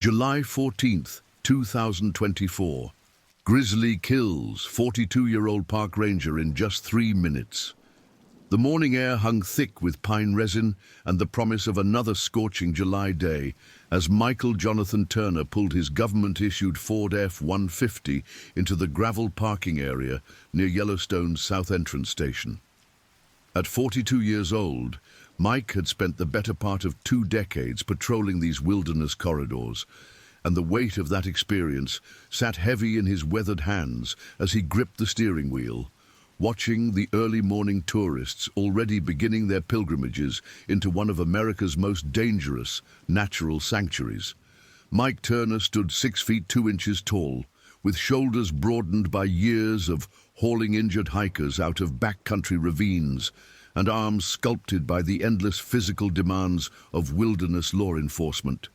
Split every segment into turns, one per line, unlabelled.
July 14th, 2024. Grizzly kills 42-year-old park ranger in just 3 minutes. The morning air hung thick with pine resin and the promise of another scorching July day as Michael Jonathan Turner pulled his government-issued Ford F-150 into the gravel parking area near Yellowstone's South Entrance Station. At 42 years old, Mike had spent the better part of 2 decades patrolling these wilderness corridors, and the weight of that experience sat heavy in his weathered hands as he gripped the steering wheel, watching the early morning tourists already beginning their pilgrimages into one of America's most dangerous natural sanctuaries. Mike Turner stood 6 feet 2 inches tall, with shoulders broadened by years of hauling injured hikers out of backcountry ravines, and arms sculpted by the endless physical demands of wilderness law enforcement.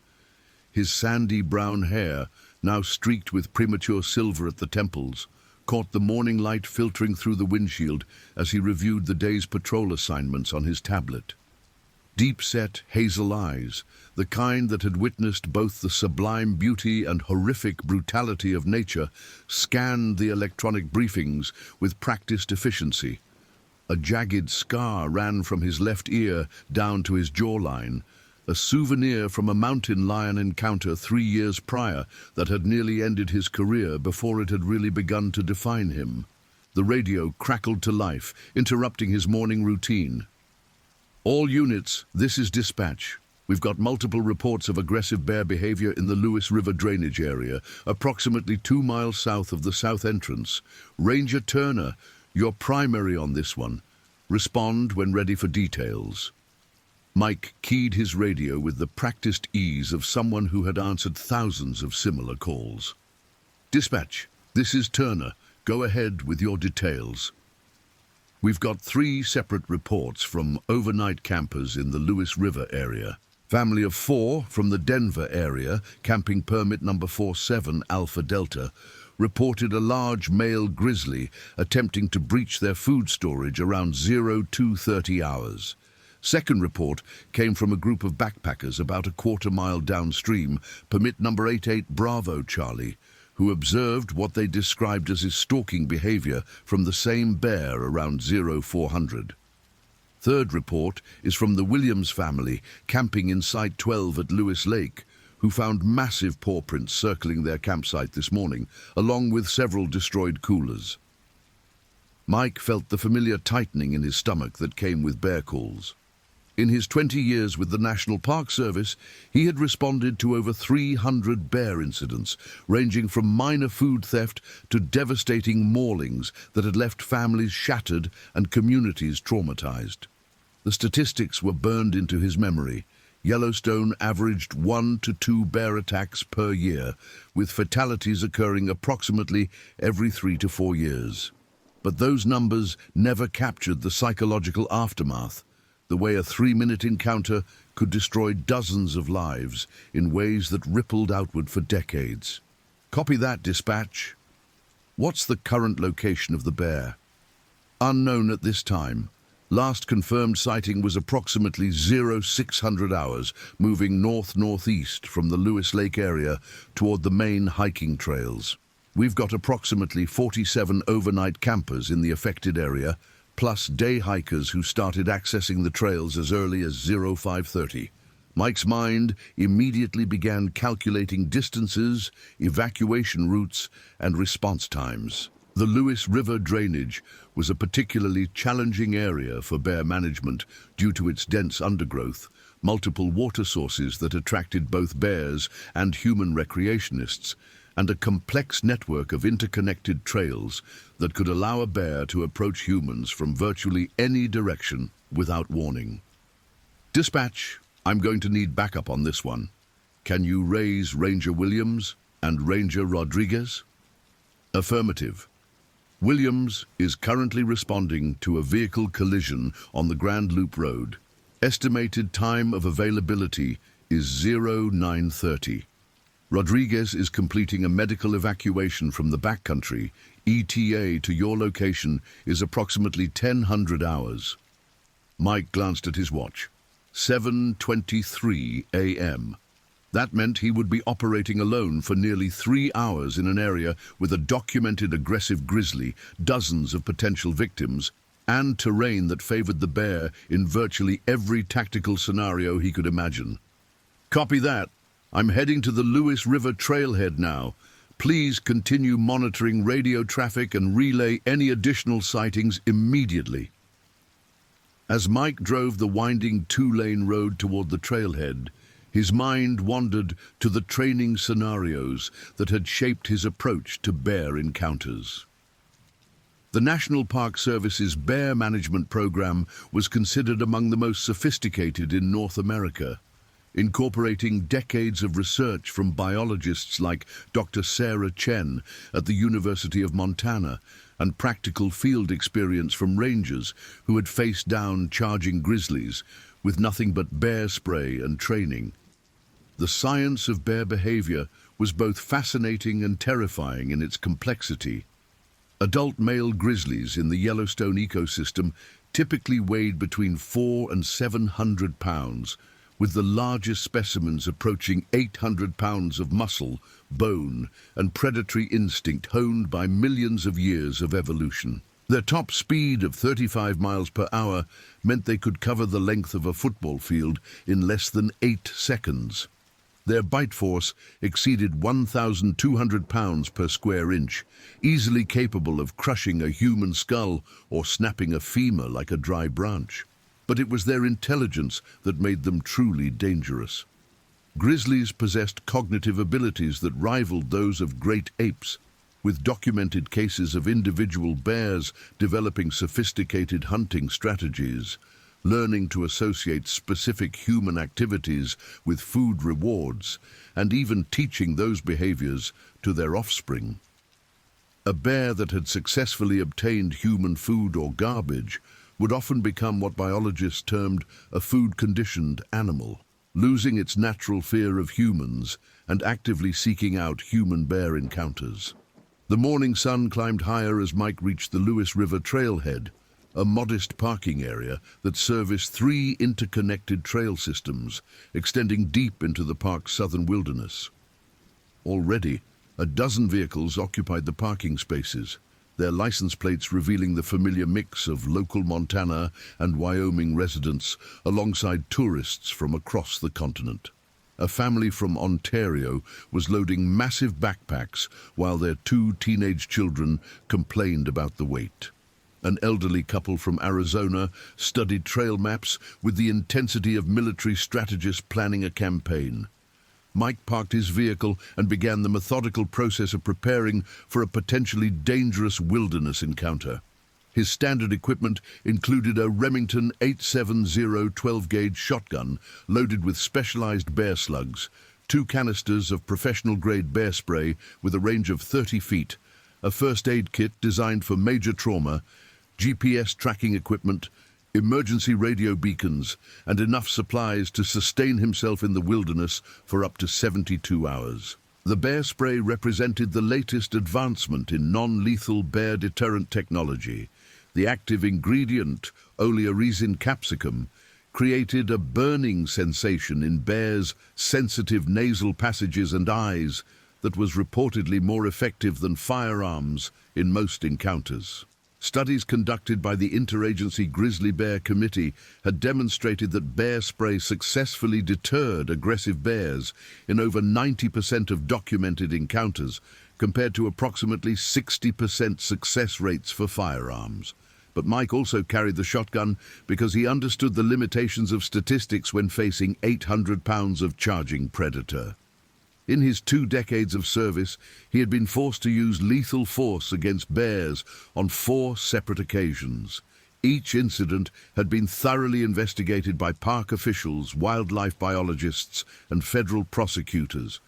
His sandy brown hair, now streaked with premature silver at the temples, caught the morning light filtering through the windshield as he reviewed the day's patrol assignments on his tablet. Deep-set hazel eyes, the kind that had witnessed both the sublime beauty and horrific brutality of nature, scanned the electronic briefings with practiced efficiency. A jagged scar ran from his left ear down to his jawline, a souvenir from a mountain lion encounter 3 years prior that had nearly ended his career before it had really begun to define him. The radio crackled to life, interrupting his morning routine. "All units, this is dispatch. We've got multiple reports of aggressive bear behavior in the Lewis River drainage area, approximately 2 miles south of the south entrance. Ranger Turner, you're primary on this one. Respond when ready for details." Mike keyed his radio with the practiced ease of someone who had answered thousands of similar calls. "Dispatch, this is Turner. Go ahead with your details." "We've got 3 separate reports from overnight campers in the Lewis River area. Family of 4 from the Denver area, camping permit number 47 Alpha Delta, reported a large male grizzly attempting to breach their food storage around 0230 hours. Second report came from a group of backpackers about a quarter-mile downstream, permit number 88 Bravo Charlie, who observed what they described as his stalking behavior from the same bear around 0400. Third report is from the Williams family, camping in Site 12 at Lewis Lake, who found massive paw prints circling their campsite this morning, along with several destroyed coolers. Mike felt the familiar tightening in his stomach that came with bear calls. In his 20 years with the National Park Service, he had responded to over 300 bear incidents, ranging from minor food theft to devastating maulings that had left families shattered and communities traumatized. The statistics were burned into his memory. Yellowstone averaged 1 to 2 bear attacks per year, with fatalities occurring approximately every 3 to 4 years. But those numbers never captured the psychological aftermath, the way a 3-minute encounter could destroy dozens of lives in ways that rippled outward for decades. "Copy that, dispatch." "What's the current location of the bear?" "Unknown at this time. Last confirmed sighting was approximately 0600 hours, moving north-northeast from the Lewis Lake area toward the main hiking trails. We've got approximately 47 overnight campers in the affected area, plus day hikers who started accessing the trails as early as 0530. Mike's mind immediately began calculating distances, evacuation routes, and response times. The Lewis River drainage was a particularly challenging area for bear management due to its dense undergrowth, multiple water sources that attracted both bears and human recreationists, and a complex network of interconnected trails that could allow a bear to approach humans from virtually any direction without warning. "Dispatch, I'm going to need backup on this one. Can you raise Ranger Williams and Ranger Rodriguez?" "Affirmative. Williams is currently responding to a vehicle collision on the Grand Loop Road. Estimated time of availability is 0930. Rodriguez is completing a medical evacuation from the backcountry. ETA to your location is approximately 1000 hours. Mike glanced at his watch. 7:23 a.m. That meant he would be operating alone for nearly 3 hours in an area with a documented aggressive grizzly, dozens of potential victims, and terrain that favored the bear in virtually every tactical scenario he could imagine. Copy that. I'm heading to the Lewis River trailhead now. Please continue monitoring radio traffic and relay any additional sightings immediately. As Mike drove the winding 2-lane road toward the trailhead, his mind wandered to the training scenarios that had shaped his approach to bear encounters. The National Park Service's Bear Management Program was considered among the most sophisticated in North America, incorporating decades of research from biologists like Dr. Sarah Chen at the University of Montana and practical field experience from rangers who had faced down charging grizzlies with nothing but bear spray and training. The science of bear behavior was both fascinating and terrifying in its complexity. Adult male grizzlies in the Yellowstone ecosystem typically weighed between 400 and 700 pounds, with the largest specimens approaching 800 pounds of muscle, bone, and predatory instinct honed by millions of years of evolution. Their top speed of 35 miles per hour meant they could cover the length of a football field in less than 8 seconds. Their bite force exceeded 1,200 pounds per square inch, easily capable of crushing a human skull or snapping a femur like a dry branch. But it was their intelligence that made them truly dangerous. Grizzlies possessed cognitive abilities that rivaled those of great apes, with documented cases of individual bears developing sophisticated hunting strategies, learning to associate specific human activities with food rewards, and even teaching those behaviors to their offspring. A bear that had successfully obtained human food or garbage would often become what biologists termed a food-conditioned animal, losing its natural fear of humans and actively seeking out human-bear encounters. The morning sun climbed higher as Mike reached the Lewis River trailhead, a modest parking area that serviced 3 interconnected trail systems extending deep into the park's southern wilderness. Already, a dozen vehicles occupied the parking spaces, their license plates revealing the familiar mix of local Montana and Wyoming residents alongside tourists from across the continent. A family from Ontario was loading massive backpacks while their 2 teenage children complained about the wait. An elderly couple from Arizona studied trail maps with the intensity of military strategists planning a campaign. Mike parked his vehicle and began the methodical process of preparing for a potentially dangerous wilderness encounter. His standard equipment included a Remington 870 12-gauge shotgun loaded with specialized bear slugs, 2 canisters of professional-grade bear spray with a range of 30 feet, a first aid kit designed for major trauma, GPS tracking equipment, emergency radio beacons, and enough supplies to sustain himself in the wilderness for up to 72 hours. The bear spray represented the latest advancement in non-lethal bear deterrent technology. The active ingredient, oleoresin capsicum, created a burning sensation in bears' sensitive nasal passages and eyes that was reportedly more effective than firearms in most encounters. Studies conducted by the Interagency Grizzly Bear Committee had demonstrated that bear spray successfully deterred aggressive bears in over 90% of documented encounters, compared to approximately 60% success rates for firearms. But Mike also carried the shotgun because he understood the limitations of statistics when facing 800 pounds of charging predator. In his 2 decades of service, he had been forced to use lethal force against bears on 4 separate occasions. Each incident had been thoroughly investigated by park officials, wildlife biologists, and federal prosecutors.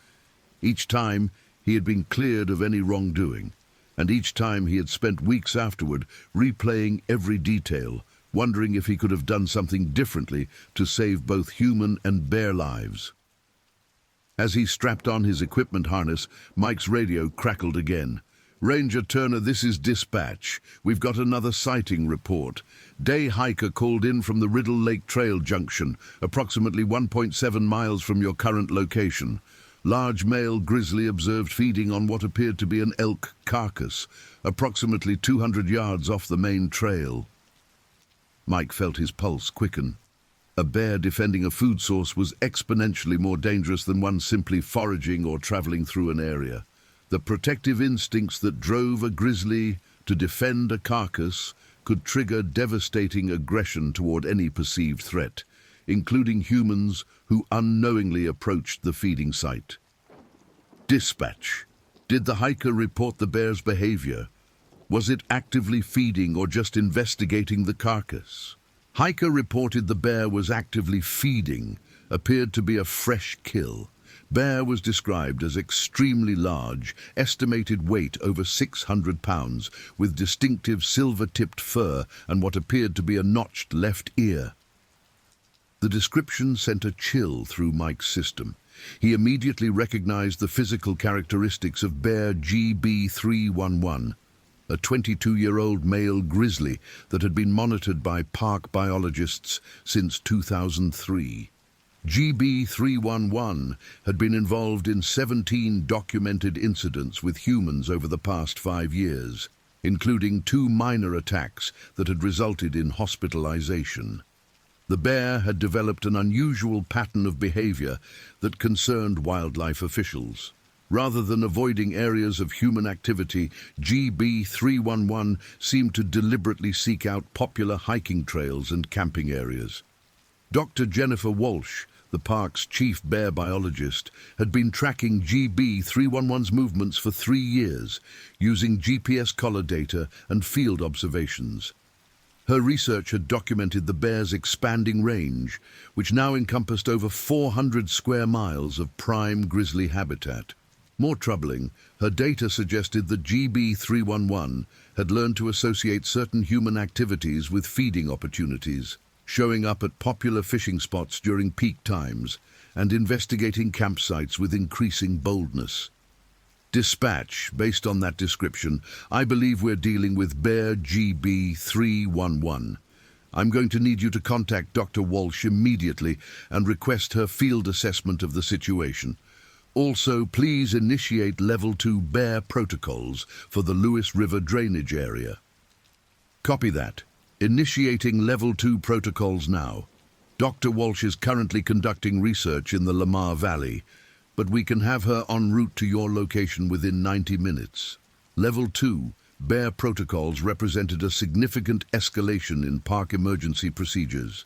Each time, he had been cleared of any wrongdoing, and each time he had spent weeks afterward replaying every detail, wondering if he could have done something differently to save both human and bear lives. As he strapped on his equipment harness, Mike's radio crackled again. Ranger Turner, this is dispatch. We've got another sighting report. Day hiker called in from the Riddle Lake Trail junction, approximately 1.7 miles from your current location. Large male grizzly observed feeding on what appeared to be an elk carcass, approximately 200 yards off the main trail. Mike felt his pulse quicken. A bear defending a food source was exponentially more dangerous than one simply foraging or traveling through an area. The protective instincts that drove a grizzly to defend a carcass could trigger devastating aggression toward any perceived threat, including humans who unknowingly approached the feeding site. Dispatch. Did the hiker report the bear's behavior? Was it actively feeding or just investigating the carcass? Hiker reported the bear was actively feeding, appeared to be a fresh kill. Bear was described as extremely large, estimated weight over 600 pounds, with distinctive silver-tipped fur and what appeared to be a notched left ear. The description sent a chill through Mike's system. He immediately recognized the physical characteristics of bear GB311, a 22-year-old male grizzly that had been monitored by park biologists since 2003. GB311 had been involved in 17 documented incidents with humans over the past 5 years, including 2 minor attacks that had resulted in hospitalization. The bear had developed an unusual pattern of behavior that concerned wildlife officials. Rather than avoiding areas of human activity, GB311 seemed to deliberately seek out popular hiking trails and camping areas. Dr. Jennifer Walsh, the park's chief bear biologist, had been tracking GB311's movements for 3 years, using GPS collar data and field observations. Her research had documented the bear's expanding range, which now encompassed over 400 square miles of prime grizzly habitat. More troubling, her data suggested that GB311 had learned to associate certain human activities with feeding opportunities, showing up at popular fishing spots during peak times and investigating campsites with increasing boldness. Dispatch, based on that description, I believe we're dealing with bear GB311. I'm going to need you to contact Dr. Walsh immediately and request her field assessment of the situation. Also, please initiate Level 2 bear protocols for the Lewis River drainage area. Copy that. Initiating Level 2 protocols now. Dr. Walsh is currently conducting research in the Lamar Valley, but we can have her en route to your location within 90 minutes. Level 2 bear protocols represented a significant escalation in park emergency procedures.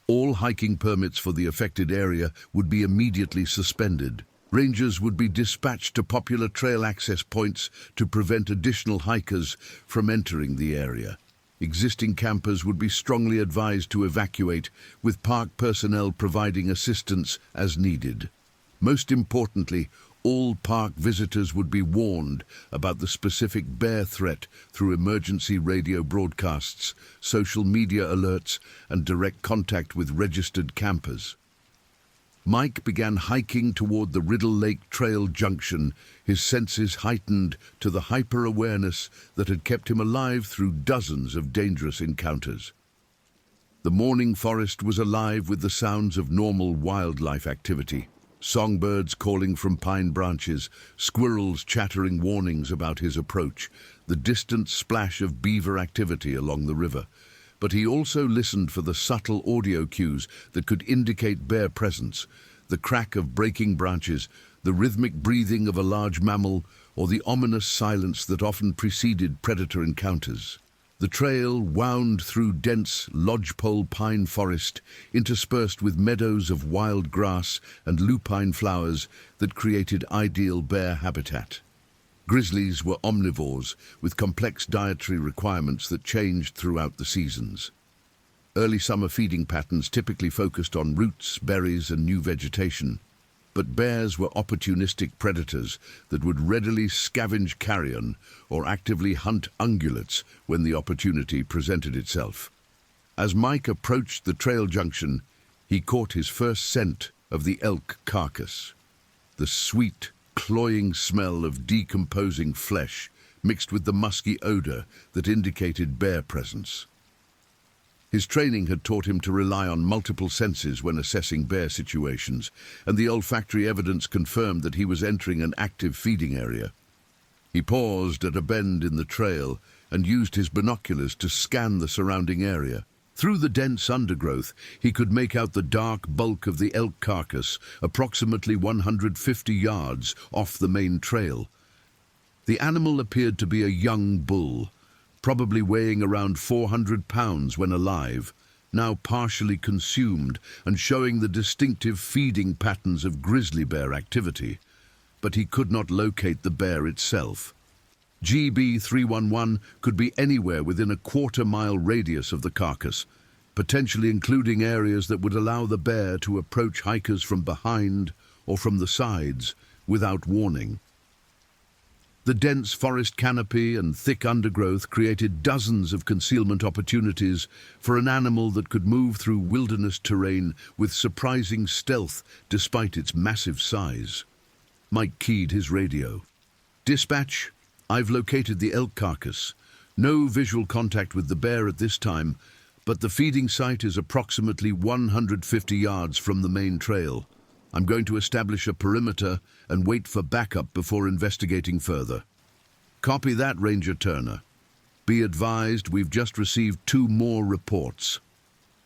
All hiking permits for the affected area would be immediately suspended. Rangers would be dispatched to popular trail access points to prevent additional hikers from entering the area. Existing campers would be strongly advised to evacuate, with park personnel providing assistance as needed. Most importantly, all park visitors would be warned about the specific bear threat through emergency radio broadcasts, social media alerts, and direct contact with registered campers. Mike began hiking toward the Riddle Lake Trail junction, his senses heightened to the hyper-awareness that had kept him alive through dozens of dangerous encounters. The morning forest was alive with the sounds of normal wildlife activity. Songbirds calling from pine branches, squirrels chattering warnings about his approach, the distant splash of beaver activity along the river. But he also listened for the subtle audio cues that could indicate bear presence, the crack of breaking branches, the rhythmic breathing of a large mammal, or the ominous silence that often preceded predator encounters. The trail wound through dense lodgepole pine forest, interspersed with meadows of wild grass and lupine flowers that created ideal bear habitat. Grizzlies were omnivores, with complex dietary requirements that changed throughout the seasons. Early summer feeding patterns typically focused on roots, berries, and new vegetation, but bears were opportunistic predators that would readily scavenge carrion or actively hunt ungulates when the opportunity presented itself. As Mike approached the trail junction, he caught his first scent of the elk carcass. The sweet, cloying smell of decomposing flesh mixed with the musky odor that indicated bear presence. His training had taught him to rely on multiple senses when assessing bear situations, and the olfactory evidence confirmed that he was entering an active feeding area. He paused at a bend in the trail and used his binoculars to scan the surrounding area. Through the dense undergrowth, he could make out the dark bulk of the elk carcass, approximately 150 yards off the main trail. The animal appeared to be a young bull, probably weighing around 400 pounds when alive, now partially consumed and showing the distinctive feeding patterns of grizzly bear activity. But he could not locate the bear itself. GB311 could be anywhere within a quarter-mile radius of the carcass, potentially including areas that would allow the bear to approach hikers from behind or from the sides without warning. The dense forest canopy and thick undergrowth created dozens of concealment opportunities for an animal that could move through wilderness terrain with surprising stealth despite its massive size. Mike keyed his radio. "Dispatch, I've located the elk carcass. No visual contact with the bear at this time, but the feeding site is approximately 150 yards from the main trail. I'm going to establish a perimeter and wait for backup before investigating further." "Copy that, Ranger Turner. Be advised, we've just received 2 more reports.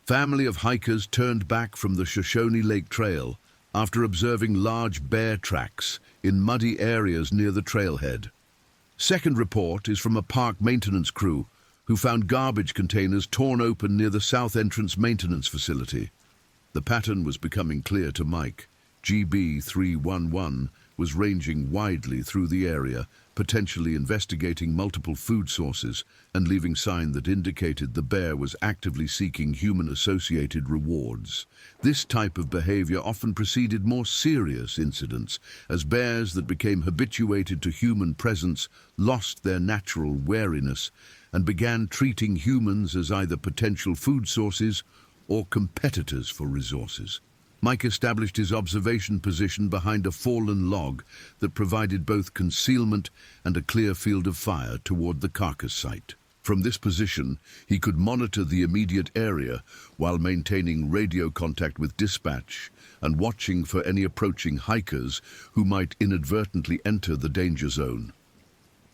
Family of hikers turned back from the Shoshone Lake Trail after observing large bear tracks in muddy areas near the trailhead. Second report is from a park maintenance crew who found garbage containers torn open near the south entrance maintenance facility." The pattern was becoming clear to Mike. GB311 was ranging widely through the area, potentially investigating multiple food sources and leaving signs that indicated the bear was actively seeking human-associated rewards. This type of behavior often preceded more serious incidents, as bears that became habituated to human presence lost their natural wariness and began treating humans as either potential food sources or competitors for resources. Mike established his observation position behind a fallen log that provided both concealment and a clear field of fire toward the carcass site. From this position, he could monitor the immediate area while maintaining radio contact with dispatch and watching for any approaching hikers who might inadvertently enter the danger zone.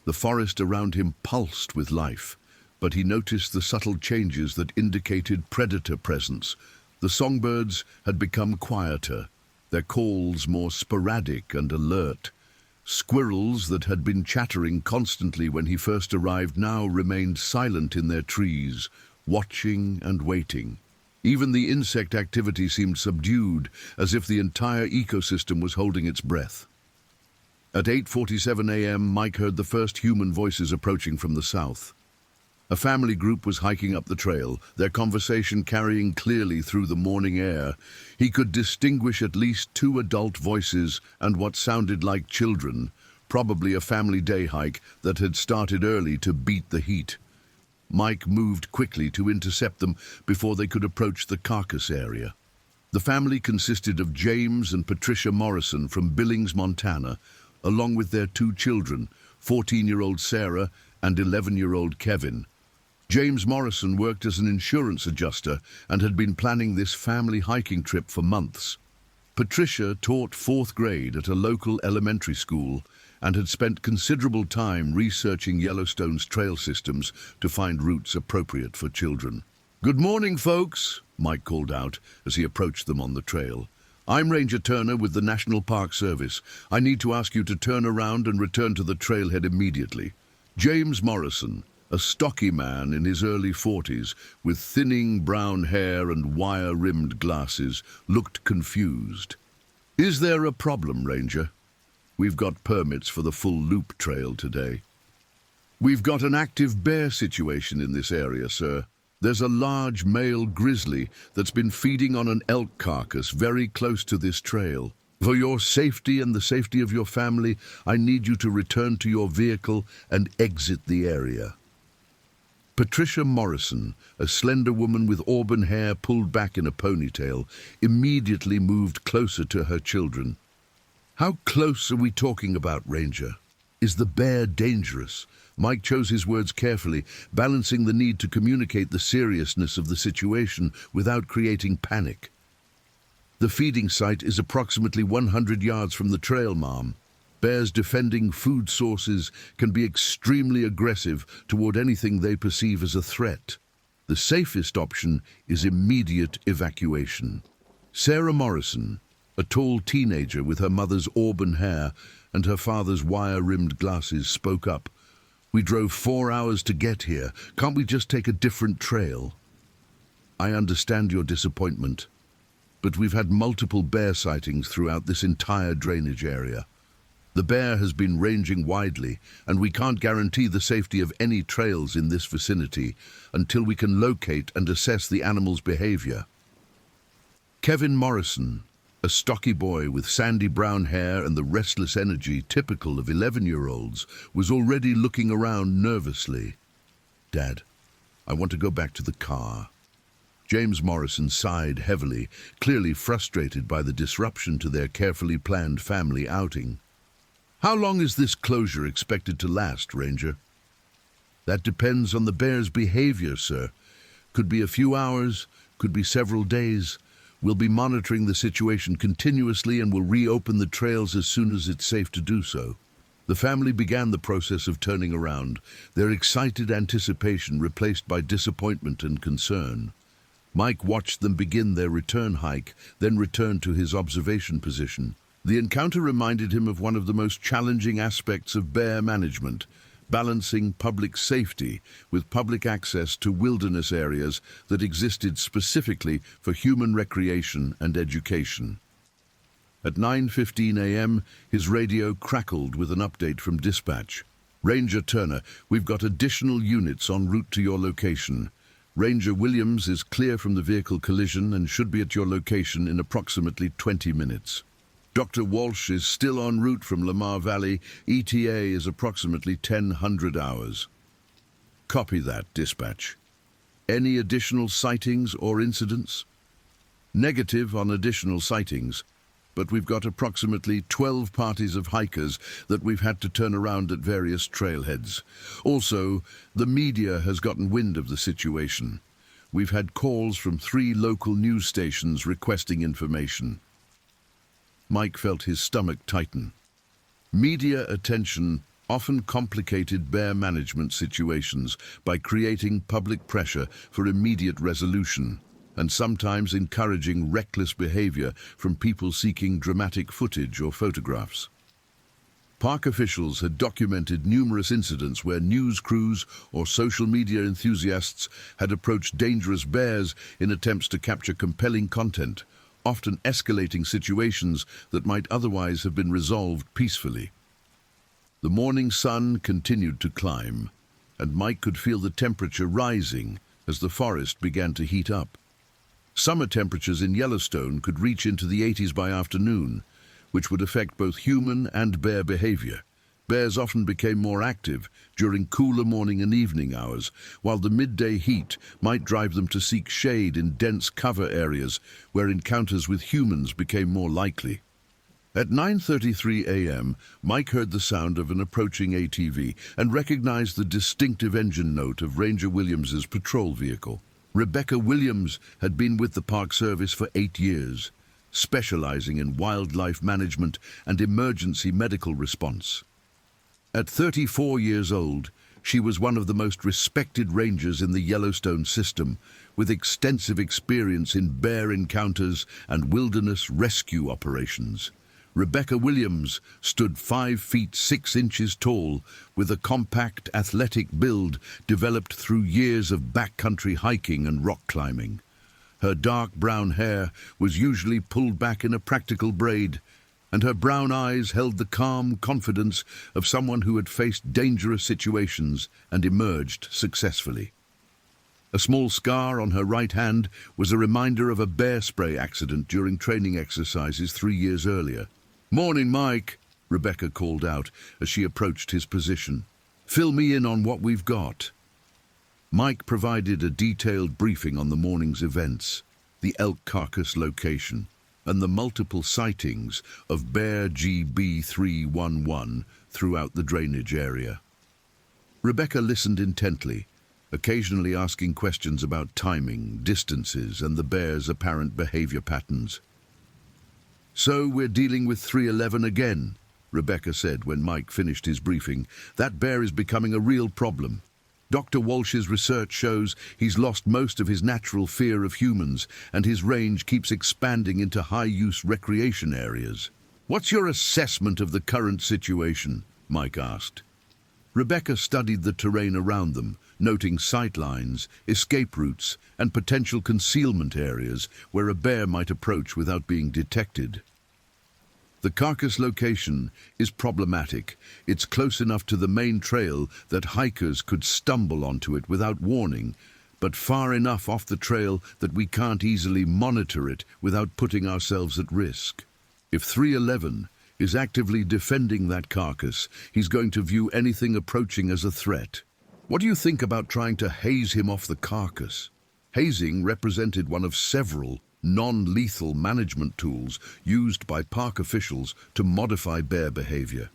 The forest around him pulsed with life, but he noticed the subtle changes that indicated predator presence. The songbirds had become quieter, their calls more sporadic and alert. Squirrels that had been chattering constantly when he first arrived now remained silent in their trees, watching and waiting. Even the insect activity seemed subdued, as if the entire ecosystem was holding its breath. At 8:47 a.m., Mike heard the first human voices approaching from the south. A family group was hiking up the trail, their conversation carrying clearly through the morning air. He could distinguish at least 2 adult voices and what sounded like children, probably a family day hike that had started early to beat the heat. Mike moved quickly to intercept them before they could approach the carcass area. The family consisted of James and Patricia Morrison from Billings, Montana, along with their 2 children, 14-year-old Sarah and 11-year-old Kevin. James Morrison worked as an insurance adjuster and had been planning this family hiking trip for months. Patricia taught 4th grade at a local elementary school and had spent considerable time researching Yellowstone's trail systems to find routes appropriate for children. "Good morning, folks," Mike called out as he approached them on the trail. "I'm Ranger Turner with the National Park Service. I need to ask you to turn around and return to the trailhead immediately." James Morrison, a stocky man in his early 40s, with thinning brown hair and wire-rimmed glasses, looked confused. "Is there a problem, Ranger? We've got permits for the full loop trail today." "We've got an active bear situation in this area, sir. There's a large male grizzly that's been feeding on an elk carcass very close to this trail. For your safety and the safety of your family, I need you to return to your vehicle and exit the area." Patricia Morrison, a slender woman with auburn hair pulled back in a ponytail, immediately moved closer to her children. "How close are we talking about, Ranger?" Is the bear dangerous? Mike chose his words carefully, balancing the need to communicate the seriousness of the situation without creating panic. The feeding site is approximately 100 yards from the trail, Mom. Bears defending food sources can be extremely aggressive toward anything they perceive as a threat. The safest option is immediate evacuation. Sarah Morrison, a tall teenager with her mother's auburn hair and her father's wire-rimmed glasses, spoke up. "We drove 4 hours to get here. Can't we just take a different trail?" "I understand your disappointment, but we've had multiple bear sightings throughout this entire drainage area. The bear has been ranging widely, and we can't guarantee the safety of any trails in this vicinity until we can locate and assess the animal's behavior." Kevin Morrison, a stocky boy with sandy brown hair and the restless energy typical of 11-year-olds, was already looking around nervously. "Dad, I want to go back to the car." James Morrison sighed heavily, clearly frustrated by the disruption to their carefully planned family outing. "How long is this closure expected to last, Ranger?" "That depends on the bear's behavior, sir. Could be a few hours, could be several days. We'll be monitoring the situation continuously and will reopen the trails as soon as it's safe to do so." The family began the process of turning around, their excited anticipation replaced by disappointment and concern. Mike watched them begin their return hike, then returned to his observation position. The encounter reminded him of one of the most challenging aspects of bear management, balancing public safety with public access to wilderness areas that existed specifically for human recreation and education. At 9:15 a.m., his radio crackled with an update from dispatch. "Ranger Turner, we've got additional units en route to your location. Ranger Williams is clear from the vehicle collision and should be at your location in approximately 20 minutes. Dr. Walsh is still en route from Lamar Valley. ETA is approximately 1000 hours." "Copy that, dispatch. Any additional sightings or incidents?" "Negative on additional sightings, but we've got approximately 12 parties of hikers that we've had to turn around at various trailheads. Also, the media has gotten wind of the situation. We've had calls from 3 local news stations requesting information." Mike felt his stomach tighten. Media attention often complicated bear management situations by creating public pressure for immediate resolution, and sometimes encouraging reckless behavior from people seeking dramatic footage or photographs. Park officials had documented numerous incidents where news crews or social media enthusiasts had approached dangerous bears in attempts to capture compelling content, often escalating situations that might otherwise have been resolved peacefully. The morning sun continued to climb, and Mike could feel the temperature rising as the forest began to heat up. Summer temperatures in Yellowstone could reach into the 80s by afternoon, which would affect both human and bear behavior. Bears often became more active during cooler morning and evening hours, while the midday heat might drive them to seek shade in dense cover areas where encounters with humans became more likely. At 9:33 a.m., Mike heard the sound of an approaching ATV and recognized the distinctive engine note of Ranger Williams's patrol vehicle. Rebecca Williams had been with the Park Service for 8 years, specializing in wildlife management and emergency medical response. At 34 years old, she was one of the most respected rangers in the Yellowstone system, with extensive experience in bear encounters and wilderness rescue operations. Rebecca Williams stood 5 feet 6 inches tall, with a compact, athletic build developed through years of backcountry hiking and rock climbing. Her dark brown hair was usually pulled back in a practical braid, and her brown eyes held the calm confidence of someone who had faced dangerous situations and emerged successfully. A small scar on her right hand was a reminder of a bear spray accident during training exercises 3 years earlier. "Morning, Mike," Rebecca called out as she approached his position. "Fill me in on what we've got." Mike provided a detailed briefing on the morning's events, the elk carcass location, and the multiple sightings of bear GB311 throughout the drainage area. Rebecca listened intently, occasionally asking questions about timing, distances, and the bear's apparent behavior patterns. "So we're dealing with 311 again," Rebecca said when Mike finished his briefing. "That bear is becoming a real problem. Dr. Walsh's research shows he's lost most of his natural fear of humans, and his range keeps expanding into high-use recreation areas." "What's your assessment of the current situation?" Mike asked. Rebecca studied the terrain around them, noting sight lines, escape routes, and potential concealment areas where a bear might approach without being detected. The carcass location is problematic. It's close enough to the main trail that hikers could stumble onto it without warning, but far enough off the trail that we can't easily monitor it without putting ourselves at risk. If 311 is actively defending that carcass, he's going to view anything approaching as a threat. What do you think about trying to haze him off the carcass? Hazing represented one of several non-lethal management tools used by park officials to modify bear behavior.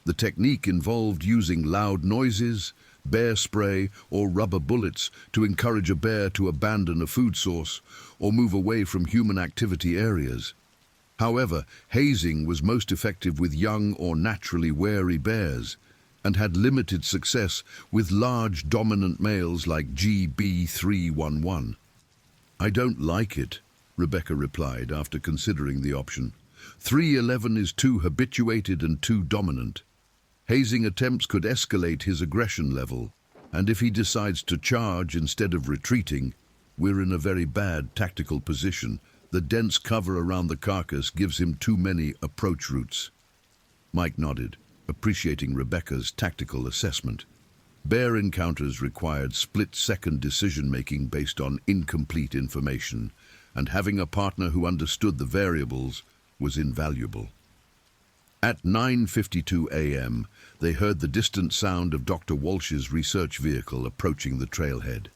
The technique involved using loud noises, bear spray, or rubber bullets to encourage a bear to abandon a food source or move away from human activity areas. However, hazing was most effective with young or naturally wary bears and had limited success with large dominant males like GB311. "I don't like it," Rebecca replied after considering the option. 311 is too habituated and too dominant. Hazing attempts could escalate his aggression level, and if he decides to charge instead of retreating, we're in a very bad tactical position. The dense cover around the carcass gives him too many approach routes. Mike nodded, appreciating Rebecca's tactical assessment. Bear encounters required split-second decision-making based on incomplete information, and having a partner who understood the variables was invaluable. At 9:52 a.m., they heard the distant sound of Dr. Walsh's research vehicle approaching the trailhead.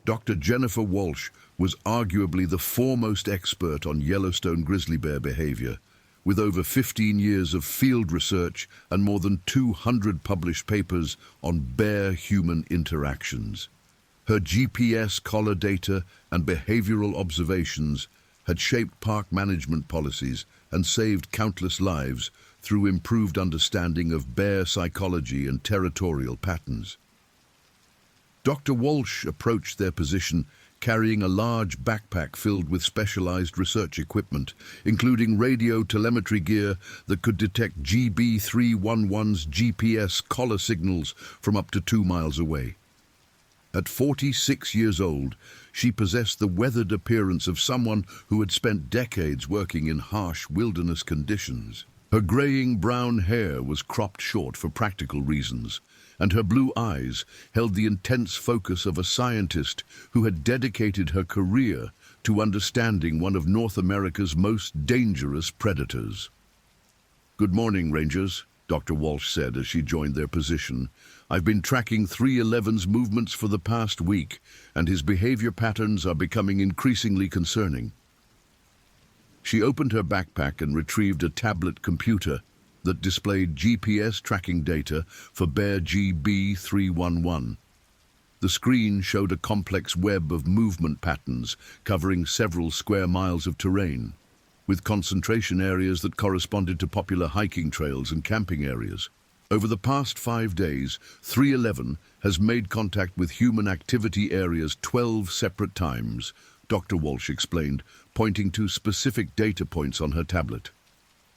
Dr. Jennifer Walsh was arguably the foremost expert on Yellowstone grizzly bear behavior, with over 15 years of field research and more than 200 published papers on bear-human interactions. Her GPS collar data and behavioral observations had shaped park management policies and saved countless lives through improved understanding of bear psychology and territorial patterns. Dr. Walsh approached their position carrying a large backpack filled with specialized research equipment, including radio telemetry gear that could detect GB311's GPS collar signals from up to 2 miles away. At 46 years old, she possessed the weathered appearance of someone who had spent decades working in harsh wilderness conditions. Her graying brown hair was cropped short for practical reasons, and her blue eyes held the intense focus of a scientist who had dedicated her career to understanding one of North America's most dangerous predators. "Good morning, Rangers," Dr. Walsh said as she joined their position. "I've been tracking 311's movements for the past week, and his behavior patterns are becoming increasingly concerning." She opened her backpack and retrieved a tablet computer that displayed GPS tracking data for bear GB311. The screen showed a complex web of movement patterns covering several square miles of terrain, with concentration areas that corresponded to popular hiking trails and camping areas. Over the past 5 days, 311 has made contact with human activity areas 12 separate times, Dr. Walsh explained, pointing to specific data points on her tablet.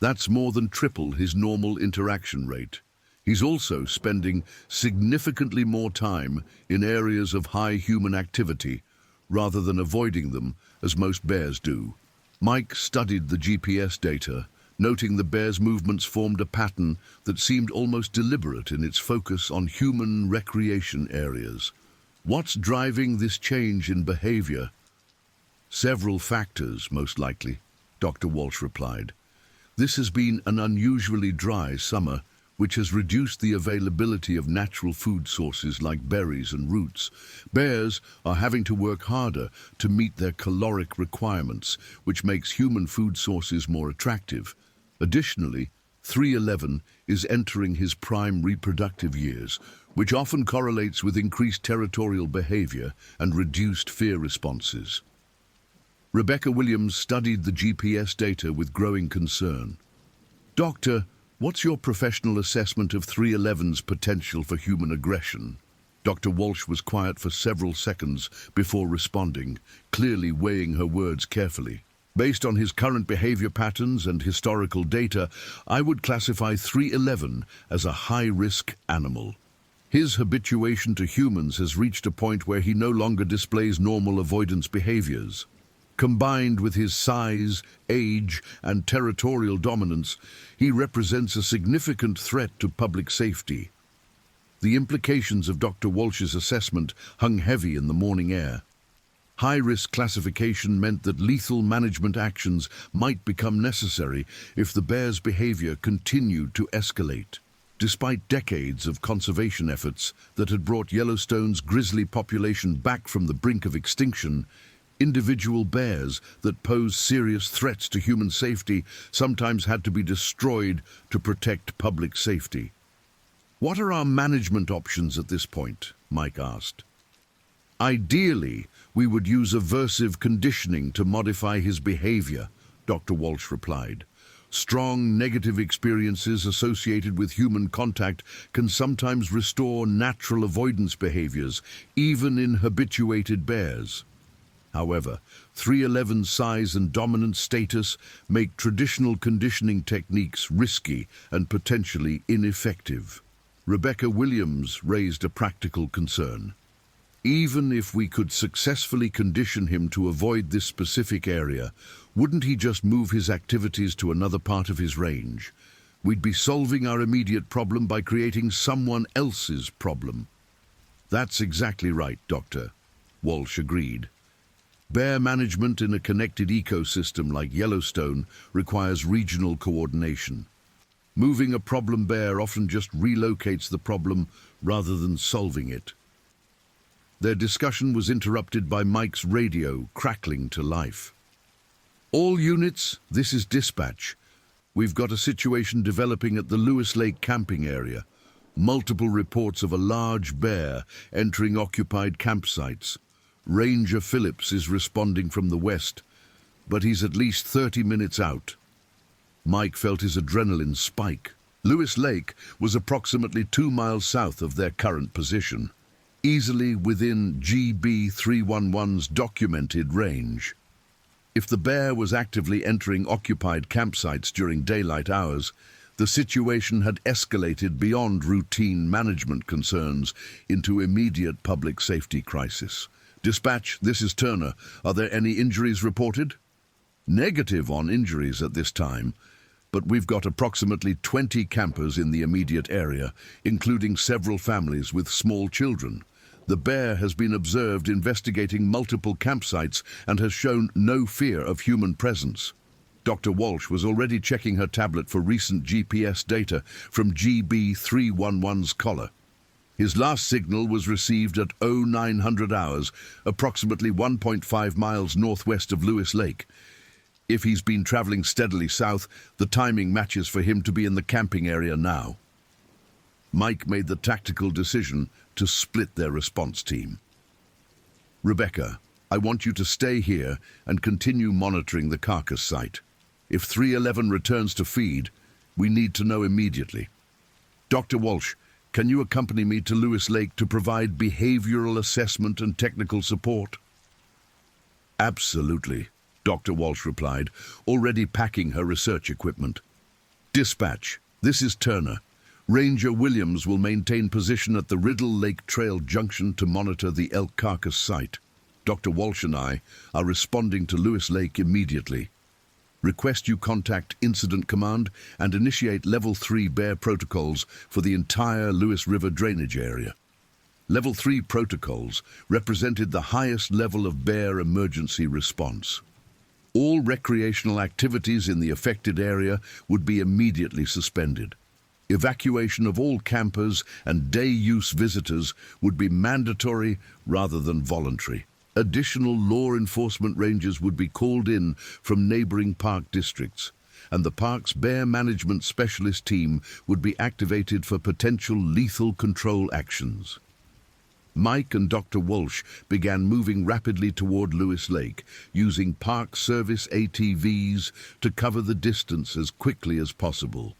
That's more than triple his normal interaction rate. He's also spending significantly more time in areas of high human activity, rather than avoiding them, as most bears do. Mike studied the GPS data, noting the bear's movements formed a pattern that seemed almost deliberate in its focus on human recreation areas. What's driving this change in behavior? "Several factors, most likely," Dr. Walsh replied. "This has been an unusually dry summer, which has reduced the availability of natural food sources like berries and roots. Bears are having to work harder to meet their caloric requirements, which makes human food sources more attractive. Additionally, 311 is entering his prime reproductive years, which often correlates with increased territorial behavior and reduced fear responses. Rebecca Williams studied the GPS data with growing concern. Doctor, what's your professional assessment of 311's potential for human aggression? Dr. Walsh was quiet for several seconds before responding, clearly weighing her words carefully. Based on his current behavior patterns and historical data, I would classify 311 as a high-risk animal. His habituation to humans has reached a point where he no longer displays normal avoidance behaviors. Combined with his size, age, and territorial dominance, he represents a significant threat to public safety. The implications of Dr. Walsh's assessment hung heavy in the morning air. High-risk classification meant that lethal management actions might become necessary if the bear's behavior continued to escalate. Despite decades of conservation efforts that had brought Yellowstone's grizzly population back from the brink of extinction, individual bears that pose serious threats to human safety sometimes had to be destroyed to protect public safety. What are our management options at this point? Mike asked. Ideally, we would use aversive conditioning to modify his behavior, Dr. Walsh replied. Strong negative experiences associated with human contact can sometimes restore natural avoidance behaviors, even in habituated bears. However, 311's size and dominant status make traditional conditioning techniques risky and potentially ineffective. Rebecca Williams raised a practical concern. Even if we could successfully condition him to avoid this specific area, wouldn't he just move his activities to another part of his range? We'd be solving our immediate problem by creating someone else's problem. That's exactly right, Doctor. Walsh agreed. Bear management in a connected ecosystem like Yellowstone requires regional coordination. Moving a problem bear often just relocates the problem rather than solving it. Their discussion was interrupted by Mike's radio crackling to life. All units, this is dispatch. We've got a situation developing at the Lewis Lake camping area. Multiple reports of a large bear entering occupied campsites. Ranger Phillips is responding from the west, but he's at least 30 minutes out. Mike felt his adrenaline spike. Lewis Lake was approximately 2 miles south of their current position, easily within GB 311's documented range. If the bear was actively entering occupied campsites during daylight hours, the situation had escalated beyond routine management concerns into immediate public safety crisis. Dispatch, this is Turner. Are there any injuries reported? Negative on injuries at this time, but we've got approximately 20 campers in the immediate area, including several families with small children. The bear has been observed investigating multiple campsites and has shown no fear of human presence. Dr. Walsh was already checking her tablet for recent GPS data from GB 311's collar. His last signal was received at 0900 hours, approximately 1.5 miles northwest of Lewis Lake. If he's been traveling steadily south, the timing matches for him to be in the camping area now. Mike made the tactical decision to split their response team. Rebecca, I want you to stay here and continue monitoring the carcass site. If 311 returns to feed, we need to know immediately. Dr. Walsh, can you accompany me to Lewis Lake to provide behavioral assessment and technical support? Absolutely, Dr. Walsh replied, already packing her research equipment. Dispatch, this is Turner. Ranger Williams will maintain position at the Riddle Lake Trail Junction to monitor the elk carcass site. Dr. Walsh and I are responding to Lewis Lake immediately. Request you contact Incident Command and initiate Level 3 bear protocols for the entire Lewis River drainage area. Level 3 protocols represented the highest level of bear emergency response. All recreational activities in the affected area would be immediately suspended. Evacuation of all campers and day-use visitors would be mandatory rather than voluntary. Additional law enforcement rangers would be called in from neighboring park districts, and the park's bear management specialist team would be activated for potential lethal control actions. Mike and Dr. Walsh began moving rapidly toward Lewis Lake, using Park Service ATVs to cover the distance as quickly as possible.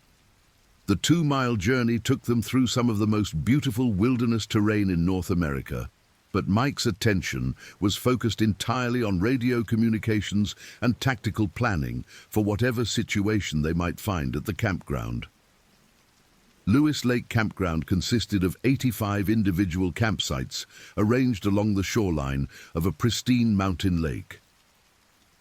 The 2-mile journey took them through some of the most beautiful wilderness terrain in North America, but Mike's attention was focused entirely on radio communications and tactical planning for whatever situation they might find at the campground. Lewis Lake Campground consisted of 85 individual campsites arranged along the shoreline of a pristine mountain lake.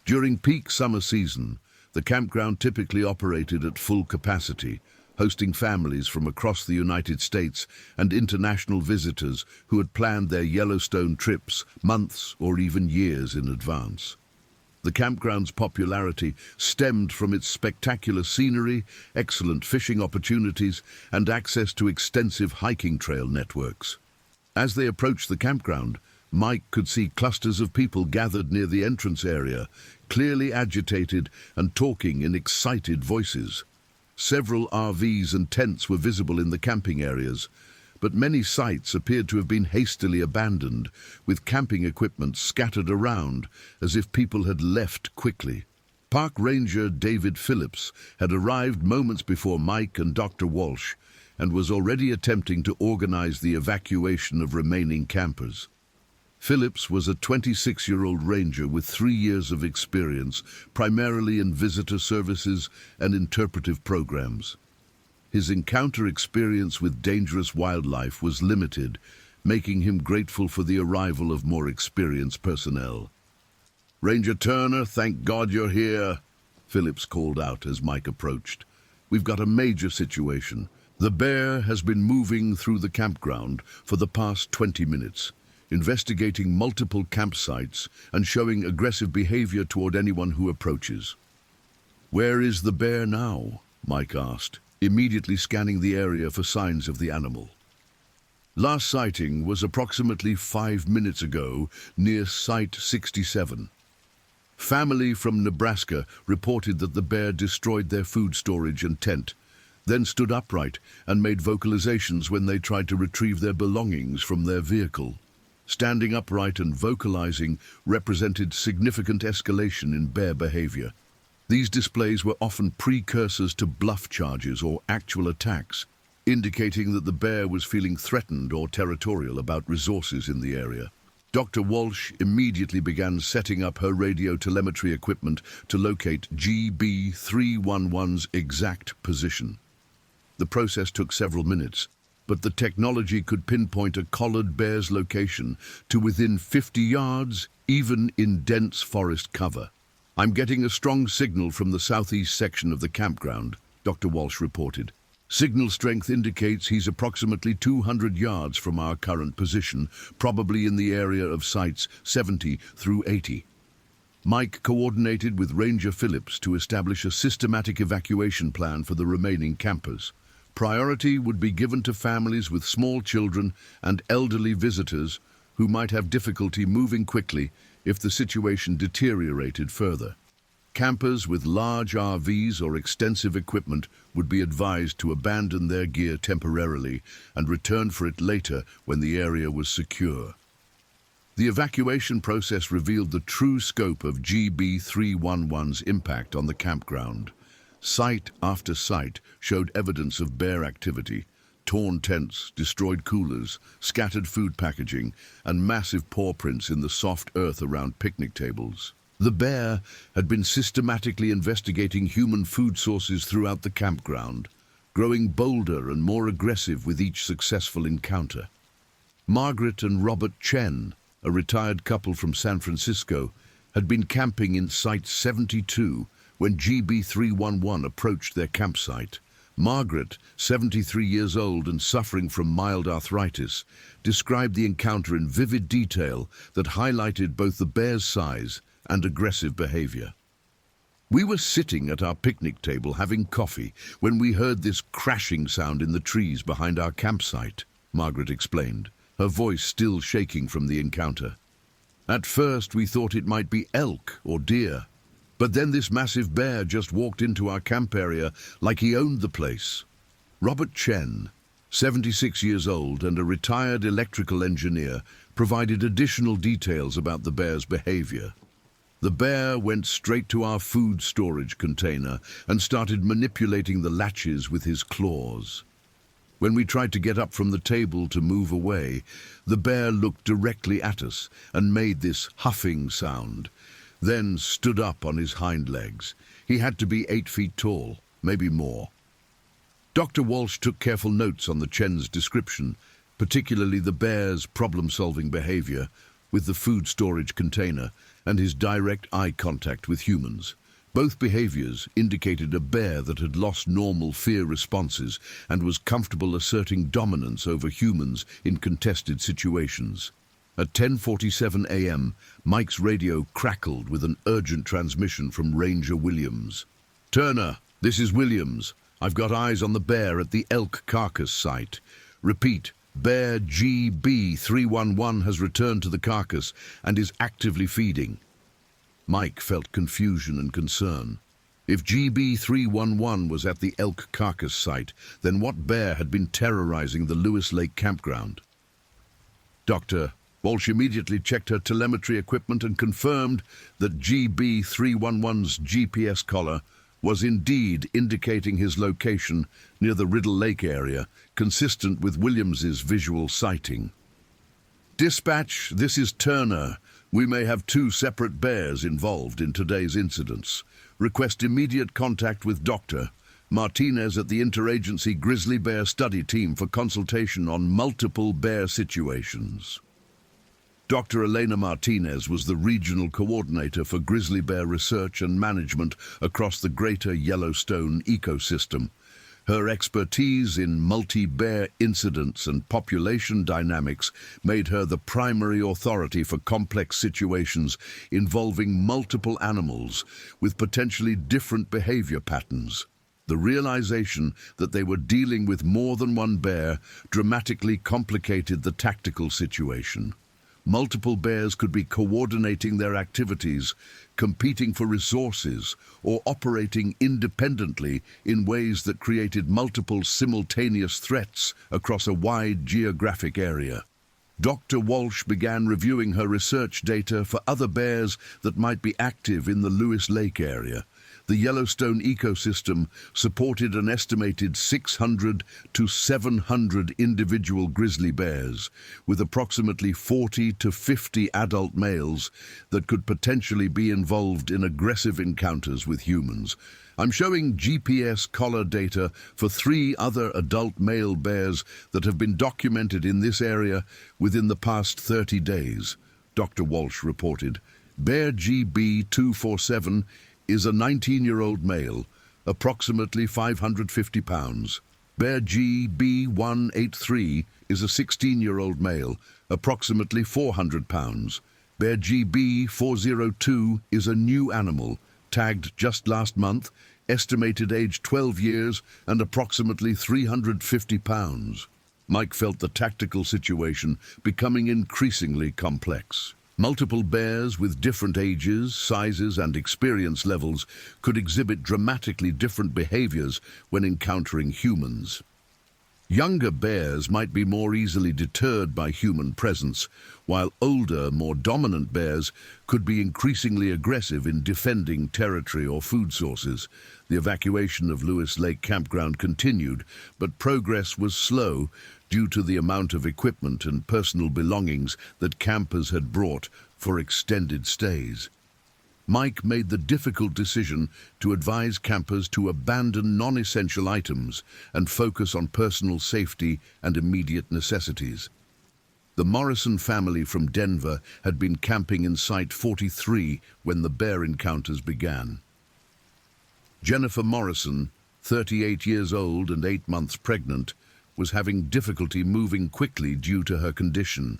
During peak summer season, the campground typically operated at full capacity, hosting families from across the United States and international visitors who had planned their Yellowstone trips months or even years in advance. The campground's popularity stemmed from its spectacular scenery, excellent fishing opportunities, and access to extensive hiking trail networks. As they approached the campground, Mike could see clusters of people gathered near the entrance area, clearly agitated and talking in excited voices. Several RVs and tents were visible in the camping areas, but many sites appeared to have been hastily abandoned, with camping equipment scattered around as if people had left quickly. Park Ranger David Phillips had arrived moments before Mike and Dr. Walsh and was already attempting to organize the evacuation of remaining campers. Phillips was a 26-year-old ranger with 3 years of experience, primarily in visitor services and interpretive programs. His encounter experience with dangerous wildlife was limited, making him grateful for the arrival of more experienced personnel. "Ranger Turner, thank God you're here," Phillips called out as Mike approached. "We've got a major situation. The bear has been moving through the campground for the past 20 minutes, investigating multiple campsites and showing aggressive behavior toward anyone who approaches." "Where is the bear now?" Mike asked, immediately scanning the area for signs of the animal. "Last sighting was approximately 5 minutes ago near Site 67. Family from Nebraska reported that the bear destroyed their food storage and tent, then stood upright and made vocalizations when they tried to retrieve their belongings from their vehicle. Standing upright and vocalizing represented significant escalation in bear behavior. These displays were often precursors to bluff charges or actual attacks, indicating that the bear was feeling threatened or territorial about resources in the area. Dr. Walsh immediately began setting up her radio telemetry equipment to locate GB311's exact position. The process took several minutes, but the technology could pinpoint a collared bear's location to within 50 yards, even in dense forest cover. "I'm getting a strong signal from the southeast section of the campground," Dr. Walsh reported. "Signal strength indicates he's approximately 200 yards from our current position, probably in the area of sites 70 through 80. Mike coordinated with Ranger Phillips to establish a systematic evacuation plan for the remaining campers. Priority would be given to families with small children and elderly visitors who might have difficulty moving quickly if the situation deteriorated further. Campers with large RVs or extensive equipment would be advised to abandon their gear temporarily and return for it later when the area was secure. The evacuation process revealed the true scope of GB311's impact on the campground. Site after site showed evidence of bear activity: torn tents, destroyed coolers, scattered food packaging, and massive paw prints in the soft earth around picnic tables. The bear had been systematically investigating human food sources throughout the campground, growing bolder and more aggressive with each successful encounter. Margaret and Robert Chen, a retired couple from San Francisco, had been camping in Site 72 when GB311 approached their campsite. Margaret, 73 years old and suffering from mild arthritis, described the encounter in vivid detail that highlighted both the bear's size and aggressive behavior. We were sitting at our picnic table having coffee when we heard this crashing sound in the trees behind our campsite, Margaret explained, her voice still shaking from the encounter. At first we thought it might be elk or deer, but then this massive bear just walked into our camp area like he owned the place. Robert Chen, 76 years old and a retired electrical engineer, provided additional details about the bear's behavior. The bear went straight to our food storage container and started manipulating the latches with his claws. When we tried to get up from the table to move away, the bear looked directly at us and made this huffing sound, then stood up on his hind legs. He had to be 8 feet tall, maybe more. Dr. Walsh took careful notes on the Chen's description, particularly the bear's problem-solving behavior with the food storage container and his direct eye contact with humans. Both behaviors indicated a bear that had lost normal fear responses and was comfortable asserting dominance over humans in contested situations. At 10:47 a.m., Mike's radio crackled with an urgent transmission from Ranger Williams. "Turner, this is Williams. I've got eyes on the bear at the elk carcass site. Repeat, bear GB311 has returned to the carcass and is actively feeding." Mike felt confusion and concern. If GB311 was at the elk carcass site, then what bear had been terrorizing the Lewis Lake campground? Dr. Walsh immediately checked her telemetry equipment and confirmed that GB311's GPS collar was indeed indicating his location near the Riddle Lake area, consistent with Williams's visual sighting. "Dispatch, this is Turner. We may have 2 separate bears involved in today's incidents. Request immediate contact with Dr. Martinez at the Interagency Grizzly Bear Study Team for consultation on multiple bear situations." Dr. Elena Martinez was the regional coordinator for grizzly bear research and management across the greater Yellowstone ecosystem. Her expertise in multi-bear incidents and population dynamics made her the primary authority for complex situations involving multiple animals with potentially different behavior patterns. The realization that they were dealing with more than one bear dramatically complicated the tactical situation. Multiple bears could be coordinating their activities, competing for resources, or operating independently in ways that created multiple simultaneous threats across a wide geographic area. Dr. Walsh began reviewing her research data for other bears that might be active in the Lewis Lake area. The Yellowstone ecosystem supported an estimated 600 to 700 individual grizzly bears, with approximately 40 to 50 adult males that could potentially be involved in aggressive encounters with humans. "I'm showing GPS collar data for 3 other adult male bears that have been documented in this area within the past 30 days, Dr. Walsh reported. Bear GB247 is a 19-year-old male, approximately 550 pounds. Bear GB183 is a 16-year-old male, approximately 400 pounds. Bear GB402 is a new animal, tagged just last month, estimated age 12 years and approximately 350 pounds. Mike felt the tactical situation becoming increasingly complex. Multiple bears with different ages, sizes, and experience levels could exhibit dramatically different behaviors when encountering humans. Younger bears might be more easily deterred by human presence, while older, more dominant bears could be increasingly aggressive in defending territory or food sources. The evacuation of Lewis Lake Campground continued, but progress was slow due to the amount of equipment and personal belongings that campers had brought for extended stays. Mike made the difficult decision to advise campers to abandon non-essential items and focus on personal safety and immediate necessities. The Morrison family from Denver had been camping in Site 43 when the bear encounters began. Jennifer Morrison, 38 years old and 8 months pregnant, was having difficulty moving quickly due to her condition.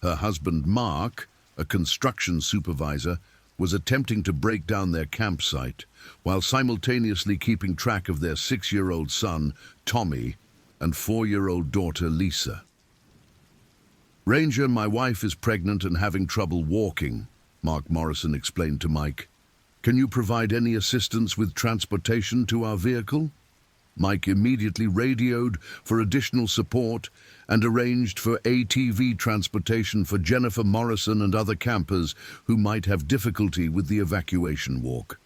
Her husband, Mark, a construction supervisor, was attempting to break down their campsite while simultaneously keeping track of their 6-year-old son, Tommy, and 4-year-old daughter, Lisa. "Ranger, my wife is pregnant and having trouble walking," Mark Morrison explained to Mike. "Can you provide any assistance with transportation to our vehicle?" Mike immediately radioed for additional support and arranged for ATV transportation for Jennifer Morrison and other campers who might have difficulty with the evacuation walk.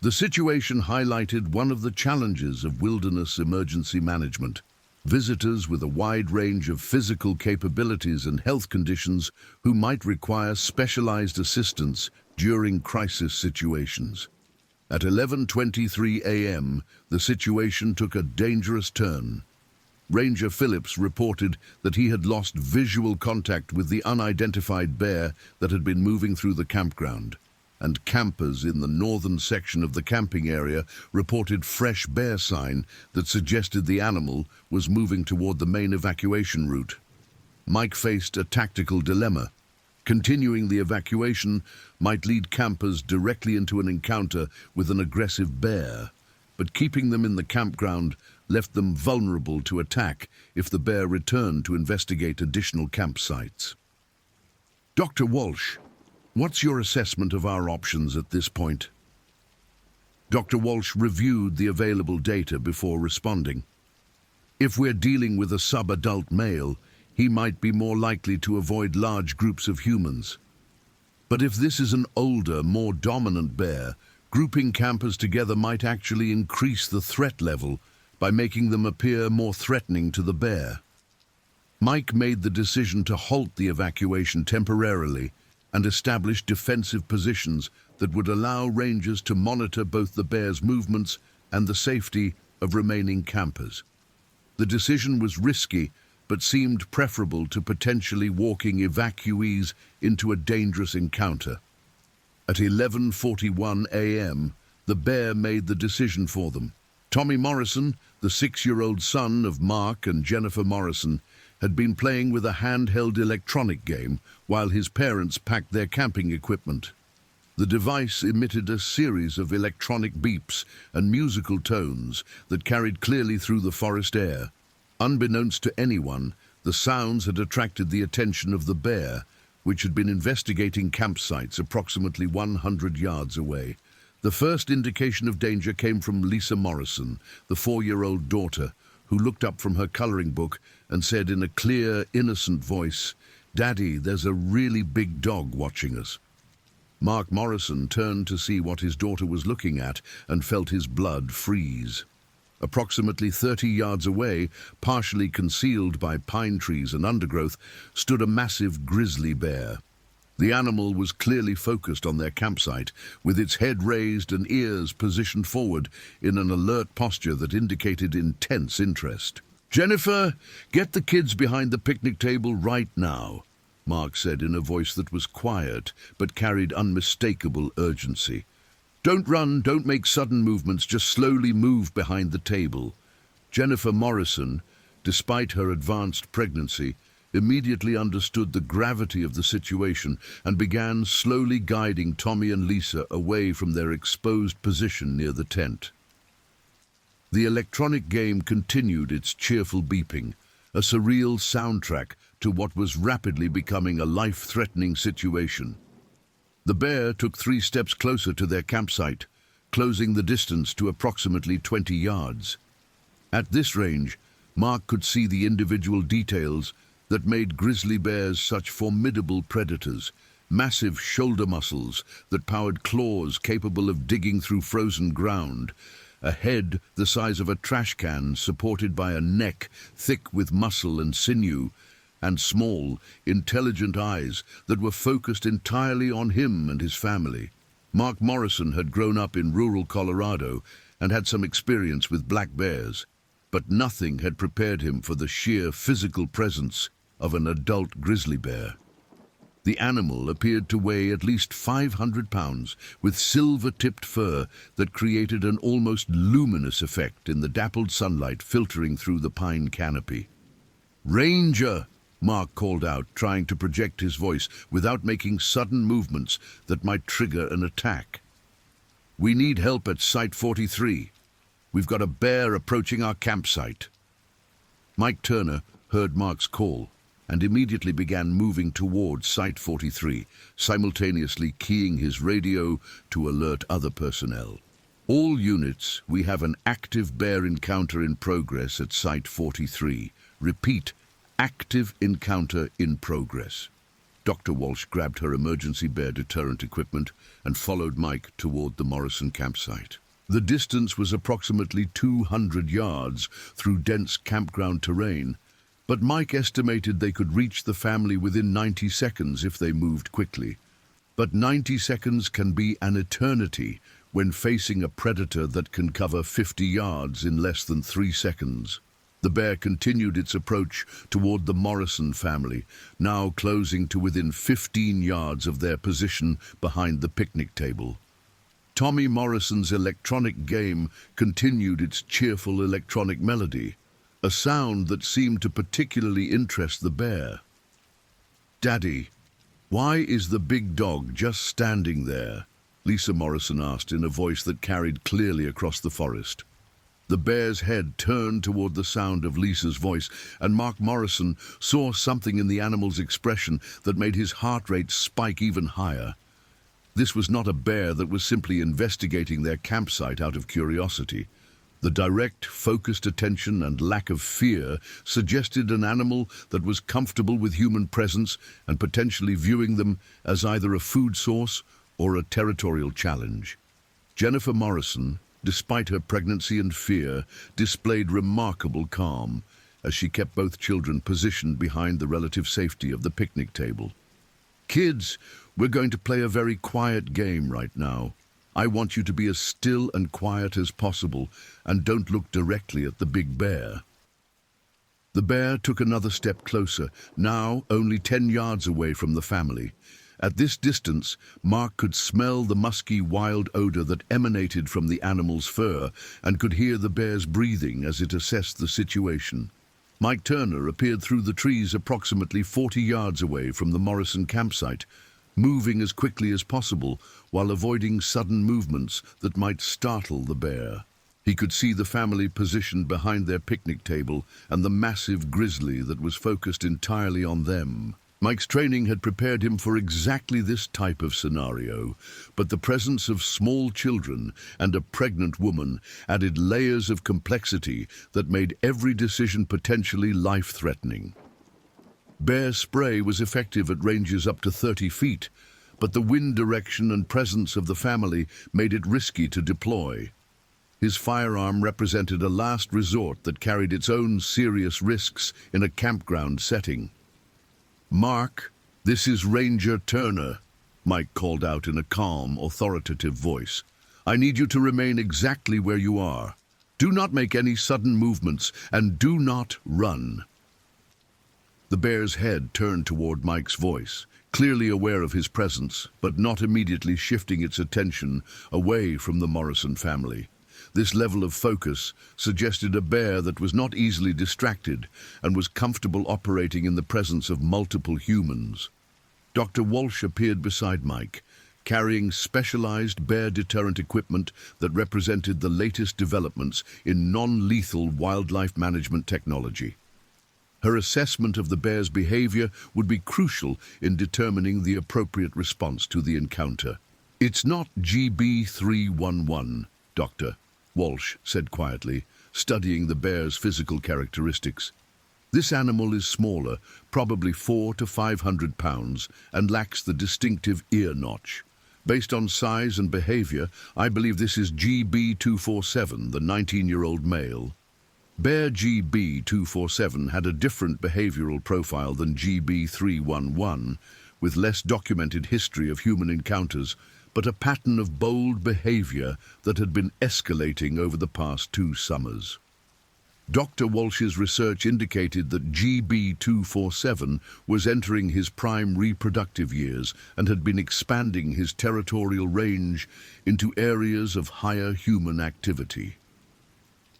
The situation highlighted one of the challenges of wilderness emergency management: visitors with a wide range of physical capabilities and health conditions who might require specialized assistance during crisis situations. At 11:23 a.m., the situation took a dangerous turn. Ranger Phillips reported that he had lost visual contact with the unidentified bear that had been moving through the campground, and campers in the northern section of the camping area reported fresh bear sign that suggested the animal was moving toward the main evacuation route. Mike faced a tactical dilemma. Continuing the evacuation might lead campers directly into an encounter with an aggressive bear, but keeping them in the campground left them vulnerable to attack if the bear returned to investigate additional campsites. "Dr. Walsh, what's your assessment of our options at this point?" Dr. Walsh reviewed the available data before responding. "If we're dealing with a sub-adult male, he might be more likely to avoid large groups of humans. But if this is an older, more dominant bear, grouping campers together might actually increase the threat level by making them appear more threatening to the bear." Mike made the decision to halt the evacuation temporarily and establish defensive positions that would allow rangers to monitor both the bear's movements and the safety of remaining campers. The decision was risky, but seemed preferable to potentially walking evacuees into a dangerous encounter. At 11:41 a.m., the bear made the decision for them. Tommy Morrison, the 6-year-old son of Mark and Jennifer Morrison, had been playing with a handheld electronic game while his parents packed their camping equipment. The device emitted a series of electronic beeps and musical tones that carried clearly through the forest air. Unbeknownst to anyone, the sounds had attracted the attention of the bear, which had been investigating campsites approximately 100 yards away. The first indication of danger came from Lisa Morrison, the 4-year-old daughter, who looked up from her coloring book and said in a clear, innocent voice, "Daddy, there's a really big dog watching us." Mark Morrison turned to see what his daughter was looking at and felt his blood freeze. Approximately 30 yards away, partially concealed by pine trees and undergrowth, stood a massive grizzly bear. The animal was clearly focused on their campsite, with its head raised and ears positioned forward in an alert posture that indicated intense interest. "Jennifer, get the kids behind the picnic table right now," Mark said in a voice that was quiet but carried unmistakable urgency. "Don't run, don't make sudden movements, just slowly move behind the table." Jennifer Morrison, despite her advanced pregnancy, immediately understood the gravity of the situation and began slowly guiding Tommy and Lisa away from their exposed position near the tent. The electronic game continued its cheerful beeping, a surreal soundtrack to what was rapidly becoming a life-threatening situation. The bear took 3 steps closer to their campsite, closing the distance to approximately 20 yards. At this range, Mark could see the individual details that made grizzly bears such formidable predators: massive shoulder muscles that powered claws capable of digging through frozen ground, a head the size of a trash can supported by a neck thick with muscle and sinew, and small, intelligent eyes that were focused entirely on him and his family. Mark Morrison had grown up in rural Colorado and had some experience with black bears, but nothing had prepared him for the sheer physical presence of an adult grizzly bear. The animal appeared to weigh at least 500 pounds, with silver-tipped fur that created an almost luminous effect in the dappled sunlight filtering through the pine canopy. "Ranger!" Mark called out, trying to project his voice without making sudden movements that might trigger an attack. "We need help at Site 43. We've got a bear approaching our campsite." Mike Turner heard Mark's call and immediately began moving towards Site 43, simultaneously keying his radio to alert other personnel. "All units, we have an active bear encounter in progress at Site 43. Repeat, active encounter in progress." Dr. Walsh grabbed her emergency bear deterrent equipment and followed Mike toward the Morrison campsite. The distance was approximately 200 yards through dense campground terrain, but Mike estimated they could reach the family within 90 seconds if they moved quickly. But 90 seconds can be an eternity when facing a predator that can cover 50 yards in less than 3 seconds. The bear continued its approach toward the Morrison family, now closing to within 15 yards of their position behind the picnic table. Tommy Morrison's electronic game continued its cheerful electronic melody, a sound that seemed to particularly interest the bear. "Daddy, why is the big dog just standing there?" Lisa Morrison asked in a voice that carried clearly across the forest. The bear's head turned toward the sound of Lisa's voice, and Mark Morrison saw something in the animal's expression that made his heart rate spike even higher. This was not a bear that was simply investigating their campsite out of curiosity. The direct, focused attention and lack of fear suggested an animal that was comfortable with human presence and potentially viewing them as either a food source or a territorial challenge. Jennifer Morrison, despite her pregnancy and fear, displayed remarkable calm as she kept both children positioned behind the relative safety of the picnic table. "Kids, we're going to play a very quiet game right now. I want you to be as still and quiet as possible and don't look directly at the big bear." The bear took another step closer, now only 10 yards away from the family. At this distance, Mark could smell the musky wild odor that emanated from the animal's fur and could hear the bear's breathing as it assessed the situation. Mike Turner appeared through the trees approximately 40 yards away from the Morrison campsite, moving as quickly as possible while avoiding sudden movements that might startle the bear. He could see the family positioned behind their picnic table and the massive grizzly that was focused entirely on them. Mike's training had prepared him for exactly this type of scenario, but the presence of small children and a pregnant woman added layers of complexity that made every decision potentially life-threatening. Bear spray was effective at ranges up to 30 feet, but the wind direction and presence of the family made it risky to deploy. His firearm represented a last resort that carried its own serious risks in a campground setting. "Mark, this is Ranger Turner," Mike called out in a calm, authoritative voice. "I need you to remain exactly where you are. Do not make any sudden movements and do not run." The bear's head turned toward Mike's voice, clearly aware of his presence, but not immediately shifting its attention away from the Morrison family. This level of focus suggested a bear that was not easily distracted and was comfortable operating in the presence of multiple humans. Dr. Walsh appeared beside Mike, carrying specialized bear deterrent equipment that represented the latest developments in non-lethal wildlife management technology. Her assessment of the bear's behavior would be crucial in determining the appropriate response to the encounter. "It's not GB311, Doctor," Walsh said quietly, studying the bear's physical characteristics. "This animal is smaller, probably 400 to 500 pounds, and lacks the distinctive ear notch. Based on size and behavior, I believe this is GB247, the 19-year-old male." Bear GB247 had a different behavioral profile than GB311, with less documented history of human encounters, but a pattern of bold behavior that had been escalating over the past 2 summers. Dr. Walsh's research indicated that GB247 was entering his prime reproductive years and had been expanding his territorial range into areas of higher human activity.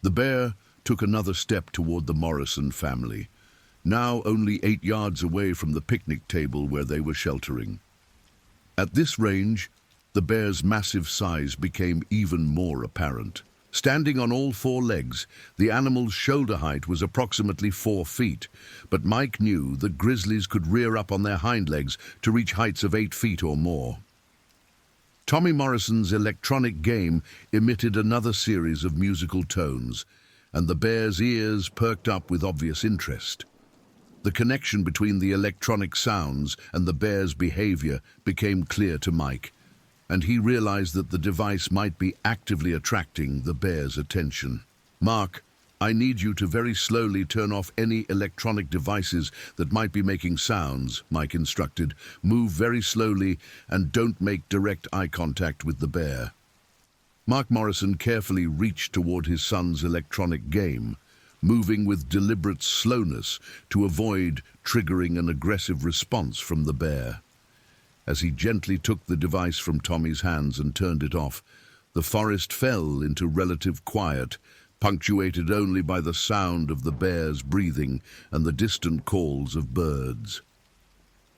The bear took another step toward the Morrison family, now only 8 yards away from the picnic table where they were sheltering. At this range, the bear's massive size became even more apparent. Standing on all 4 legs, the animal's shoulder height was approximately 4 feet, but Mike knew that grizzlies could rear up on their hind legs to reach heights of 8 feet or more. Tommy Morrison's electronic game emitted another series of musical tones, and the bear's ears perked up with obvious interest. The connection between the electronic sounds and the bear's behavior became clear to Mike, and he realized that the device might be actively attracting the bear's attention. "Mark, I need you to very slowly turn off any electronic devices that might be making sounds," Mike instructed. "Move very slowly and don't make direct eye contact with the bear." Mark Morrison carefully reached toward his son's electronic game, moving with deliberate slowness to avoid triggering an aggressive response from the bear. As he gently took the device from Tommy's hands and turned it off, the forest fell into relative quiet, punctuated only by the sound of the bear's breathing and the distant calls of birds.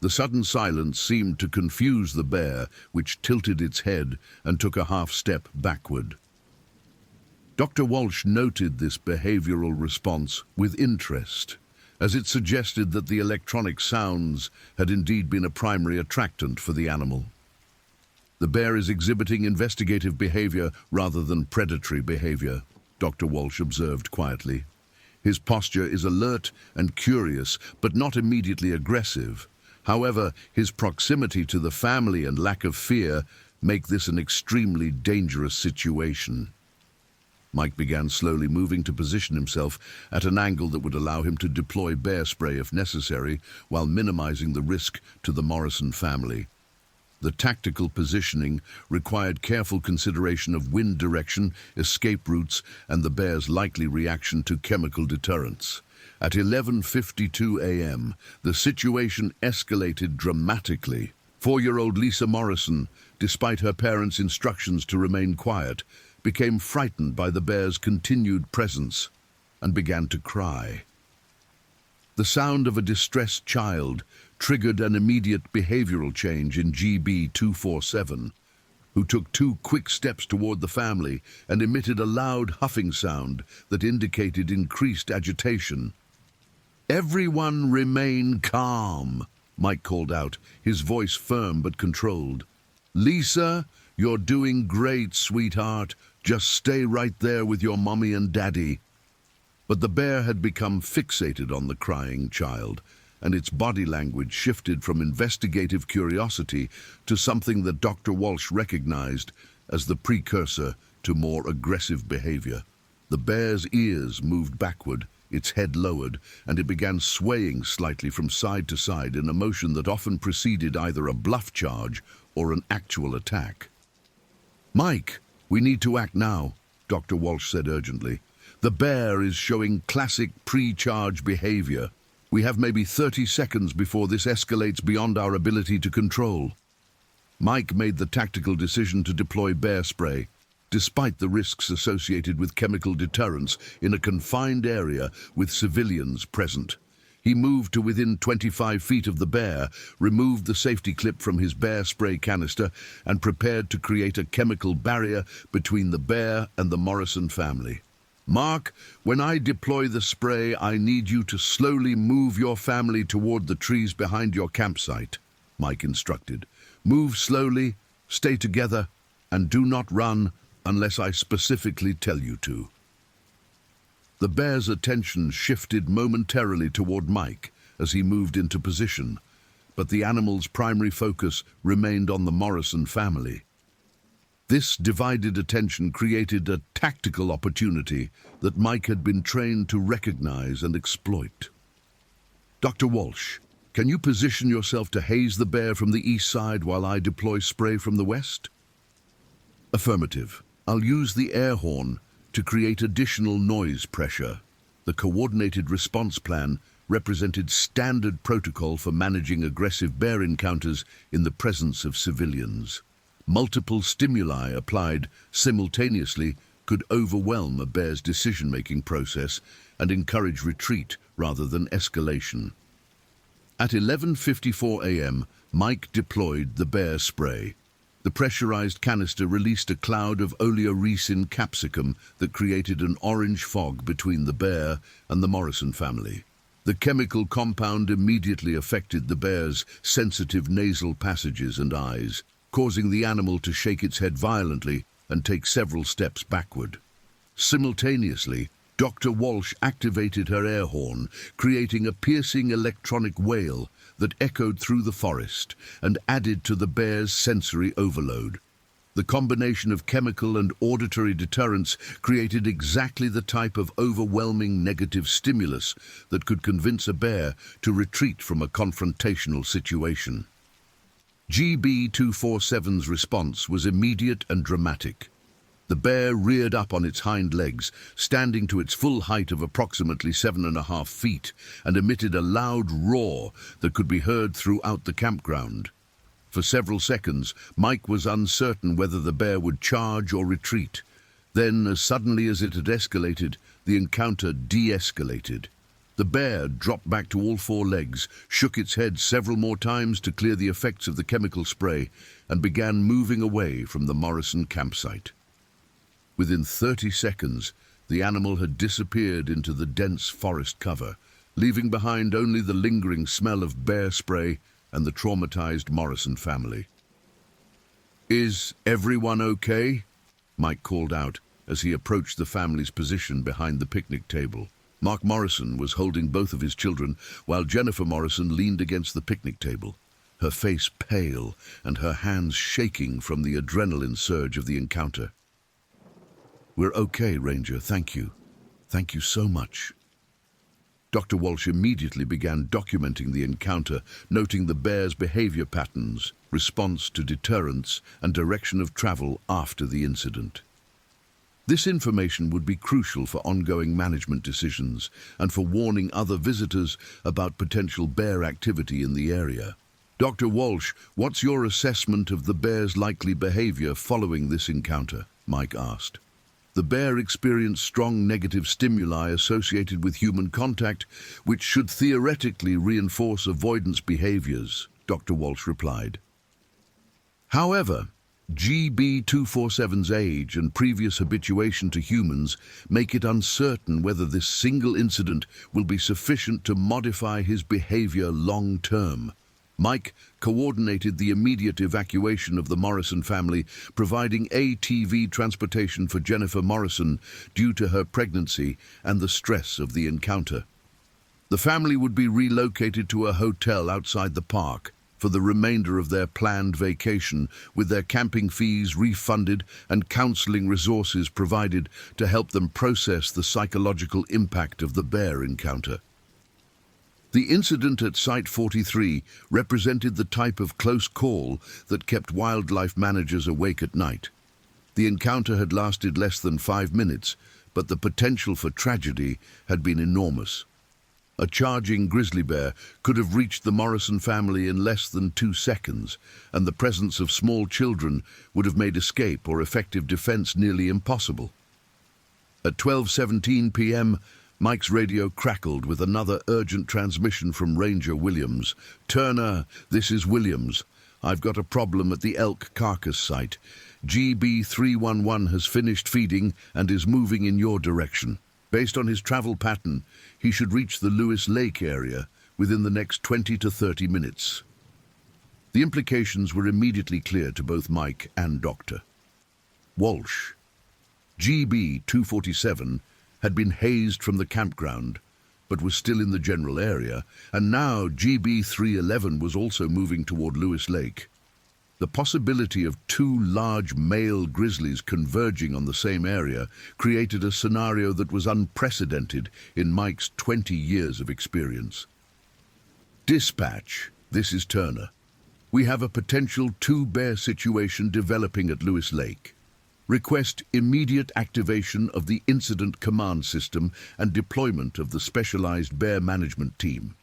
The sudden silence seemed to confuse the bear, which tilted its head and took a half-step backward. Dr. Walsh noted this behavioral response with interest, as it suggested that the electronic sounds had indeed been a primary attractant for the animal. "The bear is exhibiting investigative behavior rather than predatory behavior," Dr. Walsh observed quietly. "His posture is alert and curious, but not immediately aggressive. However, his proximity to the family and lack of fear make this an extremely dangerous situation." Mike began slowly moving to position himself at an angle that would allow him to deploy bear spray if necessary, while minimizing the risk to the Morrison family. The tactical positioning required careful consideration of wind direction, escape routes, and the bear's likely reaction to chemical deterrents. At 11:52 a.m., the situation escalated dramatically. 4-year-old Lisa Morrison, despite her parents' instructions to remain quiet, became frightened by the bear's continued presence and began to cry. The sound of a distressed child triggered an immediate behavioral change in GB247, who took 2 quick steps toward the family and emitted a loud huffing sound that indicated increased agitation. "Everyone remain calm," Mike called out, his voice firm but controlled. "Lisa, you're doing great, sweetheart. Just stay right there with your mommy and daddy." But the bear had become fixated on the crying child, and its body language shifted from investigative curiosity to something that Dr. Walsh recognized as the precursor to more aggressive behavior. The bear's ears moved backward, its head lowered, and it began swaying slightly from side to side in a motion that often preceded either a bluff charge or an actual attack. "Mike, we need to act now," Dr. Walsh said urgently. "The bear is showing classic pre-charge behavior. We have maybe 30 seconds before this escalates beyond our ability to control." Mike made the tactical decision to deploy bear spray, despite the risks associated with chemical deterrence in a confined area with civilians present. He moved to within 25 feet of the bear, removed the safety clip from his bear spray canister, and prepared to create a chemical barrier between the bear and the Morrison family. "Mark, when I deploy the spray, I need you to slowly move your family toward the trees behind your campsite," Mike instructed. "Move slowly, stay together, and do not run unless I specifically tell you to." The bear's attention shifted momentarily toward Mike as he moved into position, but the animal's primary focus remained on the Morrison family. This divided attention created a tactical opportunity that Mike had been trained to recognize and exploit. "Dr. Walsh, can you position yourself to haze the bear from the east side while I deploy spray from the west?" "Affirmative. I'll use the air horn to create additional noise pressure." The coordinated response plan represented standard protocol for managing aggressive bear encounters in the presence of civilians. Multiple stimuli applied simultaneously could overwhelm a bear's decision-making process and encourage retreat rather than escalation. At 11:54 a.m., Mike deployed the bear spray. The pressurized canister released a cloud of oleoresin capsicum that created an orange fog between the bear and the Morrison family. The chemical compound immediately affected the bear's sensitive nasal passages and eyes, causing the animal to shake its head violently and take several steps backward. Simultaneously, Dr. Walsh activated her air horn, creating a piercing electronic wail that echoed through the forest and added to the bear's sensory overload. The combination of chemical and auditory deterrents created exactly the type of overwhelming negative stimulus that could convince a bear to retreat from a confrontational situation. GB247's response was immediate and dramatic. The bear reared up on its hind legs, standing to its full height of approximately 7.5 feet, and emitted a loud roar that could be heard throughout the campground. For several seconds, Mike was uncertain whether the bear would charge or retreat. Then, as suddenly as it had escalated, the encounter de-escalated. The bear dropped back to all four legs, shook its head several more times to clear the effects of the chemical spray, and began moving away from the Morrison campsite. Within 30 seconds, the animal had disappeared into the dense forest cover, leaving behind only the lingering smell of bear spray and the traumatized Morrison family. "Is everyone okay?" Mike called out as he approached the family's position behind the picnic table. Mark Morrison was holding both of his children, while Jennifer Morrison leaned against the picnic table, her face pale and her hands shaking from the adrenaline surge of the encounter. "We're okay, Ranger, thank you. Thank you so much." Dr. Walsh immediately began documenting the encounter, noting the bear's behavior patterns, response to deterrents, and direction of travel after the incident. This information would be crucial for ongoing management decisions and for warning other visitors about potential bear activity in the area. "Dr. Walsh, what's your assessment of the bear's likely behavior following this encounter?" Mike asked. "The bear experienced strong negative stimuli associated with human contact, which should theoretically reinforce avoidance behaviors," Dr. Walsh replied. However, GB247's age and previous habituation to humans make it uncertain whether this single incident will be sufficient to modify his behavior long-term. Mike coordinated the immediate evacuation of the Morrison family, providing ATV transportation for Jennifer Morrison due to her pregnancy and the stress of the encounter. The family would be relocated to a hotel outside the park for the remainder of their planned vacation, with their camping fees refunded and counseling resources provided to help them process the psychological impact of the bear encounter. The incident at Site 43 represented the type of close call that kept wildlife managers awake at night. The encounter had lasted less than 5 minutes, but the potential for tragedy had been enormous. A charging grizzly bear could have reached the Morrison family in less than 2 seconds, and the presence of small children would have made escape or effective defense nearly impossible. At 12:17 p.m., Mike's radio crackled with another urgent transmission from Ranger Williams. "Turner, this is Williams. I've got a problem at the elk carcass site. GB311 has finished feeding and is moving in your direction. Based on his travel pattern, he should reach the Lewis Lake area within the next 20 to 30 minutes. The implications were immediately clear to both Mike and Dr. Walsh. GB247 had been hazed from the campground, but was still in the general area, and now GB311 was also moving toward Lewis Lake. The possibility of 2 large male grizzlies converging on the same area created a scenario that was unprecedented in Mike's 20 years of experience. "Dispatch, this is Turner. We have a potential 2-bear situation developing at Lewis Lake. Request immediate activation of the incident command system and deployment of the specialized bear management team."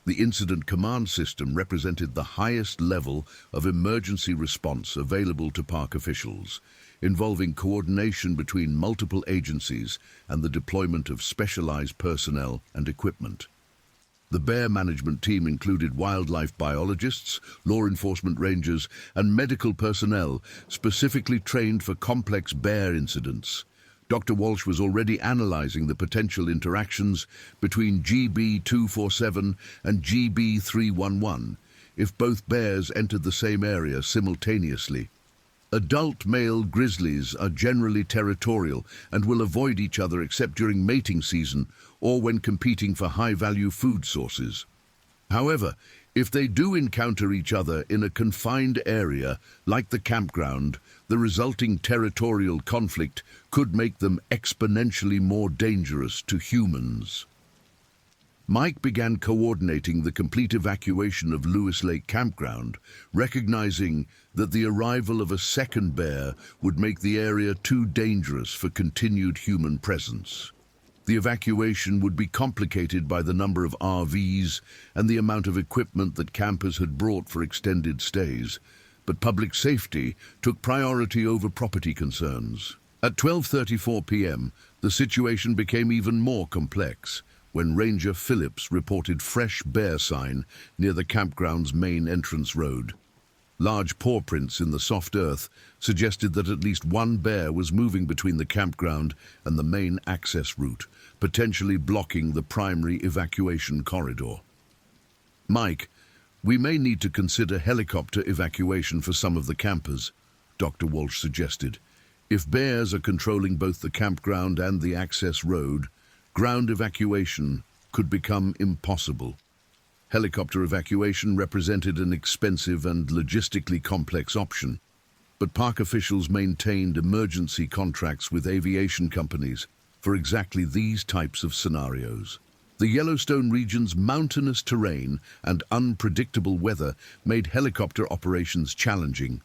The incident command system represented the highest level of emergency response available to park officials, involving coordination between multiple agencies and the deployment of specialized personnel and equipment. The bear management team included wildlife biologists, law enforcement rangers, and medical personnel specifically trained for complex bear incidents. Dr. Walsh was already analyzing the potential interactions between GB247 and GB311 if both bears entered the same area simultaneously. Adult male grizzlies are generally territorial and will avoid each other except during mating season or when competing for high-value food sources. However, if they do encounter each other in a confined area, like the campground, the resulting territorial conflict could make them exponentially more dangerous to humans. Mike began coordinating the complete evacuation of Lewis Lake Campground, recognizing that the arrival of a second bear would make the area too dangerous for continued human presence. The evacuation would be complicated by the number of RVs and the amount of equipment that campers had brought for extended stays, but public safety took priority over property concerns. At 12:34 p.m., the situation became even more complex when Ranger Phillips reported fresh bear sign near the campground's main entrance road. Large paw prints in the soft earth suggested that at least one bear was moving between the campground and the main access route, potentially blocking the primary evacuation corridor. Mike, we may need to consider helicopter evacuation for some of the campers, Dr. Walsh suggested. If bears are controlling both the campground and the access road, ground evacuation could become impossible. Helicopter evacuation represented an expensive and logistically complex option, but park officials maintained emergency contracts with aviation companies for exactly these types of scenarios. The Yellowstone region's mountainous terrain and unpredictable weather made helicopter operations challenging,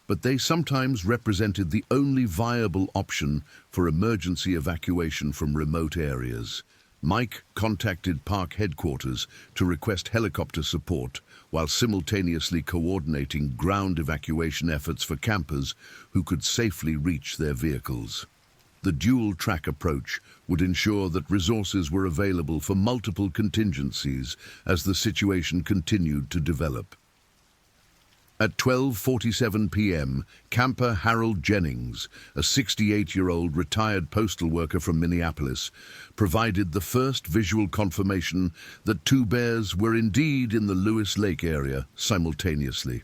but they sometimes represented the only viable option for emergency evacuation from remote areas. Mike contacted park headquarters to request helicopter support while simultaneously coordinating ground evacuation efforts for campers who could safely reach their vehicles. The dual-track approach would ensure that resources were available for multiple contingencies as the situation continued to develop. At 12:47 p.m., camper Harold Jennings, a 68-year-old retired postal worker from Minneapolis, provided the first visual confirmation that two bears were indeed in the Lewis Lake area simultaneously.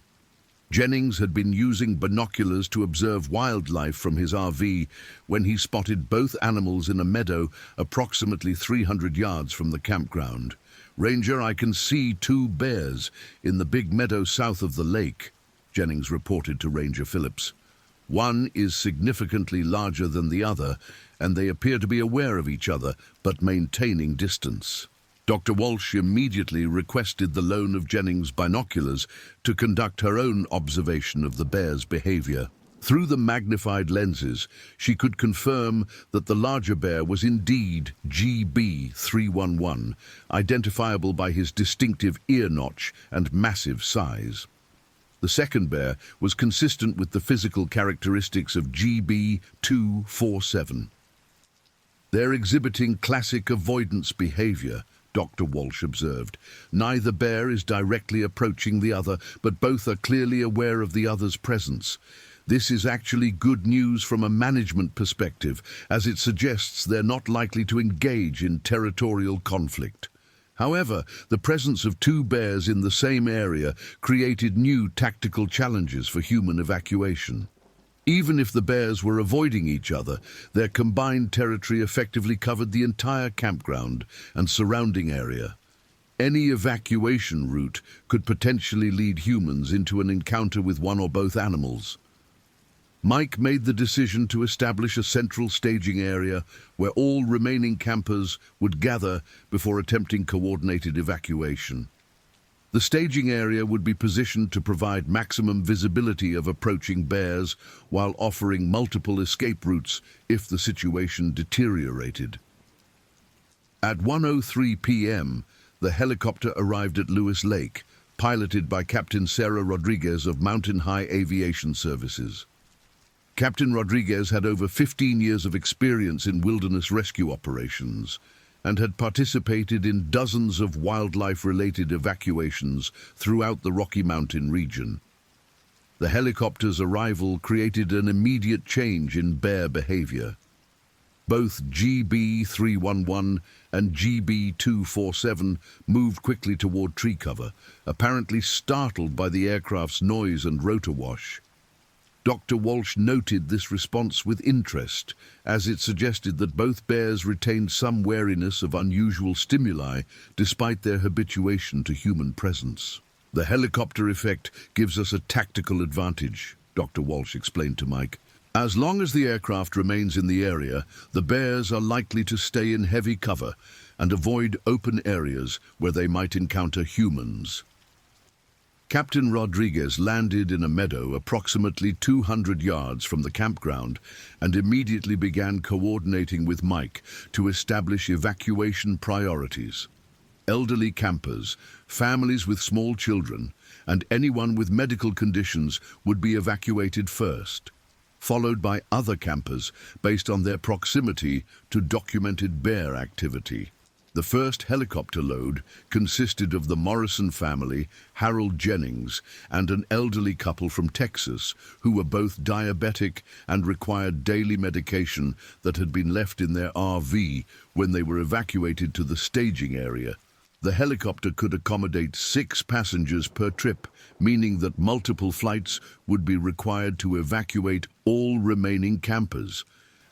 Jennings had been using binoculars to observe wildlife from his RV when he spotted both animals in a meadow approximately 300 yards from the campground. "Ranger, I can see two bears in the big meadow south of the lake," Jennings reported to Ranger Phillips. "One is significantly larger than the other, and they appear to be aware of each other, but maintaining distance." Dr. Walsh immediately requested the loan of Jennings' binoculars to conduct her own observation of the bear's behavior. Through the magnified lenses, she could confirm that the larger bear was indeed GB311, identifiable by his distinctive ear notch and massive size. The second bear was consistent with the physical characteristics of GB247. "They're exhibiting classic avoidance behavior," Dr. Walsh observed. "Neither bear is directly approaching the other, but both are clearly aware of the other's presence. This is actually good news from a management perspective, as it suggests they're not likely to engage in territorial conflict." However, the presence of two bears in the same area created new tactical challenges for human evacuation. Even if the bears were avoiding each other, their combined territory effectively covered the entire campground and surrounding area. Any evacuation route could potentially lead humans into an encounter with one or both animals. Mike made the decision to establish a central staging area where all remaining campers would gather before attempting coordinated evacuation. The staging area would be positioned to provide maximum visibility of approaching bears while offering multiple escape routes if the situation deteriorated. At 1:03 p.m., the helicopter arrived at Lewis Lake, piloted by Captain Sarah Rodriguez of Mountain High Aviation Services. Captain Rodriguez had over 15 years of experience in wilderness rescue operations and had participated in dozens of wildlife-related evacuations throughout the Rocky Mountain region. The helicopter's arrival created an immediate change in bear behavior. Both GB311 and GB247 moved quickly toward tree cover, apparently startled by the aircraft's noise and rotor wash. Dr. Walsh noted this response with interest, as it suggested that both bears retained some wariness of unusual stimuli despite their habituation to human presence. "The helicopter effect gives us a tactical advantage," Dr. Walsh explained to Mike. "As long as the aircraft remains in the area, the bears are likely to stay in heavy cover and avoid open areas where they might encounter humans." Captain Rodriguez landed in a meadow approximately 200 yards from the campground and immediately began coordinating with Mike to establish evacuation priorities. Elderly campers, families with small children, and anyone with medical conditions would be evacuated first, followed by other campers based on their proximity to documented bear activity. The first helicopter load consisted of the Morrison family, Harold Jennings, and an elderly couple from Texas who were both diabetic and required daily medication that had been left in their RV when they were evacuated to the staging area. The helicopter could accommodate 6 passengers per trip, meaning that multiple flights would be required to evacuate all remaining campers.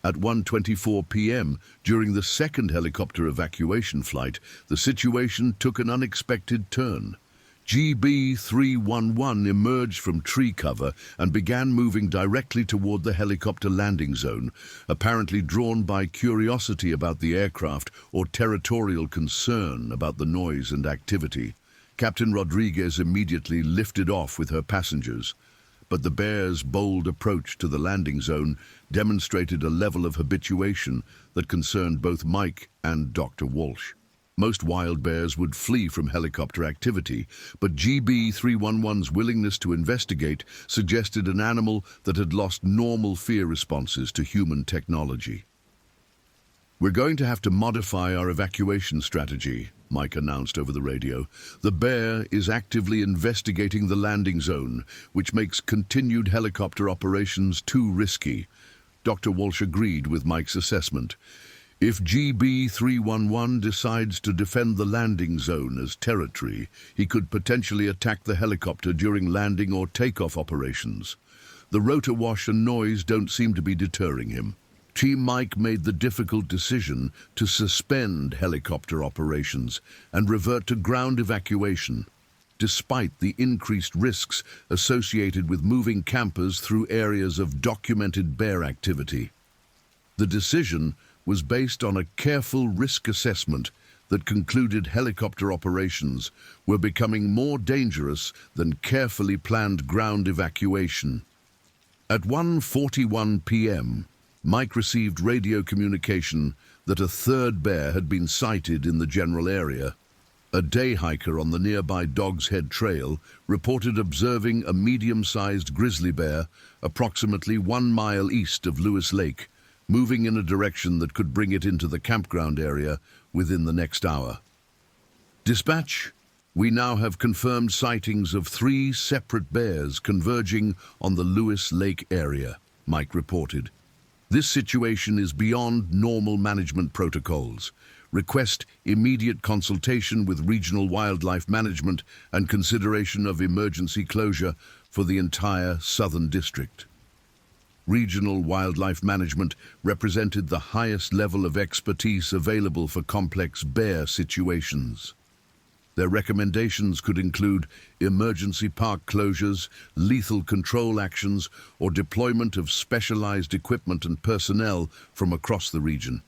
At 1:24 p.m., during the second helicopter evacuation flight, the situation took an unexpected turn. GB311 emerged from tree cover and began moving directly toward the helicopter landing zone, apparently drawn by curiosity about the aircraft or territorial concern about the noise and activity. Captain Rodriguez immediately lifted off with her passengers, but the bear's bold approach to the landing zone demonstrated a level of habituation that concerned both Mike and Dr. Walsh. Most wild bears would flee from helicopter activity, but GB311's willingness to investigate suggested an animal that had lost normal fear responses to human technology. "We're going to have to modify our evacuation strategy," Mike announced over the radio. "The bear is actively investigating the landing zone, which makes continued helicopter operations too risky." Dr. Walsh agreed with Mike's assessment. "If GB311 decides to defend the landing zone as territory, he could potentially attack the helicopter during landing or takeoff operations. The rotor wash and noise don't seem to be deterring him." Team Mike made the difficult decision to suspend helicopter operations and revert to ground evacuation, despite the increased risks associated with moving campers through areas of documented bear activity. The decision was based on a careful risk assessment that concluded helicopter operations were becoming more dangerous than carefully planned ground evacuation. At 1:41 p.m., Mike received radio communication that a third bear had been sighted in the general area. A day hiker on the nearby Dog's Head Trail reported observing a medium-sized grizzly bear approximately 1 mile east of Lewis Lake, moving in a direction that could bring it into the campground area within the next hour. "Dispatch, we now have confirmed sightings of 3 separate bears converging on the Lewis Lake area," Mike reported. "This situation is beyond normal management protocols. Request immediate consultation with regional wildlife management and consideration of emergency closure for the entire southern district." Regional wildlife management represented the highest level of expertise available for complex bear situations. Their recommendations could include emergency park closures, lethal control actions, or deployment of specialized equipment and personnel from across the region.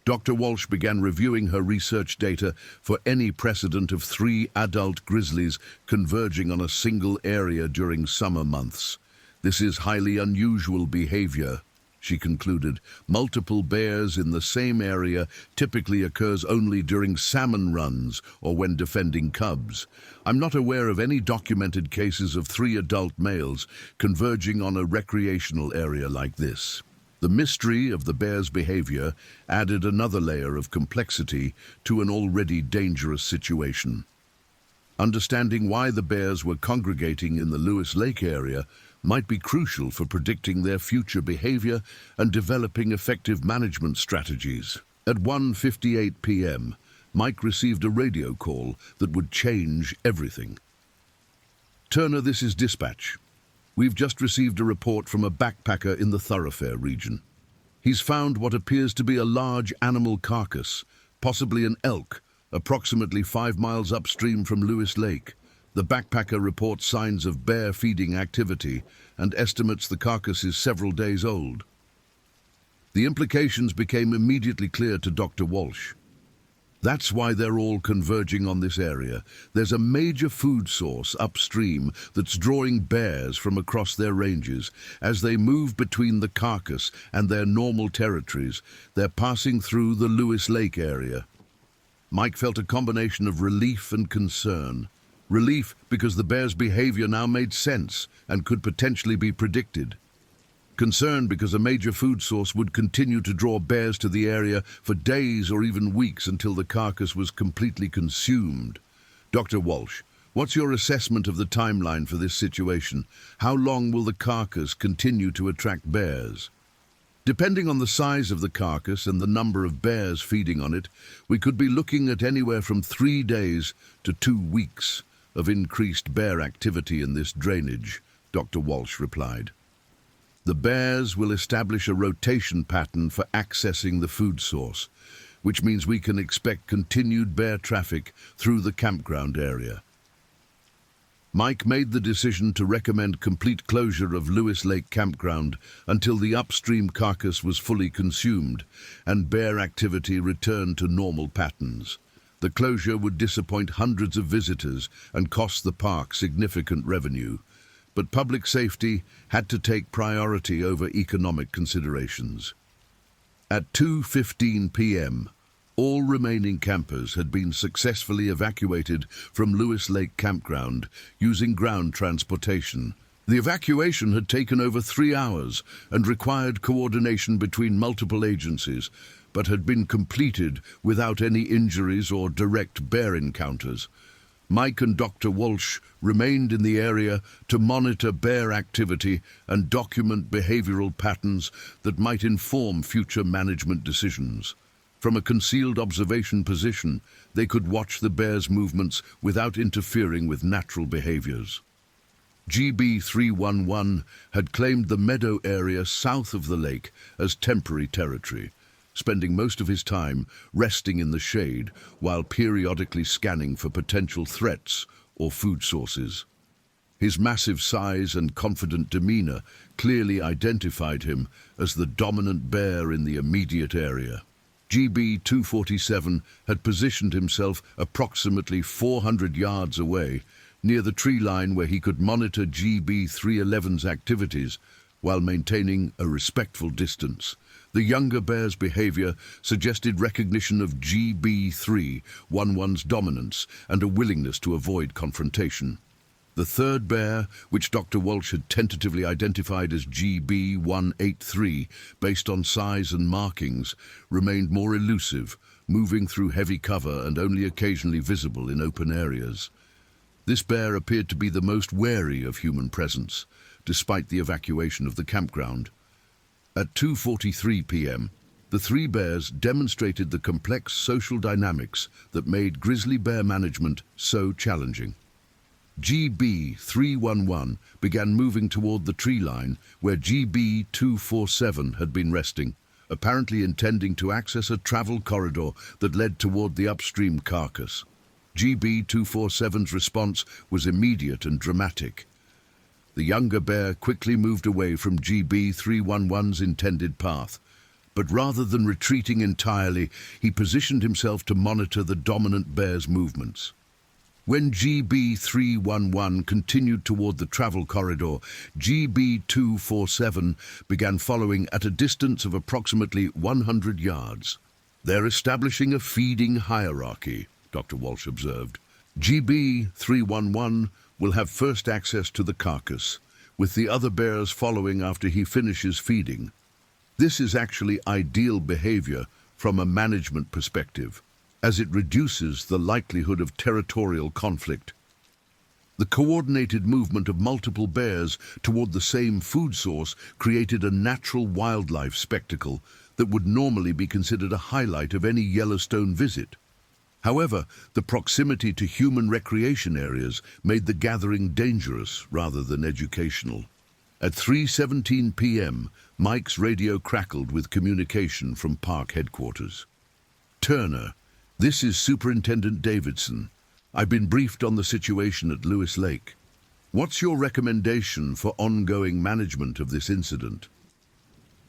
Dr. Walsh began reviewing her research data for any precedent of 3 adult grizzlies converging on a single area during summer months. "This is highly unusual behavior," she concluded. Multiple bears in the same area typically occurs only during salmon runs or when defending cubs. I'm not aware of any documented cases of 3 adult males converging on a recreational area like this. The mystery of the bear's behavior added another layer of complexity to an already dangerous situation. Understanding why the bears were congregating in the Lewis Lake area might be crucial for predicting their future behavior and developing effective management strategies. At 1:58 p.m., Mike received a radio call that would change everything. "Turner, this is dispatch. We've just received a report from a backpacker in the Thoroughfare region. He's found what appears to be a large animal carcass, possibly an elk, approximately 5 miles upstream from Lewis Lake. The backpacker reports signs of bear feeding activity and estimates the carcass is several days old." The implications became immediately clear to Dr. Walsh. That's why they're all converging on this area. There's a major food source upstream that's drawing bears from across their ranges. As they move between the carcass and their normal territories, they're passing through the Lewis Lake area. Mike felt a combination of relief and concern. Relief because the bear's behavior now made sense and could potentially be predicted. Concern because a major food source would continue to draw bears to the area for days or even weeks until the carcass was completely consumed. Dr. Walsh, what's your assessment of the timeline for this situation? How long will the carcass continue to attract bears? Depending on the size of the carcass and the number of bears feeding on it, we could be looking at anywhere from 3 days to 2 weeks of increased bear activity in this drainage, Dr. Walsh replied. The bears will establish a rotation pattern for accessing the food source, which means we can expect continued bear traffic through the campground area. Mike made the decision to recommend complete closure of Lewis Lake Campground until the upstream carcass was fully consumed and bear activity returned to normal patterns. The closure would disappoint hundreds of visitors and cost the park significant revenue. But public safety had to take priority over economic considerations. At 2:15 p.m., all remaining campers had been successfully evacuated from Lewis Lake Campground using ground transportation. The evacuation had taken over 3 hours and required coordination between multiple agencies, but had been completed without any injuries or direct bear encounters. Mike and Dr. Walsh remained in the area to monitor bear activity and document behavioral patterns that might inform future management decisions. From a concealed observation position, they could watch the bears' movements without interfering with natural behaviors. GB311 had claimed the meadow area south of the lake as temporary territory, spending most of his time resting in the shade while periodically scanning for potential threats or food sources. His massive size and confident demeanor clearly identified him as the dominant bear in the immediate area. GB247 had positioned himself approximately 400 yards away, near the tree line where he could monitor GB311's activities while maintaining a respectful distance. The younger bear's behavior suggested recognition of GB311's dominance and a willingness to avoid confrontation. The third bear, which Dr. Walsh had tentatively identified as GB183 based on size and markings, remained more elusive, moving through heavy cover and only occasionally visible in open areas. This bear appeared to be the most wary of human presence, despite the evacuation of the campground. At 2:43 p.m., the 3 bears demonstrated the complex social dynamics that made grizzly bear management so challenging. GB311 began moving toward the tree line where GB247 had been resting, apparently intending to access a travel corridor that led toward the upstream carcass. GB247's response was immediate and dramatic. The younger bear quickly moved away from GB311's intended path, but rather than retreating entirely, he positioned himself to monitor the dominant bear's movements. When GB311 continued toward the travel corridor, GB247 began following at a distance of approximately 100 yards. "They're establishing a feeding hierarchy," Dr. Walsh observed. "GB311 will have first access to the carcass, with the other bears following after he finishes feeding. This is actually ideal behavior from a management perspective, as it reduces the likelihood of territorial conflict. The coordinated movement of multiple bears toward the same food source created a natural wildlife spectacle that would normally be considered a highlight of any Yellowstone visit. However, the proximity to human recreation areas made the gathering dangerous rather than educational. At 3:17 p.m., Mike's radio crackled with communication from park headquarters. "Turner, this is Superintendent Davidson. I've been briefed on the situation at Lewis Lake. What's your recommendation for ongoing management of this incident?"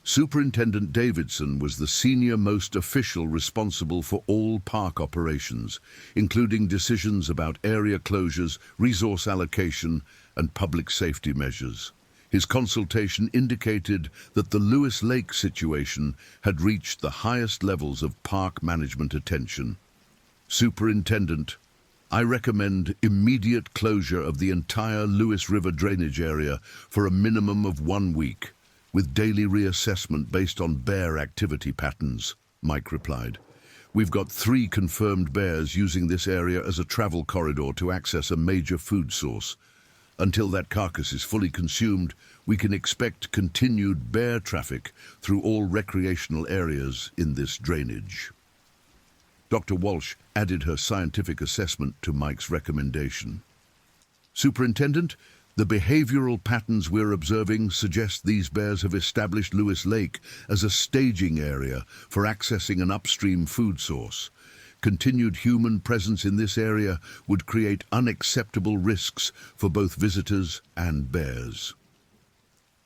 Superintendent Davidson was the senior-most official responsible for all park operations, including decisions about area closures, resource allocation, and public safety measures. His consultation indicated that the Lewis Lake situation had reached the highest levels of park management attention. "Superintendent, I recommend immediate closure of the entire Lewis River drainage area for a minimum of 1 week, with daily reassessment based on bear activity patterns," Mike replied. "We've got 3 confirmed bears using this area as a travel corridor to access a major food source. Until that carcass is fully consumed, we can expect continued bear traffic through all recreational areas in this drainage." Dr. Walsh added her scientific assessment to Mike's recommendation. "Superintendent, the behavioral patterns we're observing suggest these bears have established Lewis Lake as a staging area for accessing an upstream food source. Continued human presence in this area would create unacceptable risks for both visitors and bears."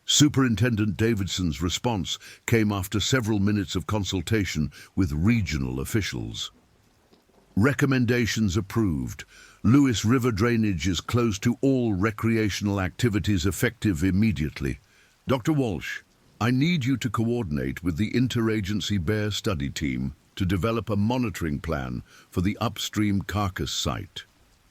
Superintendent Davidson's response came after several minutes of consultation with regional officials. "Recommendations approved. Lewis River drainage is closed to all recreational activities effective immediately. Dr. Walsh, I need you to coordinate with the Interagency Bear Study Team to develop a monitoring plan for the upstream carcass site.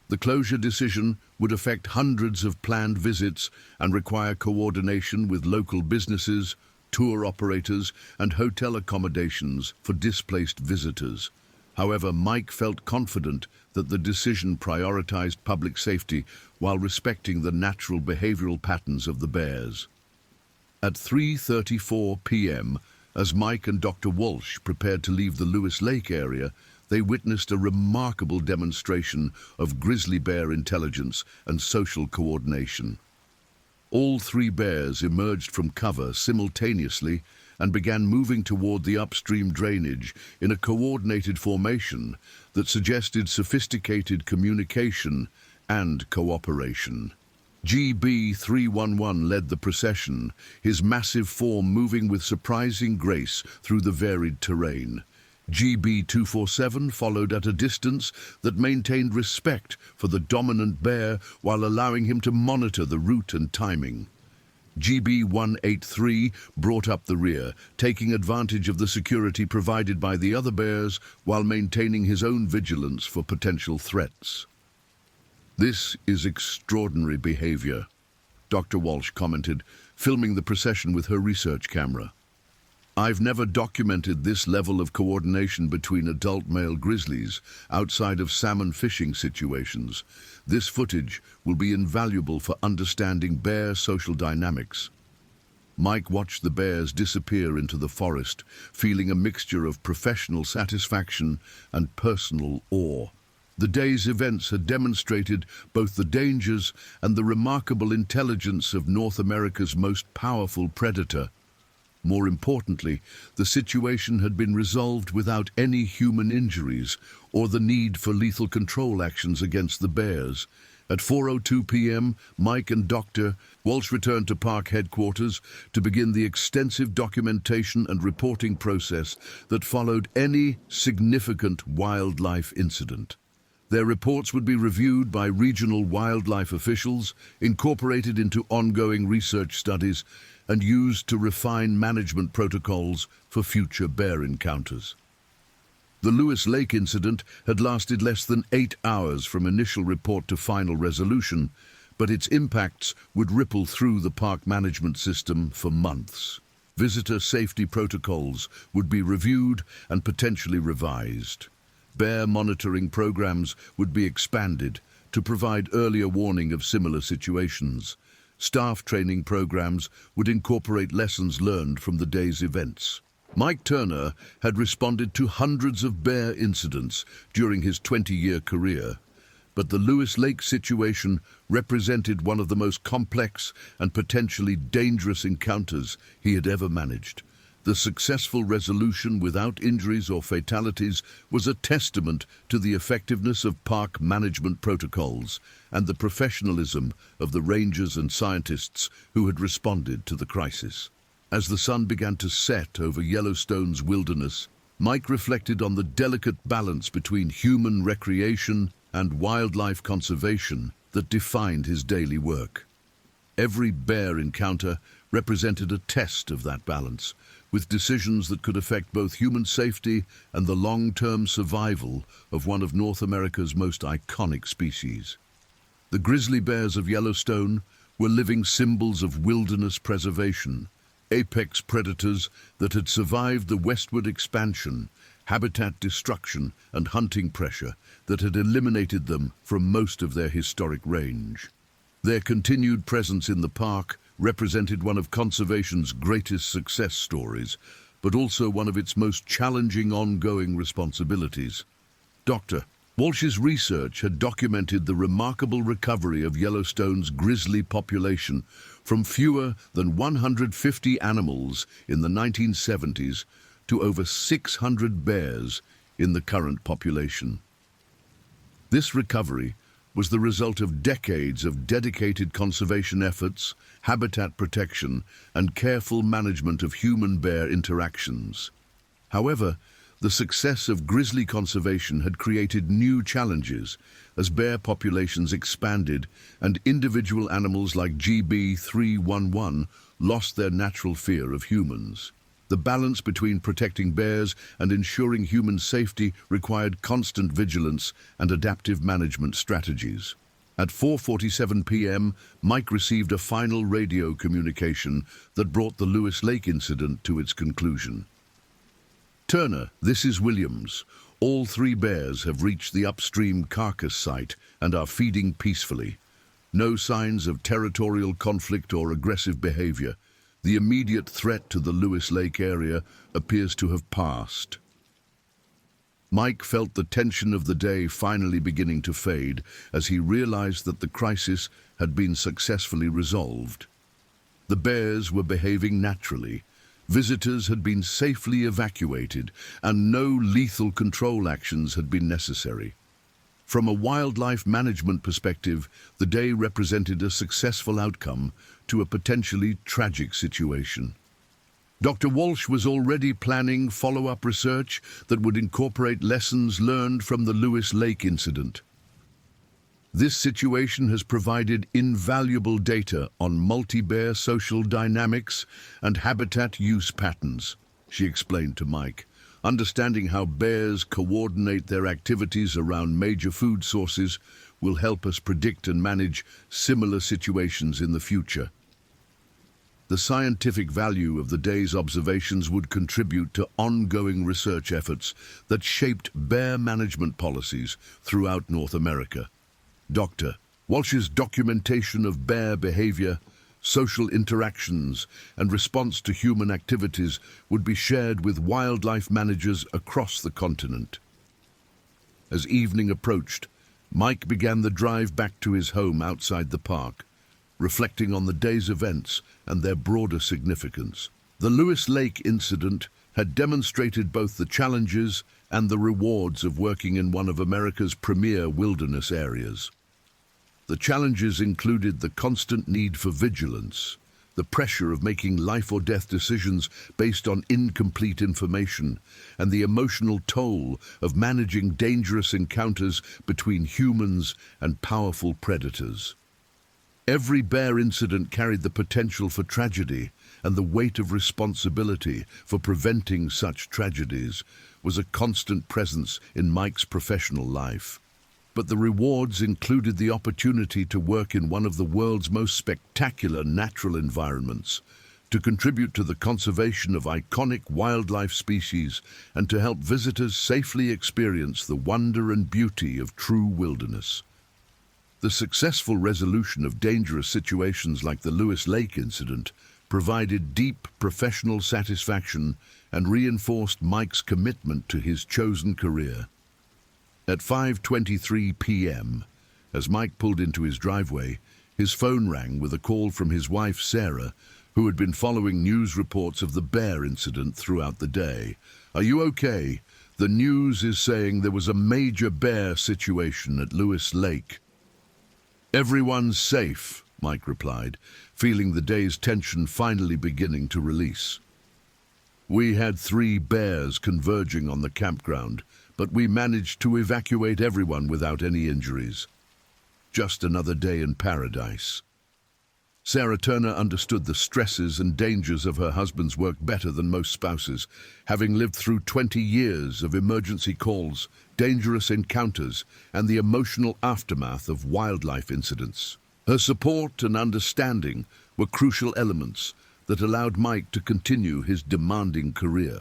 The closure decision would affect hundreds of planned visits and require coordination with local businesses, tour operators, and hotel accommodations for displaced visitors. However, Mike felt confident that the decision prioritized public safety while respecting the natural behavioral patterns of the bears. At 3:34 p.m., as Mike and Dr. Walsh prepared to leave the Lewis Lake area, they witnessed a remarkable demonstration of grizzly bear intelligence and social coordination. All 3 bears emerged from cover simultaneously and began moving toward the upstream drainage in a coordinated formation that suggested sophisticated communication and cooperation. GB311 led the procession, his massive form moving with surprising grace through the varied terrain. GB247 followed at a distance that maintained respect for the dominant bear while allowing him to monitor the route and timing. GB183 brought up the rear, taking advantage of the security provided by the other bears while maintaining his own vigilance for potential threats. "This is extraordinary behavior," Dr. Walsh commented, filming the procession with her research camera. "I've never documented this level of coordination between adult male grizzlies outside of salmon fishing situations. This footage will be invaluable for understanding bear social dynamics." Mike watched the bears disappear into the forest, feeling a mixture of professional satisfaction and personal awe. The day's events had demonstrated both the dangers and the remarkable intelligence of North America's most powerful predator. More importantly, the situation had been resolved without any human injuries or the need for lethal control actions against the bears. At 4:02 p.m., Mike and Dr. Walsh returned to park headquarters to begin the extensive documentation and reporting process that followed any significant wildlife incident. Their reports would be reviewed by regional wildlife officials, incorporated into ongoing research studies, and used to refine management protocols for future bear encounters. The Lewis Lake incident had lasted less than 8 hours from initial report to final resolution, but its impacts would ripple through the park management system for months. Visitor safety protocols would be reviewed and potentially revised. Bear monitoring programs would be expanded to provide earlier warning of similar situations. Staff training programs would incorporate lessons learned from the day's events. Mike Turner had responded to hundreds of bear incidents during his 20-year career, but the Lewis Lake situation represented one of the most complex and potentially dangerous encounters he had ever managed. The successful resolution without injuries or fatalities was a testament to the effectiveness of park management protocols and the professionalism of the rangers and scientists who had responded to the crisis. As the sun began to set over Yellowstone's wilderness, Mike reflected on the delicate balance between human recreation and wildlife conservation that defined his daily work. Every bear encounter represented a test of that balance, with decisions that could affect both human safety and the long-term survival of one of North America's most iconic species. The grizzly bears of Yellowstone were living symbols of wilderness preservation, apex predators that had survived the westward expansion, habitat destruction, and hunting pressure that had eliminated them from most of their historic range. Their continued presence in the park represented one of conservation's greatest success stories, but also one of its most challenging ongoing responsibilities. Dr. Walsh's research had documented the remarkable recovery of Yellowstone's grizzly population from fewer than 150 animals in the 1970s to over 600 bears in the current population. This recovery was the result of decades of dedicated conservation efforts, habitat protection, and careful management of human-bear interactions. However, the success of grizzly conservation had created new challenges as bear populations expanded and individual animals like GB311 lost their natural fear of humans. The balance between protecting bears and ensuring human safety required constant vigilance and adaptive management strategies. At 4:47 p.m., Mike received a final radio communication that brought the Lewis Lake incident to its conclusion. Turner, this is Williams. All 3 bears have reached the upstream carcass site and are feeding peacefully. No signs of territorial conflict or aggressive behavior. The immediate threat to the Lewis Lake area appears to have passed. Mike felt the tension of the day finally beginning to fade as he realized that the crisis had been successfully resolved. The bears were behaving naturally. Visitors had been safely evacuated, and no lethal control actions had been necessary. From a wildlife management perspective, the day represented a successful outcome to a potentially tragic situation. Dr. Walsh was already planning follow-up research that would incorporate lessons learned from the Lewis Lake incident. This situation has provided invaluable data on multi-bear social dynamics and habitat use patterns, she explained to Mike. Understanding how bears coordinate their activities around major food sources will help us predict and manage similar situations in the future. The scientific value of the day's observations would contribute to ongoing research efforts that shaped bear management policies throughout North America. Dr. Walsh's documentation of bear behavior, social interactions, and response to human activities would be shared with wildlife managers across the continent. As evening approached, Mike began the drive back to his home outside the park, reflecting on the day's events and their broader significance. The Lewis Lake incident had demonstrated both the challenges and the rewards of working in one of America's premier wilderness areas. The challenges included the constant need for vigilance, The pressure of making life or death decisions based on incomplete information, and the emotional toll of managing dangerous encounters between humans and powerful predators. Every bear incident carried the potential for tragedy, and the weight of responsibility for preventing such tragedies was a constant presence in Mike's professional life. But the rewards included the opportunity to work in one of the world's most spectacular natural environments, to contribute to the conservation of iconic wildlife species, and to help visitors safely experience the wonder and beauty of true wilderness. The successful resolution of dangerous situations like the Lewis Lake incident provided deep professional satisfaction and reinforced Mike's commitment to his chosen career. At 5:23 p.m., as Mike pulled into his driveway, his phone rang with a call from his wife Sarah, who had been following news reports of the bear incident throughout the day. "Are you okay? The news is saying there was a major bear situation at Lewis Lake." "Everyone's safe," Mike replied, feeling the day's tension finally beginning to release. "We had 3 bears converging on the campground, but we managed to evacuate everyone without any injuries. Just another day in paradise." Sarah Turner understood the stresses and dangers of her husband's work better than most spouses, having lived through 20 years of emergency calls, dangerous encounters, and the emotional aftermath of wildlife incidents. Her support and understanding were crucial elements that allowed Mike to continue his demanding career.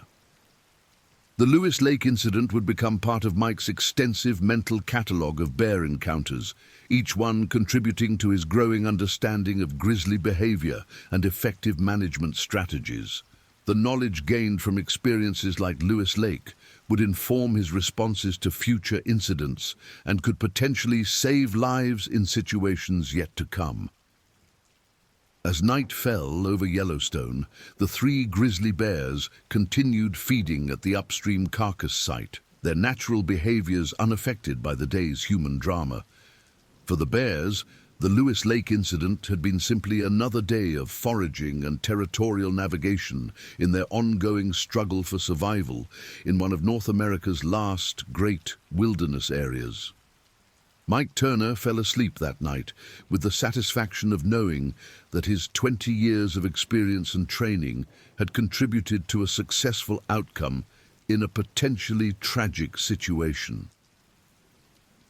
The Lewis Lake incident would become part of Mike's extensive mental catalogue of bear encounters, each one contributing to his growing understanding of grizzly behavior and effective management strategies. The knowledge gained from experiences like Lewis Lake would inform his responses to future incidents and could potentially save lives in situations yet to come. As night fell over Yellowstone, the 3 grizzly bears continued feeding at the upstream carcass site, their natural behaviors unaffected by the day's human drama. For the bears, the Lewis Lake incident had been simply another day of foraging and territorial navigation in their ongoing struggle for survival in one of North America's last great wilderness areas. Mike Turner fell asleep that night with the satisfaction of knowing that his 20 years of experience and training had contributed to a successful outcome in a potentially tragic situation.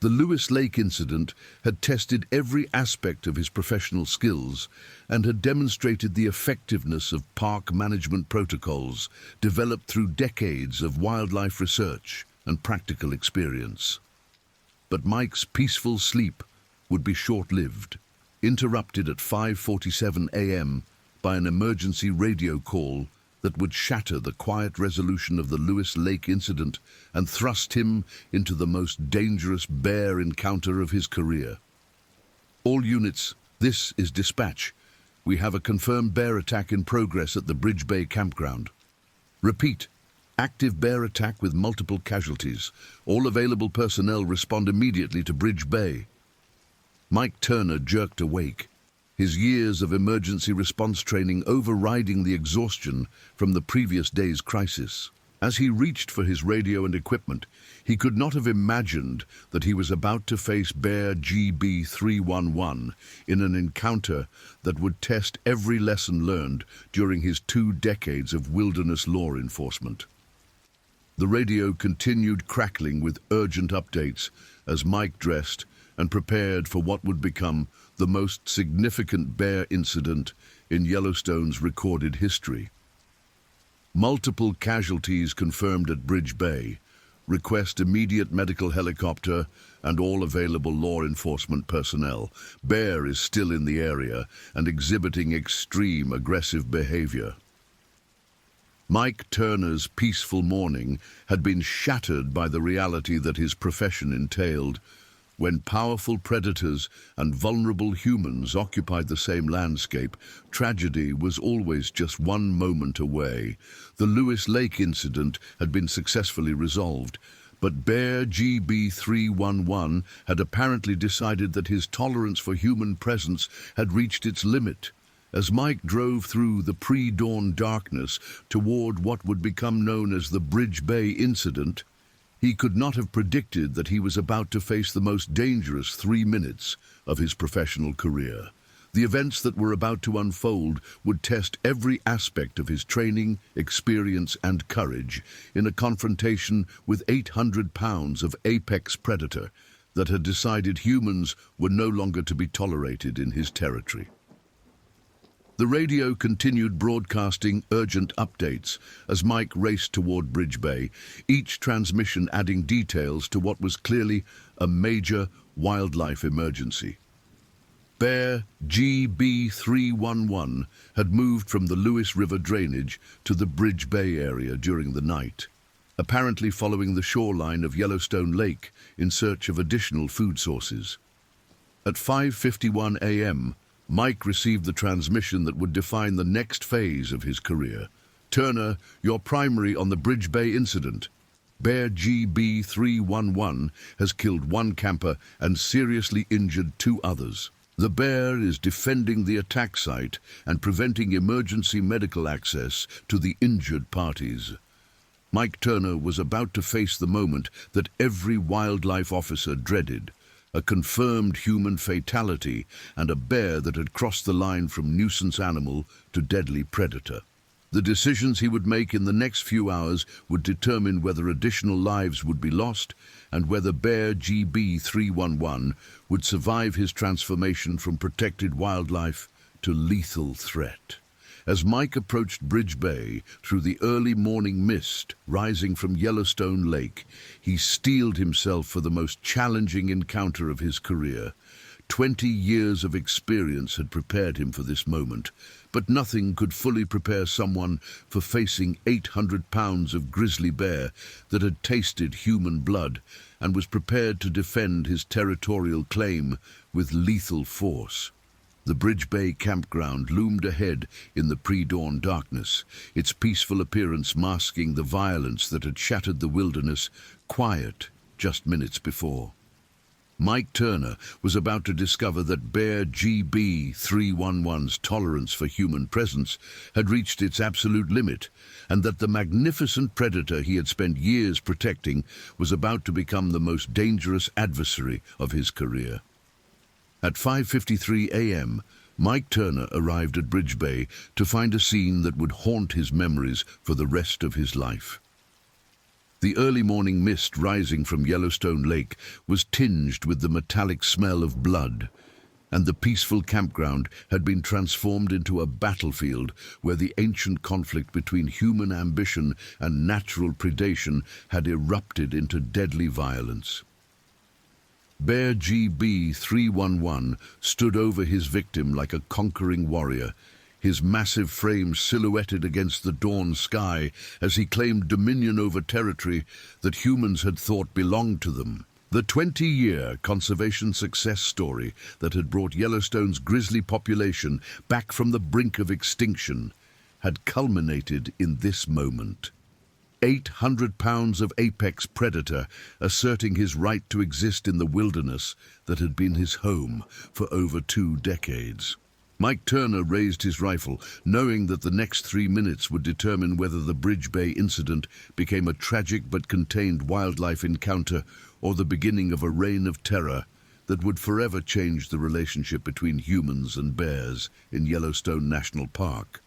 The Lewis Lake incident had tested every aspect of his professional skills and had demonstrated the effectiveness of park management protocols developed through decades of wildlife research and practical experience. But Mike's peaceful sleep would be short-lived, interrupted at 5:47 a.m. by an emergency radio call that would shatter the quiet resolution of the Lewis Lake incident and thrust him into the most dangerous bear encounter of his career. "All units, this is dispatch. We have a confirmed bear attack in progress at the Bridge Bay campground. Repeat. Active bear attack with multiple casualties. All available personnel respond immediately to Bridge Bay." Mike Turner jerked awake, his years of emergency response training overriding the exhaustion from the previous day's crisis. As he reached for his radio and equipment, he could not have imagined that he was about to face Bear GB311 in an encounter that would test every lesson learned during his 2 decades of wilderness law enforcement. The radio continued crackling with urgent updates as Mike dressed and prepared for what would become the most significant bear incident in Yellowstone's recorded history. Multiple casualties confirmed at Bridge Bay. Request immediate medical helicopter and all available law enforcement personnel. Bear is still in the area and exhibiting extreme aggressive behavior. Mike Turner's peaceful morning had been shattered by the reality that his profession entailed. When powerful predators and vulnerable humans occupied the same landscape, tragedy was always just one moment away. The Lewis Lake incident had been successfully resolved, but Bear GB311 had apparently decided that his tolerance for human presence had reached its limit, As Mike drove through the pre-dawn darkness toward what would become known as the Bridge Bay incident, he could not have predicted that he was about to face the most dangerous 3 minutes of his professional career. The events that were about to unfold would test every aspect of his training, experience, and courage in a confrontation with 800 pounds of apex predator that had decided humans were no longer to be tolerated in his territory. The radio continued broadcasting urgent updates as Mike raced toward Bridge Bay, each transmission adding details to what was clearly a major wildlife emergency. Bear GB311 had moved from the Lewis River drainage to the Bridge Bay area during the night, apparently following the shoreline of Yellowstone Lake in search of additional food sources. At 5:51 a.m., Mike received the transmission that would define the next phase of his career. Turner, your primary on the Bridge Bay incident. Bear GB311 has killed 1 camper and seriously injured 2 others. The bear is defending the attack site and preventing emergency medical access to the injured parties. Mike Turner was about to face the moment that every wildlife officer dreaded, a confirmed human fatality and a bear that had crossed the line from nuisance animal to deadly predator. The decisions he would make in the next few hours would determine whether additional lives would be lost and whether Bear GB311 would survive his transformation from protected wildlife to lethal threat. As Mike approached Bridge Bay through the early morning mist rising from Yellowstone Lake, he steeled himself for the most challenging encounter of his career. 20 years of experience had prepared him for this moment, but nothing could fully prepare someone for facing 800 pounds of grizzly bear that had tasted human blood and was prepared to defend his territorial claim with lethal force. The Bridge Bay campground loomed ahead in the pre-dawn darkness, its peaceful appearance masking the violence that had shattered the wilderness, quiet just minutes before. Mike Turner was about to discover that Bear GB311's tolerance for human presence had reached its absolute limit, and that the magnificent predator he had spent years protecting was about to become the most dangerous adversary of his career. At 5:53 a.m., Mike Turner arrived at Bridge Bay to find a scene that would haunt his memories for the rest of his life. The early morning mist rising from Yellowstone Lake was tinged with the metallic smell of blood, and the peaceful campground had been transformed into a battlefield where the ancient conflict between human ambition and natural predation had erupted into deadly violence. Bear GB311 stood over his victim like a conquering warrior, his massive frame silhouetted against the dawn sky as he claimed dominion over territory that humans had thought belonged to them. The 20-year conservation success story that had brought Yellowstone's grizzly population back from the brink of extinction had culminated in this moment. 800 pounds of apex predator asserting his right to exist in the wilderness that had been his home for over 2 decades. Mike Turner raised his rifle, knowing that the next 3 minutes would determine whether the Bridge Bay incident became a tragic but contained wildlife encounter or the beginning of a reign of terror that would forever change the relationship between humans and bears in Yellowstone National Park.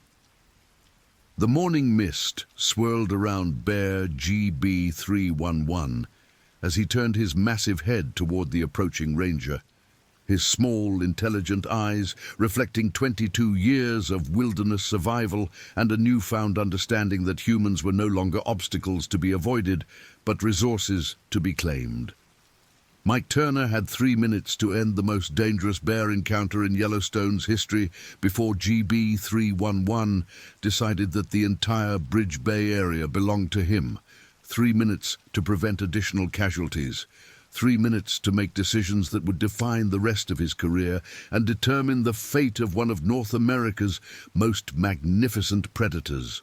The morning mist swirled around Bear GB311 as he turned his massive head toward the approaching ranger, his small, intelligent eyes reflecting 22 years of wilderness survival and a newfound understanding that humans were no longer obstacles to be avoided, but resources to be claimed. Mike Turner had 3 minutes to end the most dangerous bear encounter in Yellowstone's history before GB311 decided that the entire Bridge Bay area belonged to him. 3 minutes to prevent additional casualties. 3 minutes to make decisions that would define the rest of his career and determine the fate of one of North America's most magnificent predators.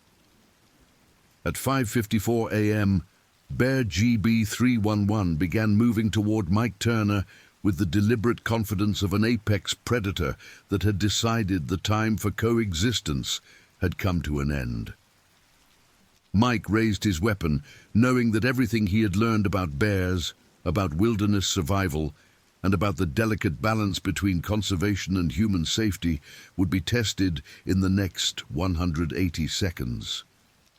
At 5:54 a.m., Bear GB311 began moving toward Mike Turner with the deliberate confidence of an apex predator that had decided the time for coexistence had come to an end. Mike raised his weapon, knowing that everything he had learned about bears, about wilderness survival, and about the delicate balance between conservation and human safety would be tested in the next 180 seconds.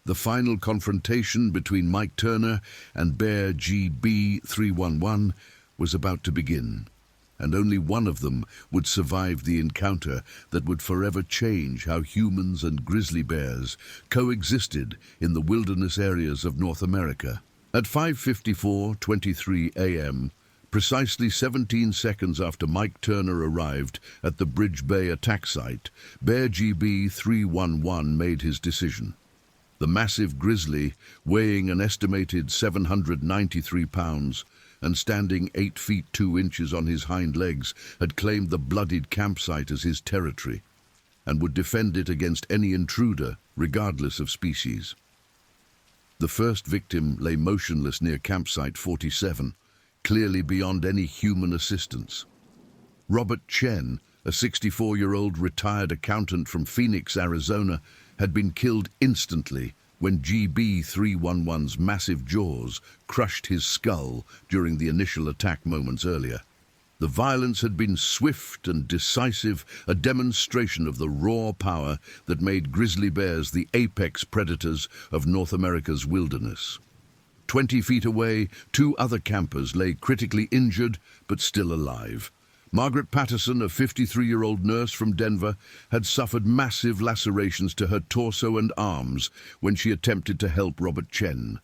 The final confrontation between Mike Turner and Bear GB311 was about to begin, and only one of them would survive the encounter that would forever change how humans and grizzly bears coexisted in the wilderness areas of North America. At 5:54:23 a.m., precisely 17 seconds after Mike Turner arrived at the Bridge Bay attack site, Bear GB311 made his decision. The massive grizzly, weighing an estimated 793 pounds and standing 8 feet 2 inches on his hind legs, had claimed the bloodied campsite as his territory and would defend it against any intruder, regardless of species. The first victim lay motionless near campsite 47, clearly beyond any human assistance. Robert Chen, a 64-year-old retired accountant from Phoenix, Arizona, had been killed instantly when GB311's massive jaws crushed his skull during the initial attack moments earlier. The violence had been swift and decisive, a demonstration of the raw power that made grizzly bears the apex predators of North America's wilderness. 20 feet away, 2 other campers lay critically injured but still alive. Margaret Patterson, a 53-year-old nurse from Denver, had suffered massive lacerations to her torso and arms when she attempted to help Robert Chen.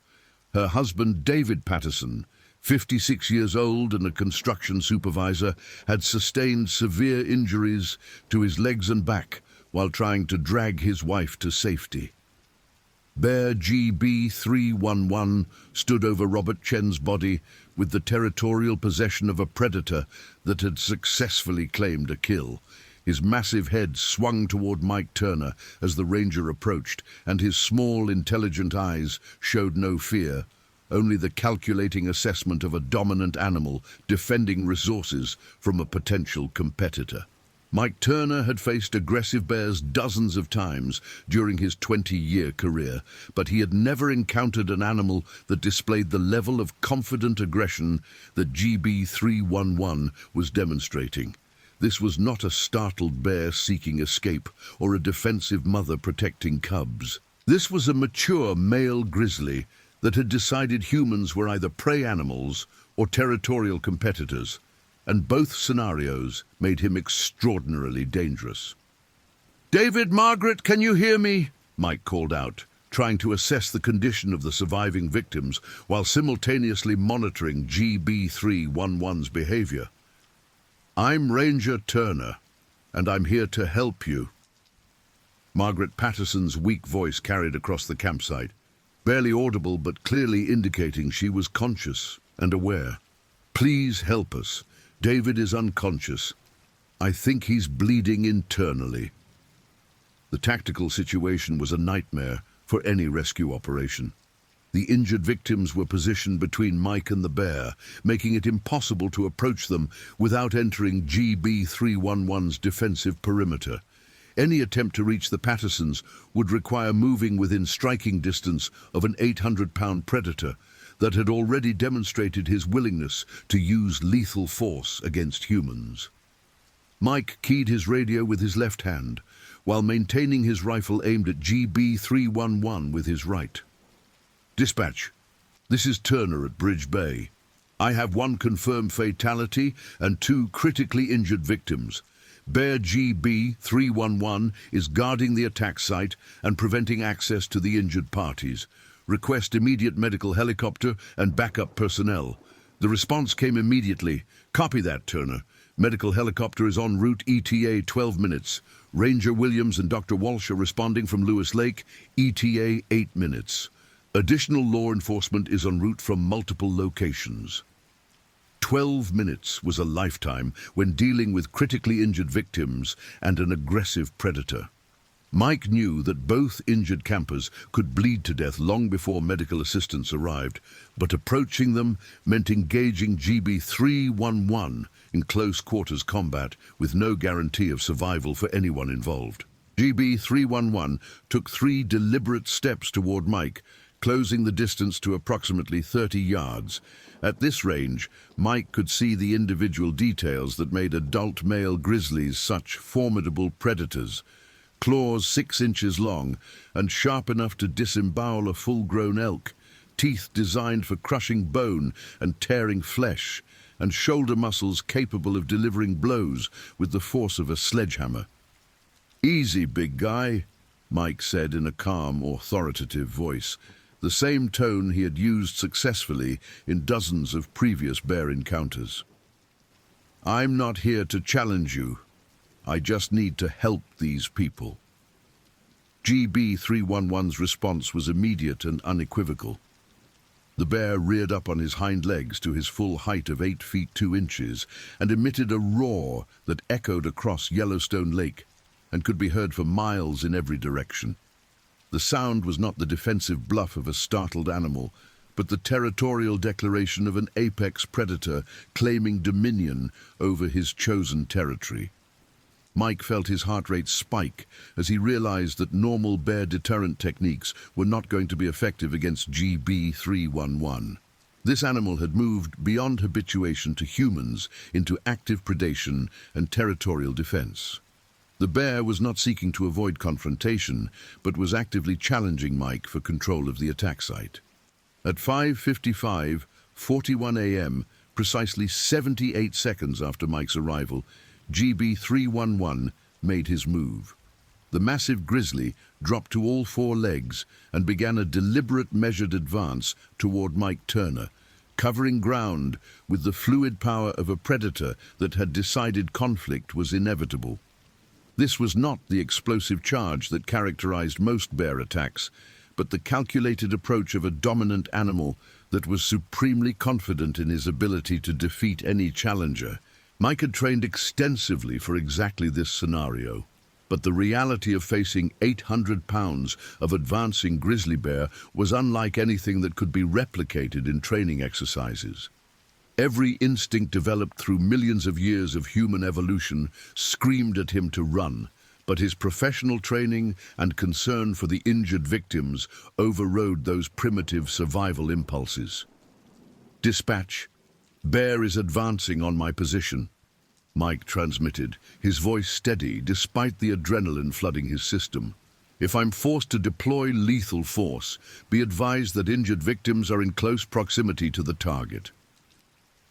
Her husband, David Patterson, 56 years old and a construction supervisor, had sustained severe injuries to his legs and back while trying to drag his wife to safety. Bear GB311 stood over Robert Chen's body with the territorial possession of a predator that had successfully claimed a kill. His massive head swung toward Mike Turner as the ranger approached, and his small, intelligent eyes showed no fear, only the calculating assessment of a dominant animal defending resources from a potential competitor. Mike Turner had faced aggressive bears dozens of times during his 20-year career, but he had never encountered an animal that displayed the level of confident aggression that GB311 was demonstrating. This was not a startled bear seeking escape or a defensive mother protecting cubs. This was a mature male grizzly that had decided humans were either prey animals or territorial competitors, and both scenarios made him extraordinarily dangerous. "David, Margaret, can you hear me?" Mike called out, trying to assess the condition of the surviving victims while simultaneously monitoring GB311's behavior. "I'm Ranger Turner, and I'm here to help you." Margaret Patterson's weak voice carried across the campsite, barely audible but clearly indicating she was conscious and aware. "Please help us. David is unconscious. I think he's bleeding internally." The tactical situation was a nightmare for any rescue operation. The injured victims were positioned between Mike and the bear, making it impossible to approach them without entering GB311's defensive perimeter. Any attempt to reach the Pattersons would require moving within striking distance of an 800-pound predator that had already demonstrated his willingness to use lethal force against humans. Mike keyed his radio with his left hand, while maintaining his rifle aimed at GB311 with his right. "Dispatch, this is Turner at Bridge Bay. I have 1 confirmed fatality and 2 critically injured victims. Bear GB311 is guarding the attack site and preventing access to the injured parties. Request immediate medical helicopter and backup personnel." The response came immediately. "Copy that, Turner. Medical helicopter is en route, ETA 12 minutes. Ranger Williams and Dr. Walsh are responding from Lewis Lake, ETA 8 minutes. Additional law enforcement is en route from multiple locations." 12 minutes was a lifetime when dealing with critically injured victims and an aggressive predator. Mike knew that both injured campers could bleed to death long before medical assistance arrived, but approaching them meant engaging GB311 in close-quarters combat with no guarantee of survival for anyone involved. GB311 took 3 deliberate steps toward Mike, closing the distance to approximately 30 yards. At this range, Mike could see the individual details that made adult male grizzlies such formidable predators. Claws 6 inches long and sharp enough to disembowel a full-grown elk, teeth designed for crushing bone and tearing flesh, and shoulder muscles capable of delivering blows with the force of a sledgehammer. "Easy, big guy," Mike said in a calm, authoritative voice, the same tone he had used successfully in dozens of previous bear encounters. "I'm not here to challenge you. I just need to help these people." GB311's response was immediate and unequivocal. The bear reared up on his hind legs to his full height of 8 feet 2 inches and emitted a roar that echoed across Yellowstone Lake and could be heard for miles in every direction. The sound was not the defensive bluff of a startled animal, but the territorial declaration of an apex predator claiming dominion over his chosen territory. Mike felt his heart rate spike as he realized that normal bear deterrent techniques were not going to be effective against GB311. This animal had moved beyond habituation to humans into active predation and territorial defense. The bear was not seeking to avoid confrontation, but was actively challenging Mike for control of the attack site. At 5:55:41 a.m., precisely 78 seconds after Mike's arrival, GB311 made his move. The massive grizzly dropped to all 4 legs and began a deliberate, measured advance toward Mike Turner, covering ground with the fluid power of a predator that had decided conflict was inevitable. This was not the explosive charge that characterized most bear attacks, but the calculated approach of a dominant animal that was supremely confident in his ability to defeat any challenger. Mike had trained extensively for exactly this scenario, but the reality of facing 800 pounds of advancing grizzly bear was unlike anything that could be replicated in training exercises. Every instinct developed through millions of years of human evolution screamed at him to run, but his professional training and concern for the injured victims overrode those primitive survival impulses. "Dispatch, bear is advancing on my position," Mike transmitted, his voice steady despite the adrenaline flooding his system. "If I'm forced to deploy lethal force, be advised that injured victims are in close proximity to the target."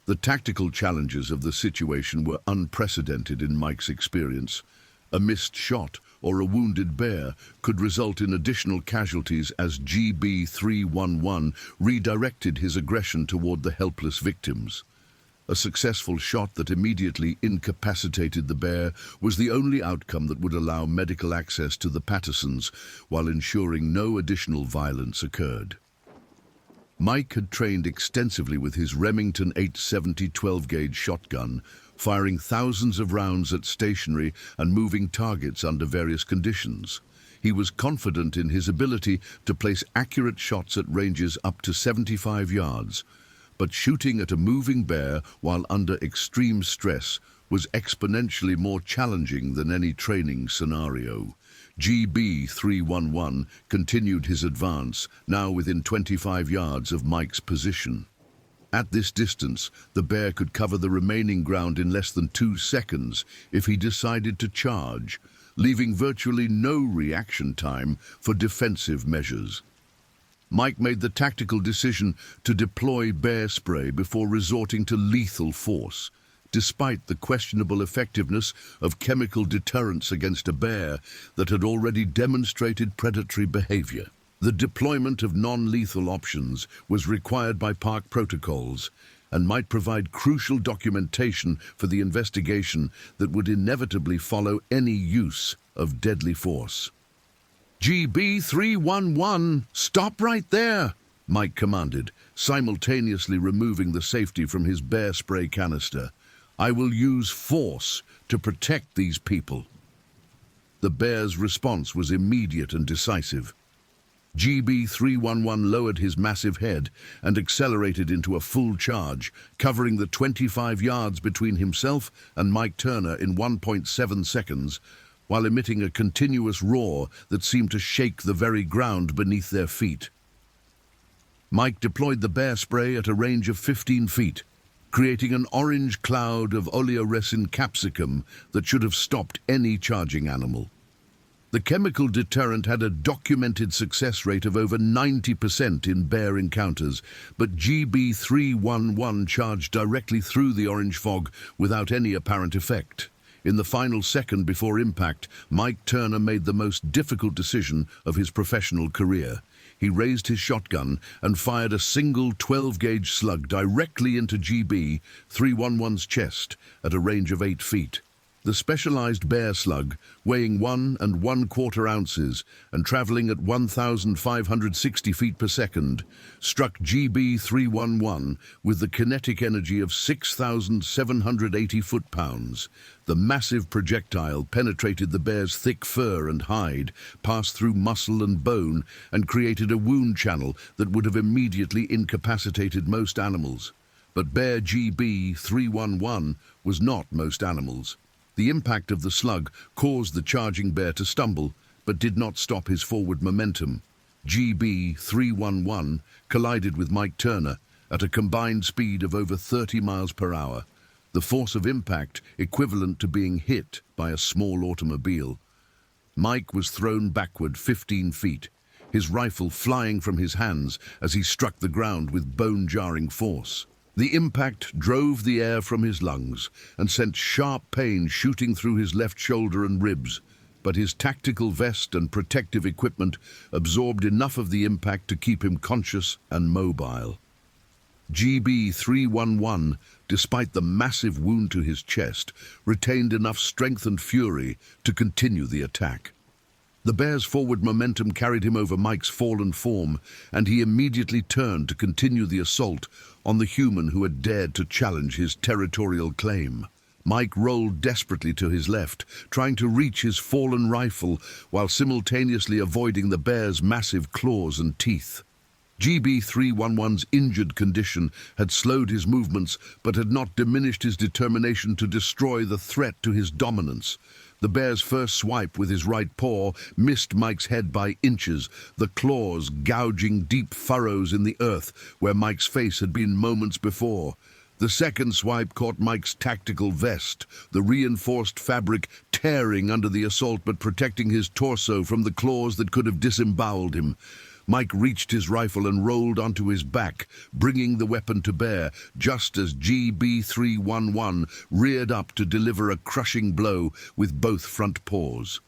The tactical challenges of the situation were unprecedented in Mike's experience. A missed shot or a wounded bear could result in additional casualties as GB311 redirected his aggression toward the helpless victims. A successful shot that immediately incapacitated the bear was the only outcome that would allow medical access to the Pattersons while ensuring no additional violence occurred. Mike had trained extensively with his Remington 870 12-gauge shotgun, firing thousands of rounds at stationary and moving targets under various conditions. He was confident in his ability to place accurate shots at ranges up to 75 yards, but shooting at a moving bear while under extreme stress was exponentially more challenging than any training scenario. GB311 continued his advance, now within 25 yards of Mike's position. At this distance, the bear could cover the remaining ground in less than 2 seconds if he decided to charge, leaving virtually no reaction time for defensive measures. Mike made the tactical decision to deploy bear spray before resorting to lethal force. Despite the questionable effectiveness of chemical deterrents against a bear that had already demonstrated predatory behavior, the deployment of non-lethal options was required by park protocols and might provide crucial documentation for the investigation that would inevitably follow any use of deadly force. "GB311, stop right there!" Mike commanded, simultaneously removing the safety from his bear spray canister. "I will use force to protect these people." The bear's response was immediate and decisive. GB311 lowered his massive head and accelerated into a full charge, covering the 25 yards between himself and Mike Turner in 1.7 seconds, while emitting a continuous roar that seemed to shake the very ground beneath their feet. Mike deployed the bear spray at a range of 15 feet, creating an orange cloud of oleoresin capsicum that should have stopped any charging animal. The chemical deterrent had a documented success rate of over 90% in bear encounters, but GB311 charged directly through the orange fog without any apparent effect. In the final second before impact, Mike Turner made the most difficult decision of his professional career. He raised his shotgun and fired a single 12-gauge slug directly into GB311's chest at a range of 8 feet. The specialized bear slug, weighing 1 1/4 ounces and traveling at 1,560 feet per second, struck GB311 with the kinetic energy of 6,780 foot-pounds. The massive projectile penetrated the bear's thick fur and hide, passed through muscle and bone, and created a wound channel that would have immediately incapacitated most animals. But bear GB311 was not most animals. The impact of the slug caused the charging bear to stumble, but did not stop his forward momentum. GB311 collided with Mike Turner at a combined speed of over 30 miles per hour, the force of impact equivalent to being hit by a small automobile. Mike was thrown backward 15 feet, his rifle flying from his hands as he struck the ground with bone-jarring force. The impact drove the air from his lungs and sent sharp pain shooting through his left shoulder and ribs, but his tactical vest and protective equipment absorbed enough of the impact to keep him conscious and mobile. GB311, despite the massive wound to his chest, retained enough strength and fury to continue the attack. The bear's forward momentum carried him over Mike's fallen form, and he immediately turned to continue the assault on the human who had dared to challenge his territorial claim. Mike rolled desperately to his left, trying to reach his fallen rifle while simultaneously avoiding the bear's massive claws and teeth. GB311's injured condition had slowed his movements but had not diminished his determination to destroy the threat to his dominance. The bear's first swipe with his right paw missed Mike's head by inches, the claws gouging deep furrows in the earth where Mike's face had been moments before. The second swipe caught Mike's tactical vest, the reinforced fabric tearing under the assault but protecting his torso from the claws that could have disemboweled him. Mike reached his rifle and rolled onto his back, bringing the weapon to bear, just as GB311 reared up to deliver a crushing blow with both front paws.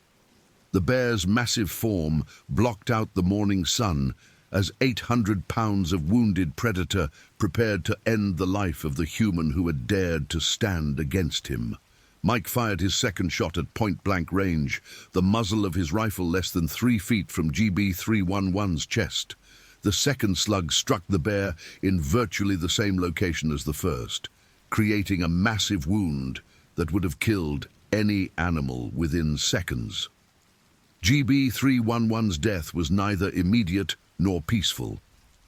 The bear's massive form blocked out the morning sun as 800 pounds of wounded predator prepared to end the life of the human who had dared to stand against him. Mike fired his second shot at point-blank range, the muzzle of his rifle less than 3 feet from GB311's chest. The second slug struck the bear in virtually the same location as the first, creating a massive wound that would have killed any animal within seconds. GB311's death was neither immediate nor peaceful.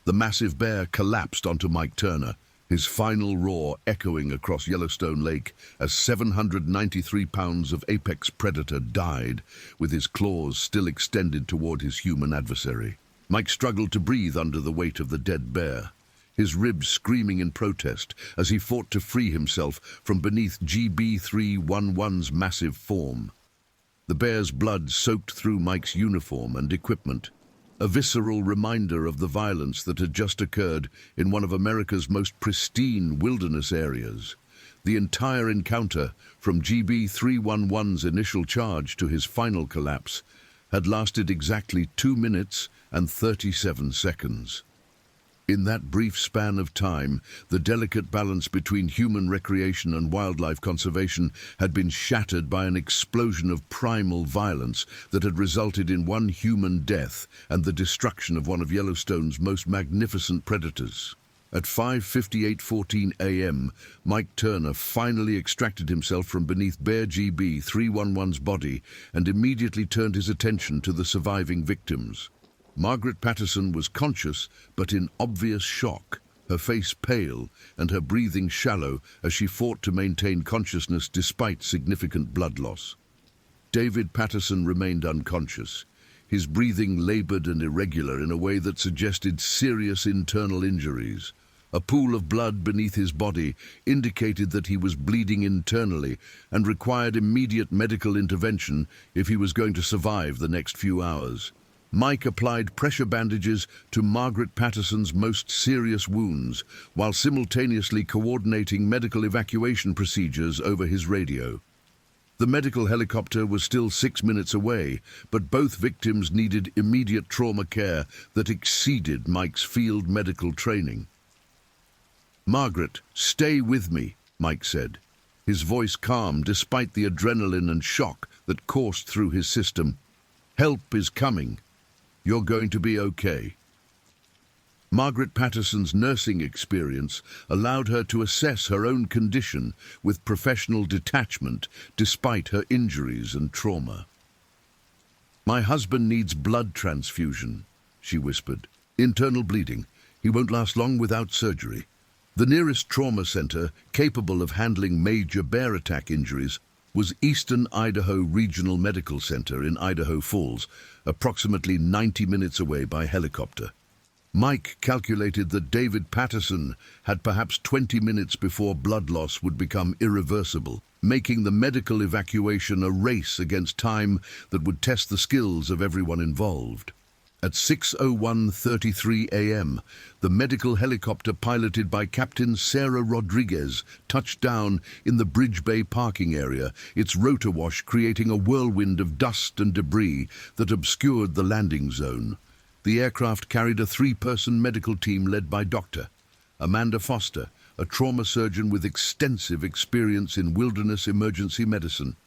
The massive bear collapsed onto Mike Turner, his final roar echoing across Yellowstone Lake as 793 pounds of apex predator died, with his claws still extended toward his human adversary. Mike struggled to breathe under the weight of the dead bear, his ribs screaming in protest as he fought to free himself from beneath GB311's massive form. The bear's blood soaked through Mike's uniform and equipment, a visceral reminder of the violence that had just occurred in one of America's most pristine wilderness areas. The entire encounter, from GB311's initial charge to his final collapse, had lasted exactly 2 minutes and 37 seconds. In that brief span of time, the delicate balance between human recreation and wildlife conservation had been shattered by an explosion of primal violence that had resulted in one human death and the destruction of one of Yellowstone's most magnificent predators. At 5:58:14 a.m., Mike Turner finally extracted himself from beneath Bear GB311's body and immediately turned his attention to the surviving victims. Margaret Patterson was conscious, but in obvious shock, her face pale and her breathing shallow as she fought to maintain consciousness despite significant blood loss. David Patterson remained unconscious, his breathing labored and irregular in a way that suggested serious internal injuries. A pool of blood beneath his body indicated that he was bleeding internally and required immediate medical intervention if he was going to survive the next few hours. Mike applied pressure bandages to Margaret Patterson's most serious wounds, while simultaneously coordinating medical evacuation procedures over his radio. The medical helicopter was still 6 minutes away, but both victims needed immediate trauma care that exceeded Mike's field medical training. "Margaret, stay with me," Mike said, his voice calm despite the adrenaline and shock that coursed through his system. "Help is coming. You're going to be okay." Margaret Patterson's nursing experience allowed her to assess her own condition with professional detachment despite her injuries and trauma. "My husband needs blood transfusion," she whispered. "Internal bleeding. He won't last long without surgery." The nearest trauma center capable of handling major bear attack injuries was Eastern Idaho Regional Medical Center in Idaho Falls, approximately 90 minutes away by helicopter. Mike calculated that David Patterson had perhaps 20 minutes before blood loss would become irreversible, making the medical evacuation a race against time that would test the skills of everyone involved. At 6:01:33 a.m., the medical helicopter piloted by Captain Sarah Rodriguez touched down in the Bridge Bay parking area, its rotor wash creating a whirlwind of dust and debris that obscured the landing zone. The aircraft carried a 3-person medical team led by Dr. Amanda Foster, a trauma surgeon with extensive experience in wilderness emergency medicine.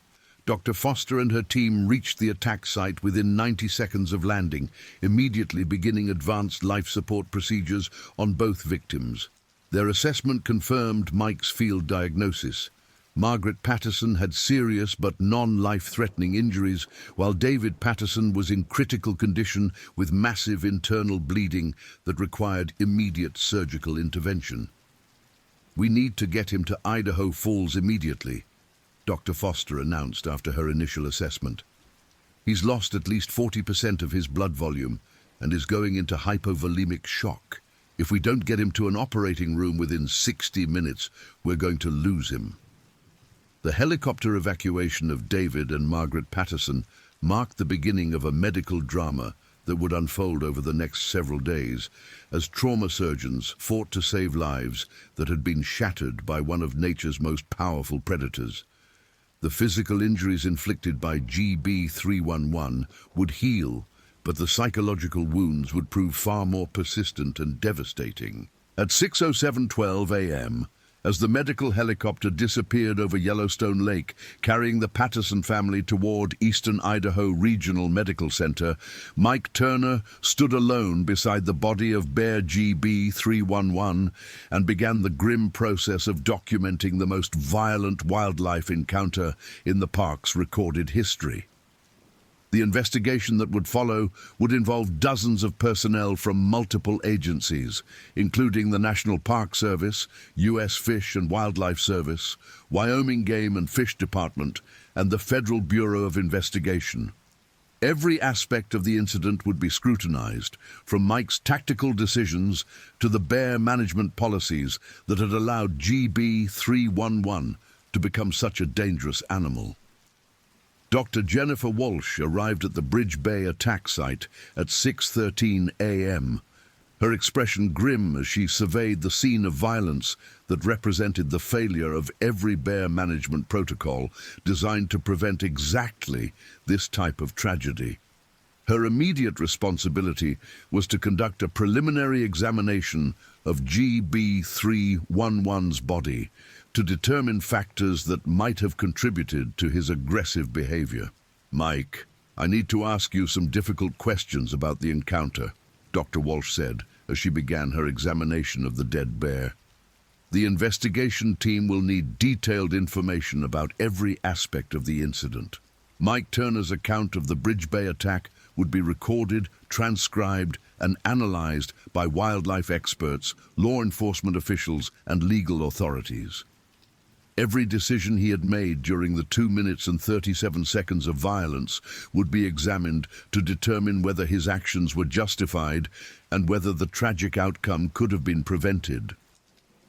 Dr. Foster and her team reached the attack site within 90 seconds of landing, immediately beginning advanced life support procedures on both victims. Their assessment confirmed Mike's field diagnosis. Margaret Patterson had serious but non-life-threatening injuries, while David Patterson was in critical condition with massive internal bleeding that required immediate surgical intervention. "We need to get him to Idaho Falls immediately," Dr. Foster announced after her initial assessment. "He's lost at least 40% of his blood volume and is going into hypovolemic shock. If we don't get him to an operating room within 60 minutes, we're going to lose him." The helicopter evacuation of David and Margaret Patterson marked the beginning of a medical drama that would unfold over the next several days as trauma surgeons fought to save lives that had been shattered by one of nature's most powerful predators. The physical injuries inflicted by GB311 would heal, but the psychological wounds would prove far more persistent and devastating. At 6:07:12 a.m., as the medical helicopter disappeared over Yellowstone Lake, carrying the Patterson family toward Eastern Idaho Regional Medical Center, Mike Turner stood alone beside the body of Bear GB311 and began the grim process of documenting the most violent wildlife encounter in the park's recorded history. The investigation that would follow would involve dozens of personnel from multiple agencies, including the National Park Service, U.S. Fish and Wildlife Service, Wyoming Game and Fish Department, and the Federal Bureau of Investigation. Every aspect of the incident would be scrutinized, from Mike's tactical decisions to the bear management policies that had allowed GB311 to become such a dangerous animal. Dr. Jennifer Walsh arrived at the Bridge Bay attack site at 6:13 a.m., her expression grim as she surveyed the scene of violence that represented the failure of every bear management protocol designed to prevent exactly this type of tragedy. Her immediate responsibility was to conduct a preliminary examination of GB311's body, to determine factors that might have contributed to his aggressive behavior. "Mike, I need to ask you some difficult questions about the encounter," Dr. Walsh said as she began her examination of the dead bear. "The investigation team will need detailed information about every aspect of the incident." Mike Turner's account of the Bridge Bay attack would be recorded, transcribed, and analyzed by wildlife experts, law enforcement officials, and legal authorities. Every decision he had made during the 2 minutes and 37 seconds of violence would be examined to determine whether his actions were justified and whether the tragic outcome could have been prevented.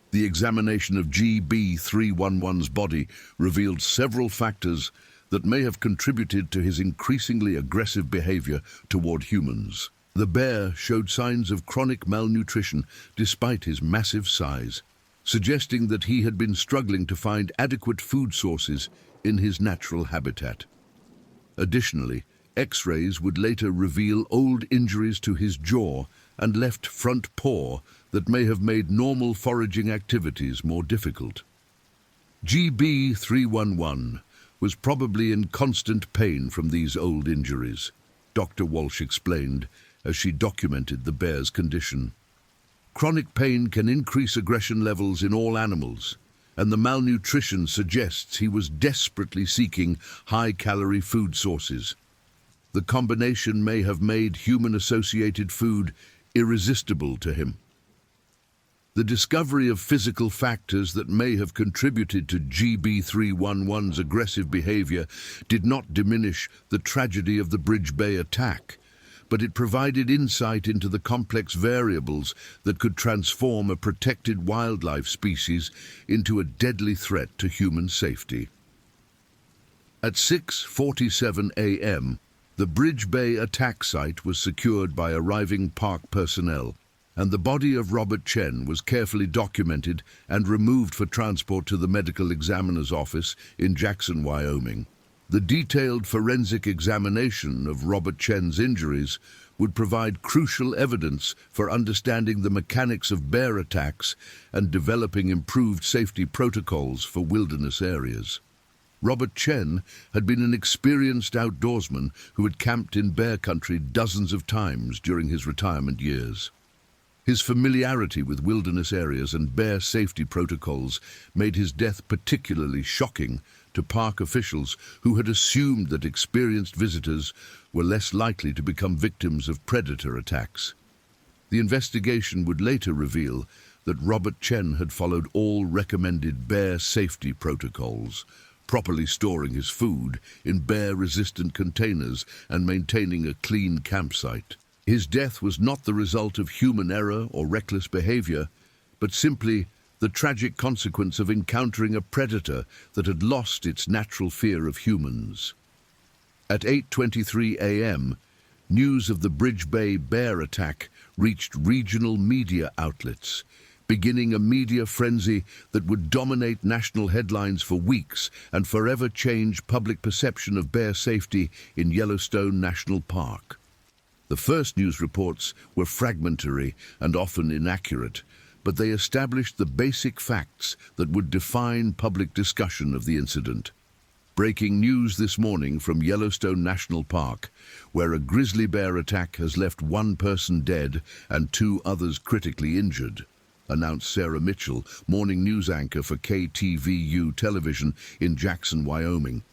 The examination of GB311's body revealed several factors that may have contributed to his increasingly aggressive behavior toward humans. The bear showed signs of chronic malnutrition despite his massive size, suggesting that he had been struggling to find adequate food sources in his natural habitat. Additionally, X-rays would later reveal old injuries to his jaw and left front paw that may have made normal foraging activities more difficult. GB311 was probably in constant pain from these old injuries, Dr. Walsh explained as she documented the bear's condition. Chronic pain can increase aggression levels in all animals, and the malnutrition suggests he was desperately seeking high-calorie food sources. The combination may have made human-associated food irresistible to him. The discovery of physical factors that may have contributed to GB311's aggressive behavior did not diminish the tragedy of the Bridge Bay attack, but it provided insight into the complex variables that could transform a protected wildlife species into a deadly threat to human safety. At 6:47 a.m., the Bridge Bay attack site was secured by arriving park personnel, and the body of Robert Chen was carefully documented and removed for transport to the medical examiner's office in Jackson, Wyoming. The detailed forensic examination of Robert Chen's injuries would provide crucial evidence for understanding the mechanics of bear attacks and developing improved safety protocols for wilderness areas. Robert Chen had been an experienced outdoorsman who had camped in bear country dozens of times during his retirement years. His familiarity with wilderness areas and bear safety protocols made his death particularly shocking to park officials who had assumed that experienced visitors were less likely to become victims of predator attacks. The investigation would later reveal that Robert Chen had followed all recommended bear safety protocols, properly storing his food in bear-resistant containers and maintaining a clean campsite. His death was not the result of human error or reckless behavior, but simply the tragic consequence of encountering a predator that had lost its natural fear of humans. At 8:23 a.m., news of the Bridge Bay bear attack reached regional media outlets, beginning a media frenzy that would dominate national headlines for weeks and forever change public perception of bear safety in Yellowstone National Park. The first news reports were fragmentary and often inaccurate, but they established the basic facts that would define public discussion of the incident. Breaking news this morning from Yellowstone National Park, where a grizzly bear attack has left one person dead and 2 others critically injured, announced Sarah Mitchell, morning news anchor for KTVU television in Jackson, Wyoming.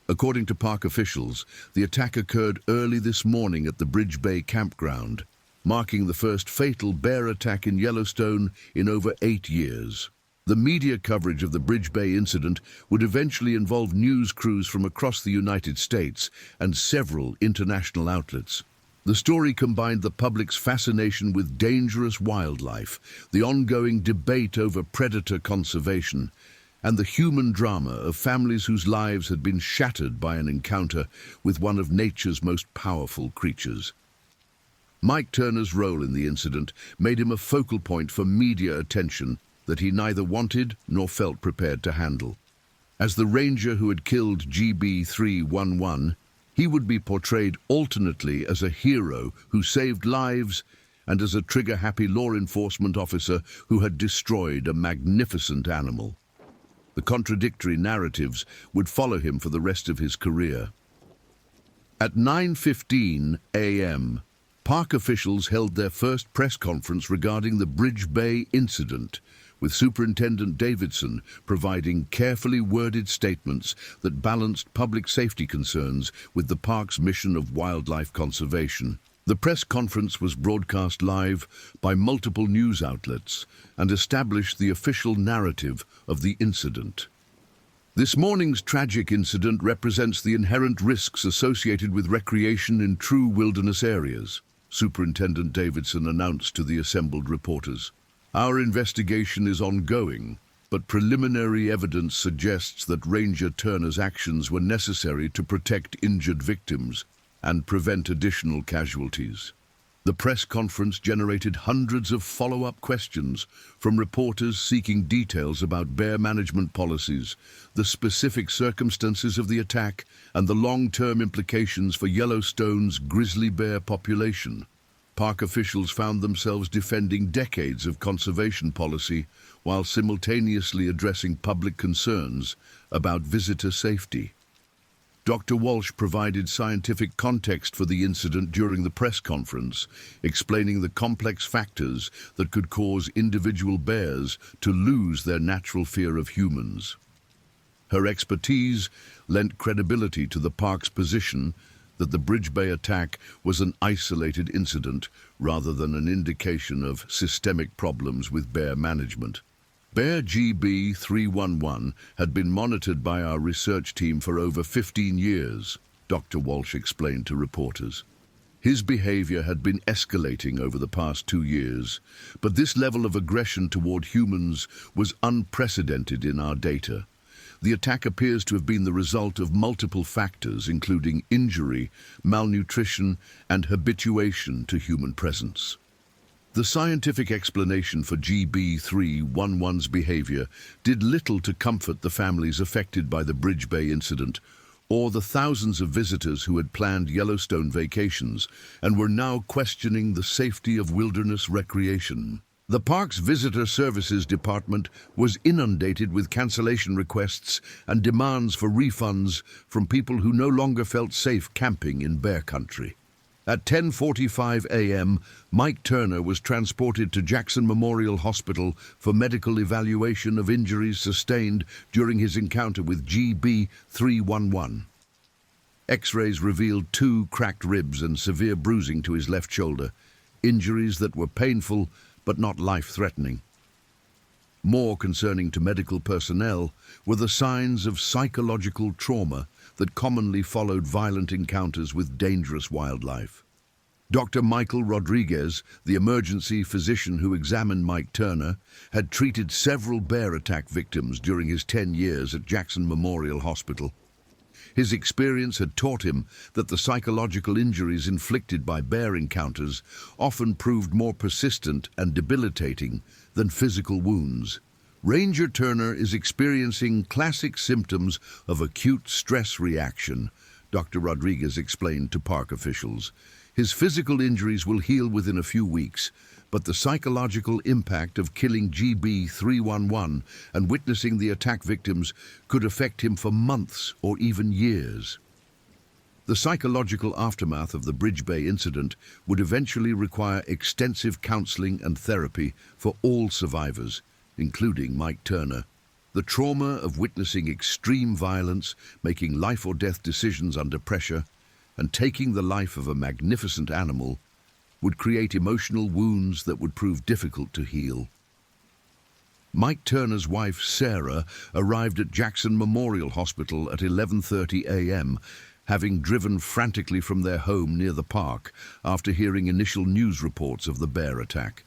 According to park officials, the attack occurred early this morning at the Bridge Bay campground, marking the first fatal bear attack in Yellowstone in over 8 years. The media coverage of the Bridge Bay incident would eventually involve news crews from across the United States and several international outlets. The story combined the public's fascination with dangerous wildlife, the ongoing debate over predator conservation, and the human drama of families whose lives had been shattered by an encounter with one of nature's most powerful creatures. Mike Turner's role in the incident made him a focal point for media attention that he neither wanted nor felt prepared to handle. As the ranger who had killed GB311, he would be portrayed alternately as a hero who saved lives and as a trigger-happy law enforcement officer who had destroyed a magnificent animal. The contradictory narratives would follow him for the rest of his career. At 9:15 a.m., park officials held their first press conference regarding the Bridge Bay incident, with Superintendent Davidson providing carefully worded statements that balanced public safety concerns with the park's mission of wildlife conservation. The press conference was broadcast live by multiple news outlets and established the official narrative of the incident. This morning's tragic incident represents the inherent risks associated with recreation in true wilderness areas, Superintendent Davidson announced to the assembled reporters. Our investigation is ongoing, but preliminary evidence suggests that Ranger Turner's actions were necessary to protect injured victims and prevent additional casualties. The press conference generated hundreds of follow-up questions from reporters seeking details about bear management policies, the specific circumstances of the attack, and the long-term implications for Yellowstone's grizzly bear population. Park officials found themselves defending decades of conservation policy while simultaneously addressing public concerns about visitor safety. Dr. Walsh provided scientific context for the incident during the press conference, explaining the complex factors that could cause individual bears to lose their natural fear of humans. Her expertise lent credibility to the park's position that the Bridge Bay attack was an isolated incident rather than an indication of systemic problems with bear management. Bear GB 311 had been monitored by our research team for over 15 years, Dr. Walsh explained to reporters. His behavior had been escalating over the past 2 years, but this level of aggression toward humans was unprecedented in our data. The attack appears to have been the result of multiple factors, including injury, malnutrition, and habituation to human presence. The scientific explanation for GB 311's behavior did little to comfort the families affected by the Bridge Bay incident, or the thousands of visitors who had planned Yellowstone vacations and were now questioning the safety of wilderness recreation. The park's Visitor Services Department was inundated with cancellation requests and demands for refunds from people who no longer felt safe camping in bear country. At 10:45 a.m., Mike Turner was transported to Jackson Memorial Hospital for medical evaluation of injuries sustained during his encounter with GB 311. X-rays revealed 2 cracked ribs and severe bruising to his left shoulder, injuries that were painful but not life-threatening. More concerning to medical personnel were the signs of psychological trauma that commonly followed violent encounters with dangerous wildlife. Dr. Michael Rodriguez, the emergency physician who examined Mike Turner, had treated several bear attack victims during his 10 years at Jackson Memorial Hospital. His experience had taught him that the psychological injuries inflicted by bear encounters often proved more persistent and debilitating than physical wounds. Ranger Turner is experiencing classic symptoms of acute stress reaction, Dr. Rodriguez explained to park officials. His physical injuries will heal within a few weeks, but the psychological impact of killing GB 311 and witnessing the attack victims could affect him for months or even years. The psychological aftermath of the Bridge Bay incident would eventually require extensive counseling and therapy for all survivors, including Mike Turner. The trauma of witnessing extreme violence, making life or death decisions under pressure, and taking the life of a magnificent animal would create emotional wounds that would prove difficult to heal. Mike Turner's wife, Sarah, arrived at Jackson Memorial Hospital at 11:30 a.m., having driven frantically from their home near the park after hearing initial news reports of the bear attack.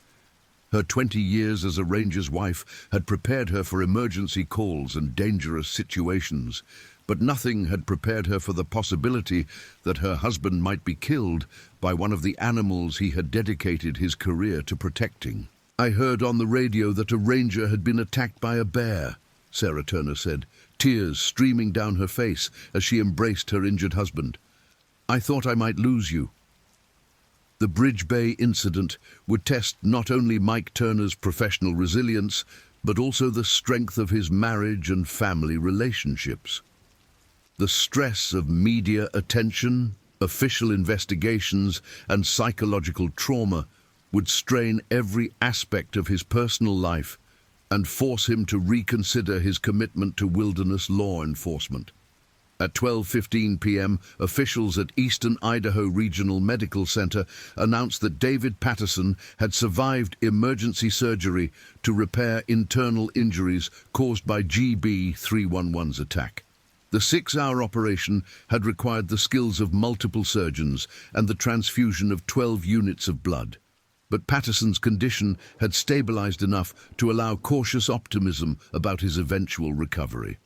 Her 20 years as a ranger's wife had prepared her for emergency calls and dangerous situations, but nothing had prepared her for the possibility that her husband might be killed by one of the animals he had dedicated his career to protecting. "I heard on the radio that a ranger had been attacked by a bear," Sarah Turner said, tears streaming down her face as she embraced her injured husband. "I thought I might lose you." The Bridge Bay incident would test not only Mike Turner's professional resilience, but also the strength of his marriage and family relationships. The stress of media attention, official investigations, and psychological trauma would strain every aspect of his personal life and force him to reconsider his commitment to wilderness law enforcement. At 12:15 p.m., officials at Eastern Idaho Regional Medical Center announced that David Patterson had survived emergency surgery to repair internal injuries caused by GB311's attack. The 6-hour operation had required the skills of multiple surgeons and the transfusion of 12 units of blood. But Patterson's condition had stabilized enough to allow cautious optimism about his eventual recovery.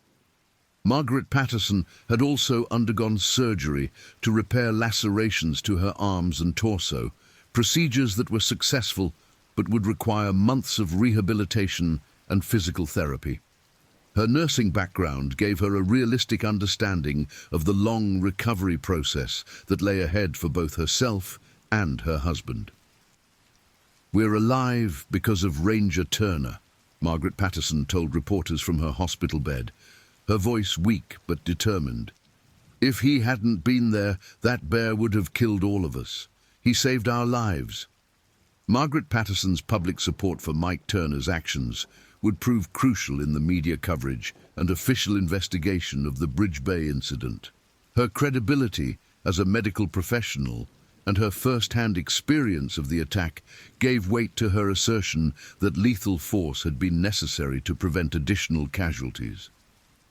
Margaret Patterson had also undergone surgery to repair lacerations to her arms and torso, procedures that were successful but would require months of rehabilitation and physical therapy. Her nursing background gave her a realistic understanding of the long recovery process that lay ahead for both herself and her husband. "We're alive because of Ranger Turner," Margaret Patterson told reporters from her hospital bed, her voice weak but determined. "If he hadn't been there, that bear would have killed all of us. He saved our lives." Margaret Patterson's public support for Mike Turner's actions would prove crucial in the media coverage and official investigation of the Bridge Bay incident. Her credibility as a medical professional and her first-hand experience of the attack gave weight to her assertion that lethal force had been necessary to prevent additional casualties.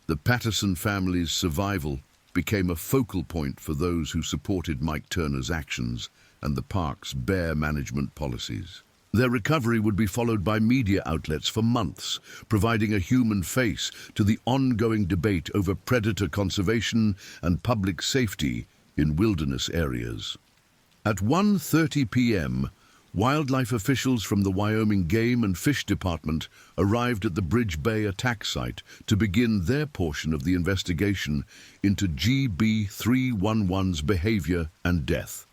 The Patterson family's survival became a focal point for those who supported Mike Turner's actions and the park's bear management policies. Their recovery would be followed by media outlets for months, providing a human face to the ongoing debate over predator conservation and public safety in wilderness areas. At 1:30 p.m., wildlife officials from the Wyoming Game and Fish Department arrived at the Bridge Bay attack site to begin their portion of the investigation into GB311's behavior and death.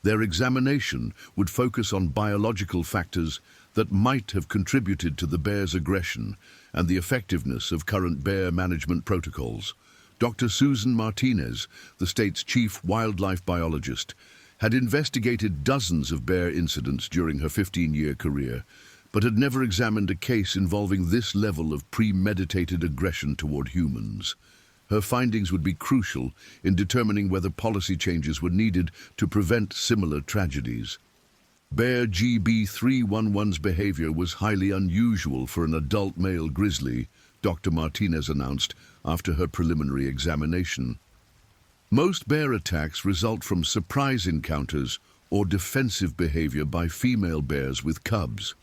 Their examination would focus on biological factors that might have contributed to the bear's aggression and the effectiveness of current bear management protocols. Dr. Susan Martinez, the state's chief wildlife biologist, had investigated dozens of bear incidents during her 15-year career, but had never examined a case involving this level of premeditated aggression toward humans. Her findings would be crucial in determining whether policy changes were needed to prevent similar tragedies. Bear GB311's behavior was highly unusual for an adult male grizzly, Dr. Martinez announced after her preliminary examination. Most bear attacks result from surprise encounters or defensive behavior by female bears with cubs.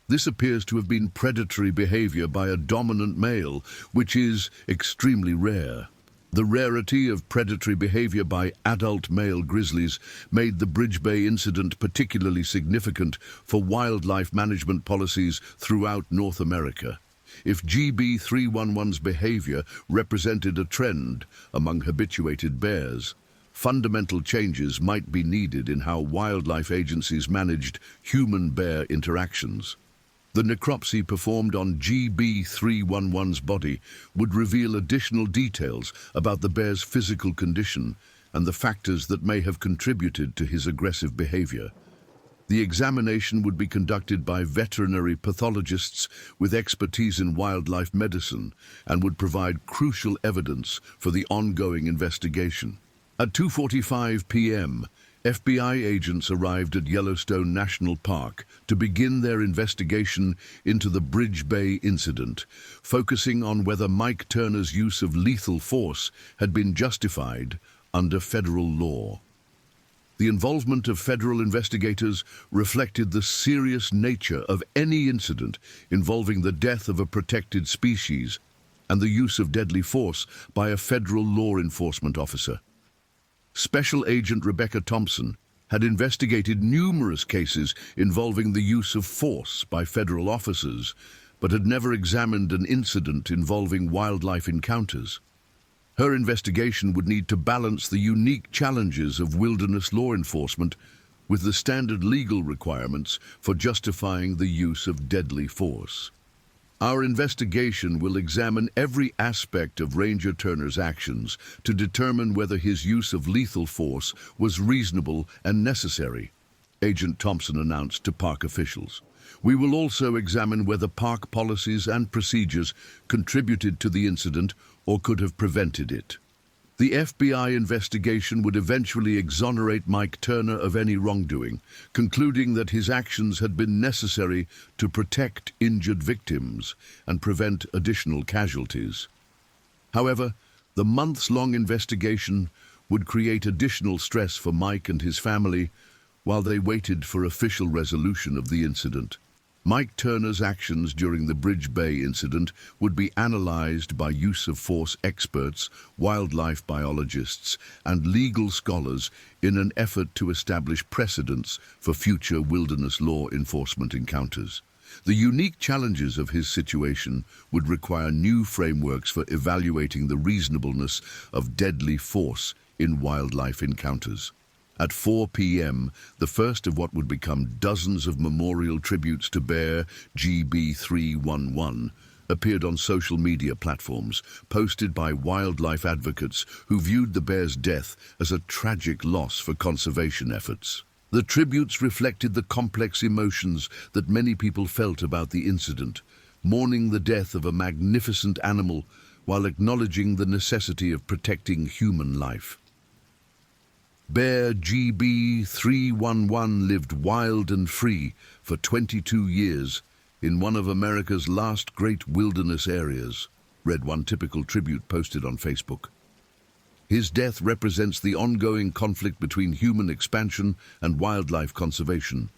This appears to have been predatory behavior by a dominant male, which is extremely rare. The rarity of predatory behavior by adult male grizzlies made the Bridge Bay incident particularly significant for wildlife management policies throughout North America. If GB311's behavior represented a trend among habituated bears, fundamental changes might be needed in how wildlife agencies managed human-bear interactions. The necropsy performed on GB311's body would reveal additional details about the bear's physical condition and the factors that may have contributed to his aggressive behavior. The examination would be conducted by veterinary pathologists with expertise in wildlife medicine and would provide crucial evidence for the ongoing investigation. At 2:45 p.m., FBI agents arrived at Yellowstone National Park to begin their investigation into the Bridge Bay incident, focusing on whether Mike Turner's use of lethal force had been justified under federal law. The involvement of federal investigators reflected the serious nature of any incident involving the death of a protected species and the use of deadly force by a federal law enforcement officer. Special Agent Rebecca Thompson had investigated numerous cases involving the use of force by federal officers, but had never examined an incident involving wildlife encounters. Her investigation would need to balance the unique challenges of wilderness law enforcement with the standard legal requirements for justifying the use of deadly force. Our investigation will examine every aspect of Ranger Turner's actions to determine whether his use of lethal force was reasonable and necessary, Agent Thompson announced to park officials. We will also examine whether park policies and procedures contributed to the incident or could have prevented it. The FBI investigation would eventually exonerate Mike Turner of any wrongdoing, concluding that his actions had been necessary to protect injured victims and prevent additional casualties. However, the months-long investigation would create additional stress for Mike and his family while they waited for official resolution of the incident. Mike Turner's actions during the Bridge Bay incident would be analyzed by use of force experts, wildlife biologists, and legal scholars in an effort to establish precedents for future wilderness law enforcement encounters. The unique challenges of his situation would require new frameworks for evaluating the reasonableness of deadly force in wildlife encounters. At 4 p.m., the first of what would become dozens of memorial tributes to Bear GB311 appeared on social media platforms, posted by wildlife advocates who viewed the bear's death as a tragic loss for conservation efforts. The tributes reflected the complex emotions that many people felt about the incident, mourning the death of a magnificent animal while acknowledging the necessity of protecting human life. Bear GB311 lived wild and free for 22 years in one of America's last great wilderness areas, read one typical tribute posted on Facebook. His death represents the ongoing conflict between human expansion and wildlife conservation.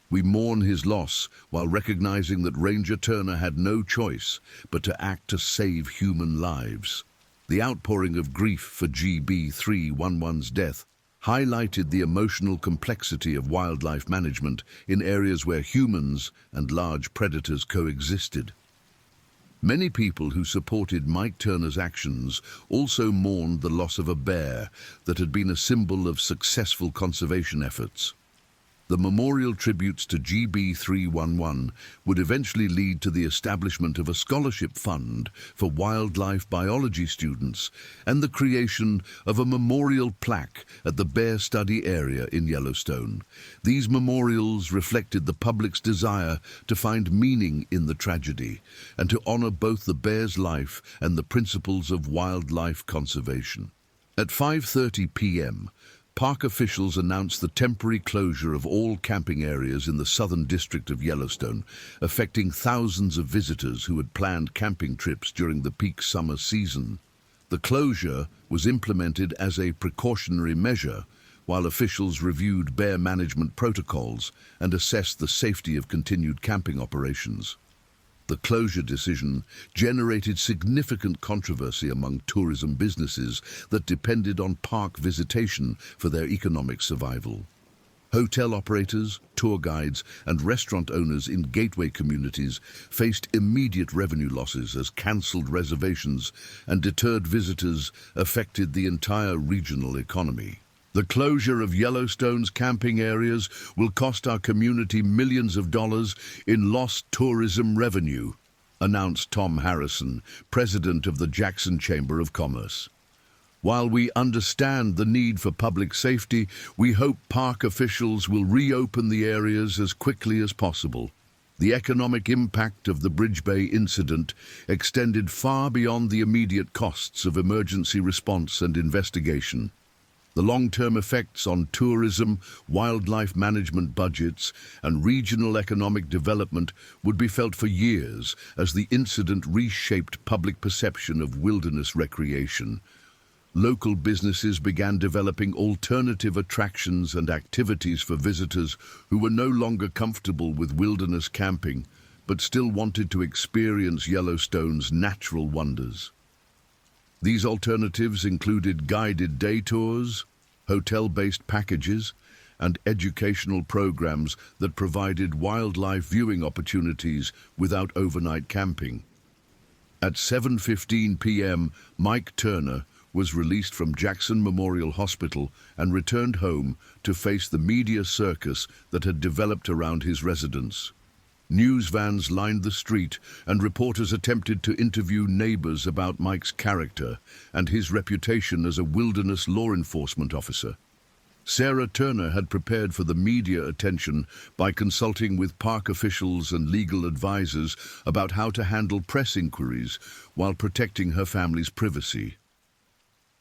We mourn his loss while recognizing that Ranger Turner had no choice but to act to save human lives. The outpouring of grief for GB311's death highlighted the emotional complexity of wildlife management in areas where humans and large predators coexisted. Many people who supported Mike Turner's actions also mourned the loss of a bear that had been a symbol of successful conservation efforts. The memorial tributes to GB311 would eventually lead to the establishment of a scholarship fund for wildlife biology students and the creation of a memorial plaque at the Bear Study Area in Yellowstone. These memorials reflected the public's desire to find meaning in the tragedy and to honor both the bear's life and the principles of wildlife conservation. At 5:30 p.m., park officials announced the temporary closure of all camping areas in the southern district of Yellowstone, affecting thousands of visitors who had planned camping trips during the peak summer season. The closure was implemented as a precautionary measure, while officials reviewed bear management protocols and assessed the safety of continued camping operations. The closure decision generated significant controversy among tourism businesses that depended on park visitation for their economic survival. Hotel operators, tour guides, and restaurant owners in gateway communities faced immediate revenue losses as cancelled reservations and deterred visitors affected the entire regional economy. The closure of Yellowstone's camping areas will cost our community millions of dollars in lost tourism revenue, announced Tom Harrison, president of the Jackson Chamber of Commerce. While we understand the need for public safety, we hope park officials will reopen the areas as quickly as possible. The economic impact of the Bridge Bay incident extended far beyond the immediate costs of emergency response and investigation. The long-term effects on tourism, wildlife management budgets, and regional economic development would be felt for years as the incident reshaped public perception of wilderness recreation. Local businesses began developing alternative attractions and activities for visitors who were no longer comfortable with wilderness camping, but still wanted to experience Yellowstone's natural wonders. These alternatives included guided day tours, hotel-based packages, and educational programs that provided wildlife viewing opportunities without overnight camping. At 7:15 p.m., Mike Turner was released from Jackson Memorial Hospital and returned home to face the media circus that had developed around his residence. News vans lined the street, and reporters attempted to interview neighbors about Mike's character and his reputation as a wilderness law enforcement officer. Sarah Turner had prepared for the media attention by consulting with park officials and legal advisors about how to handle press inquiries while protecting her family's privacy.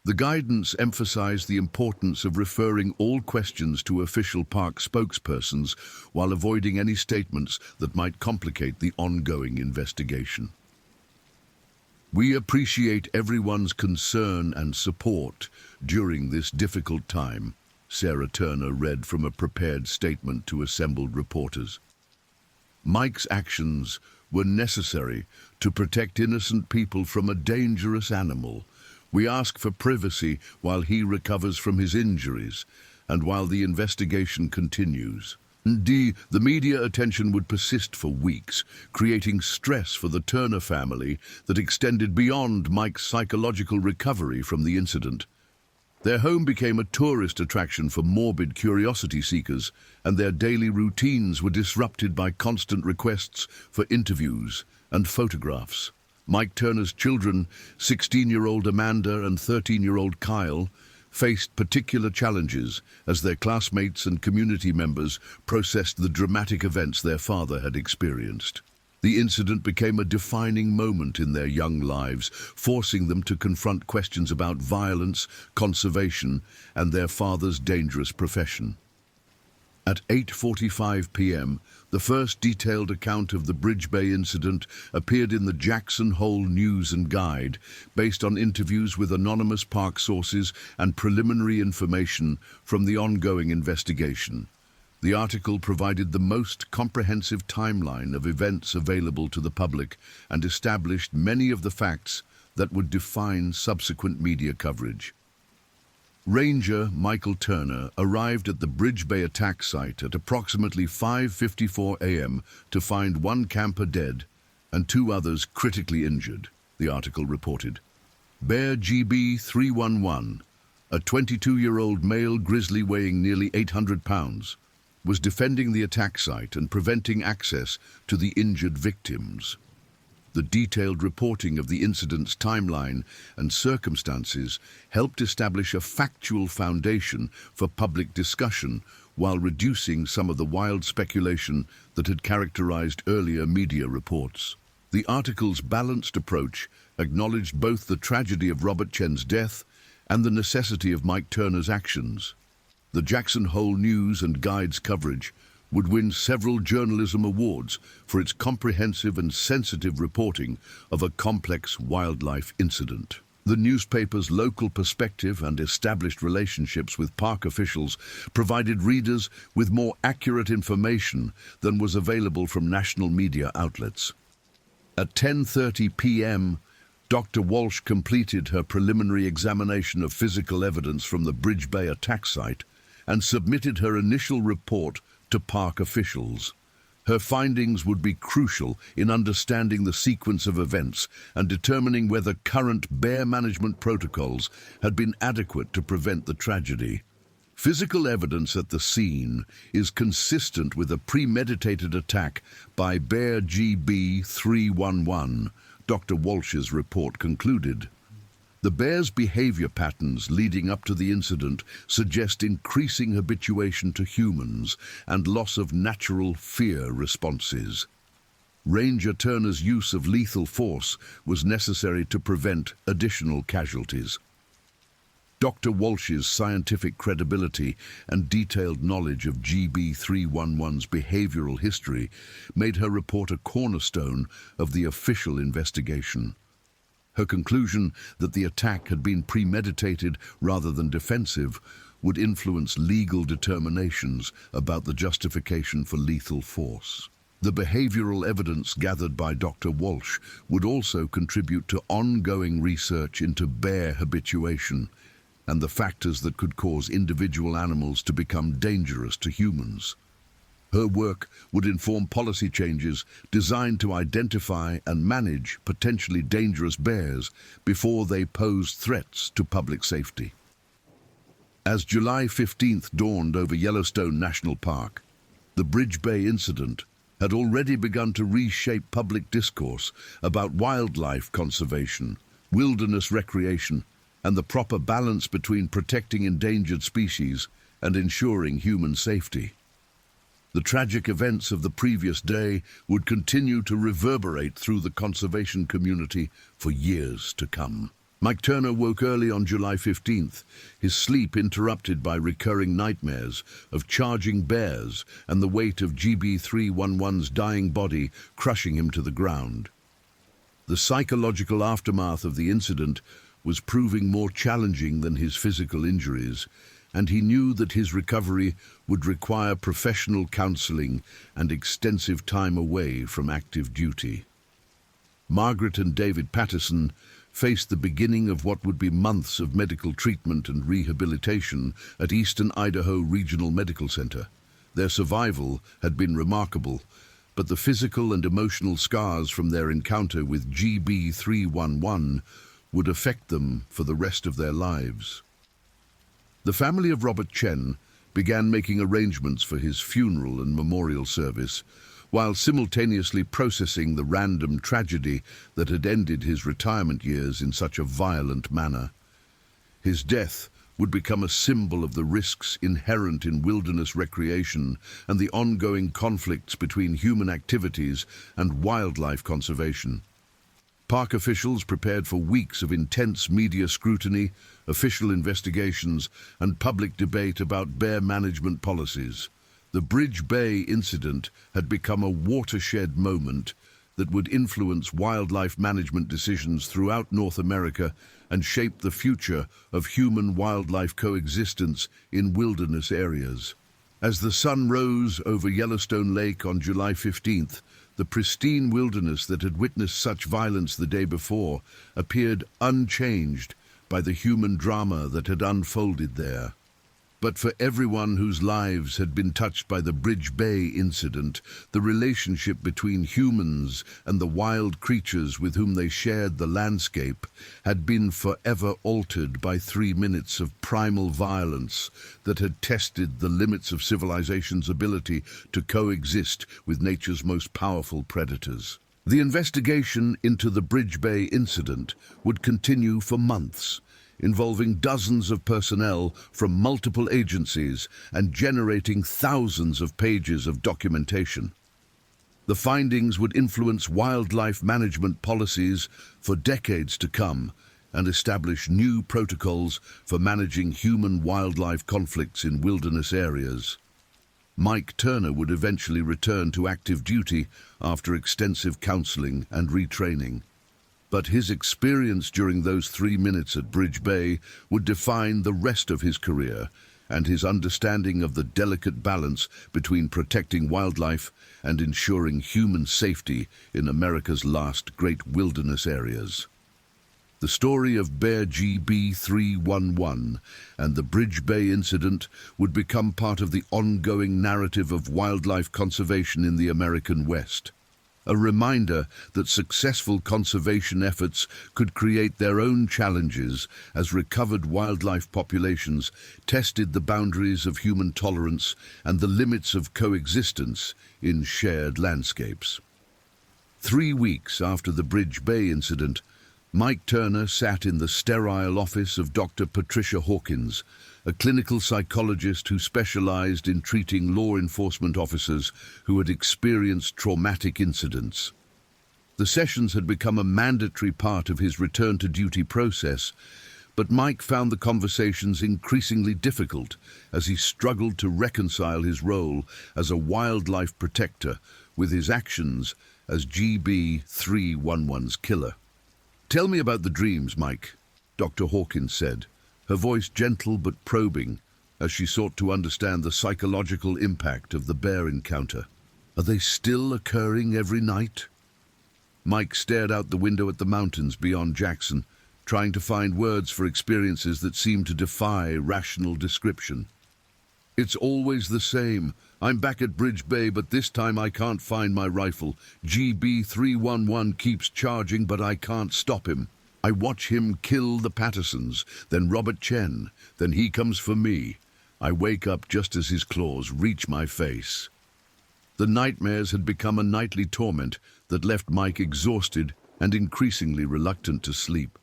The guidance emphasized the importance of referring all questions to official park spokespersons while avoiding any statements that might complicate the ongoing investigation. "We appreciate everyone's concern and support during this difficult time," Sarah Turner read from a prepared statement to assembled reporters. "Mike's actions were necessary to protect innocent people from a dangerous animal. We ask for privacy while he recovers from his injuries and while the investigation continues." The media attention would persist for weeks, creating stress for the Turner family that extended beyond Mike's psychological recovery from the incident. Their home became a tourist attraction for morbid curiosity seekers, and their daily routines were disrupted by constant requests for interviews and photographs. Mike Turner's children, 16-year-old Amanda and 13-year-old Kyle, faced particular challenges as their classmates and community members processed the dramatic events their father had experienced. The incident became a defining moment in their young lives, forcing them to confront questions about violence, conservation, and their father's dangerous profession. At 8:45 p.m., the first detailed account of the Bridge Bay incident appeared in the Jackson Hole News and Guide, based on interviews with anonymous park sources and preliminary information from the ongoing investigation. The article provided the most comprehensive timeline of events available to the public and established many of the facts that would define subsequent media coverage. Ranger Michael Turner arrived at the Bridge Bay attack site at approximately 5:54 a.m. to find one camper dead and 2 others critically injured, the article reported. Bear GB 311, a 22-year-old male grizzly weighing nearly 800 pounds, was defending the attack site and preventing access to the injured victims. The detailed reporting of the incident's timeline and circumstances helped establish a factual foundation for public discussion while reducing some of the wild speculation that had characterized earlier media reports. The article's balanced approach acknowledged both the tragedy of Robert Chen's death and the necessity of Mike Turner's actions. The Jackson Hole News and Guide's coverage would win several journalism awards for its comprehensive and sensitive reporting of a complex wildlife incident. The newspaper's local perspective and established relationships with park officials provided readers with more accurate information than was available from national media outlets. At 10:30 p.m., Dr. Walsh completed her preliminary examination of physical evidence from the Bridge Bay attack site and submitted her initial report to park officials. Her findings would be crucial in understanding the sequence of events and determining whether current bear management protocols had been adequate to prevent the tragedy. Physical evidence at the scene is consistent with a premeditated attack by Bear GB 311, Dr. Walsh's report concluded. The bear's behavior patterns leading up to the incident suggest increasing habituation to humans and loss of natural fear responses. Ranger Turner's use of lethal force was necessary to prevent additional casualties. Dr. Walsh's scientific credibility and detailed knowledge of GB 311's behavioral history made her report a cornerstone of the official investigation. Her conclusion that the attack had been premeditated rather than defensive would influence legal determinations about the justification for lethal force. The behavioral evidence gathered by Dr. Walsh would also contribute to ongoing research into bear habituation and the factors that could cause individual animals to become dangerous to humans. Her work would inform policy changes designed to identify and manage potentially dangerous bears before they posed threats to public safety. As July 15th dawned over Yellowstone National Park, the Bridge Bay incident had already begun to reshape public discourse about wildlife conservation, wilderness recreation, and the proper balance between protecting endangered species and ensuring human safety. The tragic events of the previous day would continue to reverberate through the conservation community for years to come. Mike Turner woke early on July 15th, his sleep interrupted by recurring nightmares of charging bears and the weight of GB311's dying body crushing him to the ground. The psychological aftermath of the incident was proving more challenging than his physical injuries, and he knew that his recovery would require professional counseling and extensive time away from active duty. Margaret and David Patterson faced the beginning of what would be months of medical treatment and rehabilitation at Eastern Idaho Regional Medical Center. Their survival had been remarkable, but the physical and emotional scars from their encounter with GB311 would affect them for the rest of their lives. The family of Robert Chen began making arrangements for his funeral and memorial service, while simultaneously processing the random tragedy that had ended his retirement years in such a violent manner. His death would become a symbol of the risks inherent in wilderness recreation and the ongoing conflicts between human activities and wildlife conservation. Park officials prepared for weeks of intense media scrutiny, official investigations, and public debate about bear management policies. The Bridge Bay incident had become a watershed moment that would influence wildlife management decisions throughout North America and shape the future of human-wildlife coexistence in wilderness areas. As the sun rose over Yellowstone Lake on July 15th, the pristine wilderness that had witnessed such violence the day before appeared unchanged by the human drama that had unfolded there. But for everyone whose lives had been touched by the Bridge Bay incident, the relationship between humans and the wild creatures with whom they shared the landscape had been forever altered by 3 minutes of primal violence that had tested the limits of civilization's ability to coexist with nature's most powerful predators. The investigation into the Bridge Bay incident would continue for months, involving dozens of personnel from multiple agencies and generating thousands of pages of documentation. The findings would influence wildlife management policies for decades to come and establish new protocols for managing human-wildlife conflicts in wilderness areas. Mike Turner would eventually return to active duty after extensive counseling and retraining. But his experience during those 3 minutes at Bridge Bay would define the rest of his career, and his understanding of the delicate balance between protecting wildlife and ensuring human safety in America's last great wilderness areas. The story of Bear GB311 and the Bridge Bay incident would become part of the ongoing narrative of wildlife conservation in the American West. A reminder that successful conservation efforts could create their own challenges as recovered wildlife populations tested the boundaries of human tolerance and the limits of coexistence in shared landscapes. 3 weeks after the Bridge Bay incident, Mike Turner sat in the sterile office of Dr. Patricia Hawkins, a clinical psychologist who specialized in treating law enforcement officers who had experienced traumatic incidents. The sessions had become a mandatory part of his return-to-duty process, but Mike found the conversations increasingly difficult as he struggled to reconcile his role as a wildlife protector with his actions as GB311's killer. "Tell me about the dreams, Mike," Dr. Hawkins said, her voice gentle but probing as she sought to understand the psychological impact of the bear encounter. "Are they still occurring every night?" Mike stared out the window at the mountains beyond Jackson, trying to find words for experiences that seemed to defy rational description. "It's always the same. I'm back at Bridge Bay, but this time I can't find my rifle. GB311 keeps charging, but I can't stop him. I watch him kill the Pattersons, then Robert Chen, then he comes for me. I wake up just as his claws reach my face." The nightmares had become a nightly torment that left Mike exhausted and increasingly reluctant to sleep.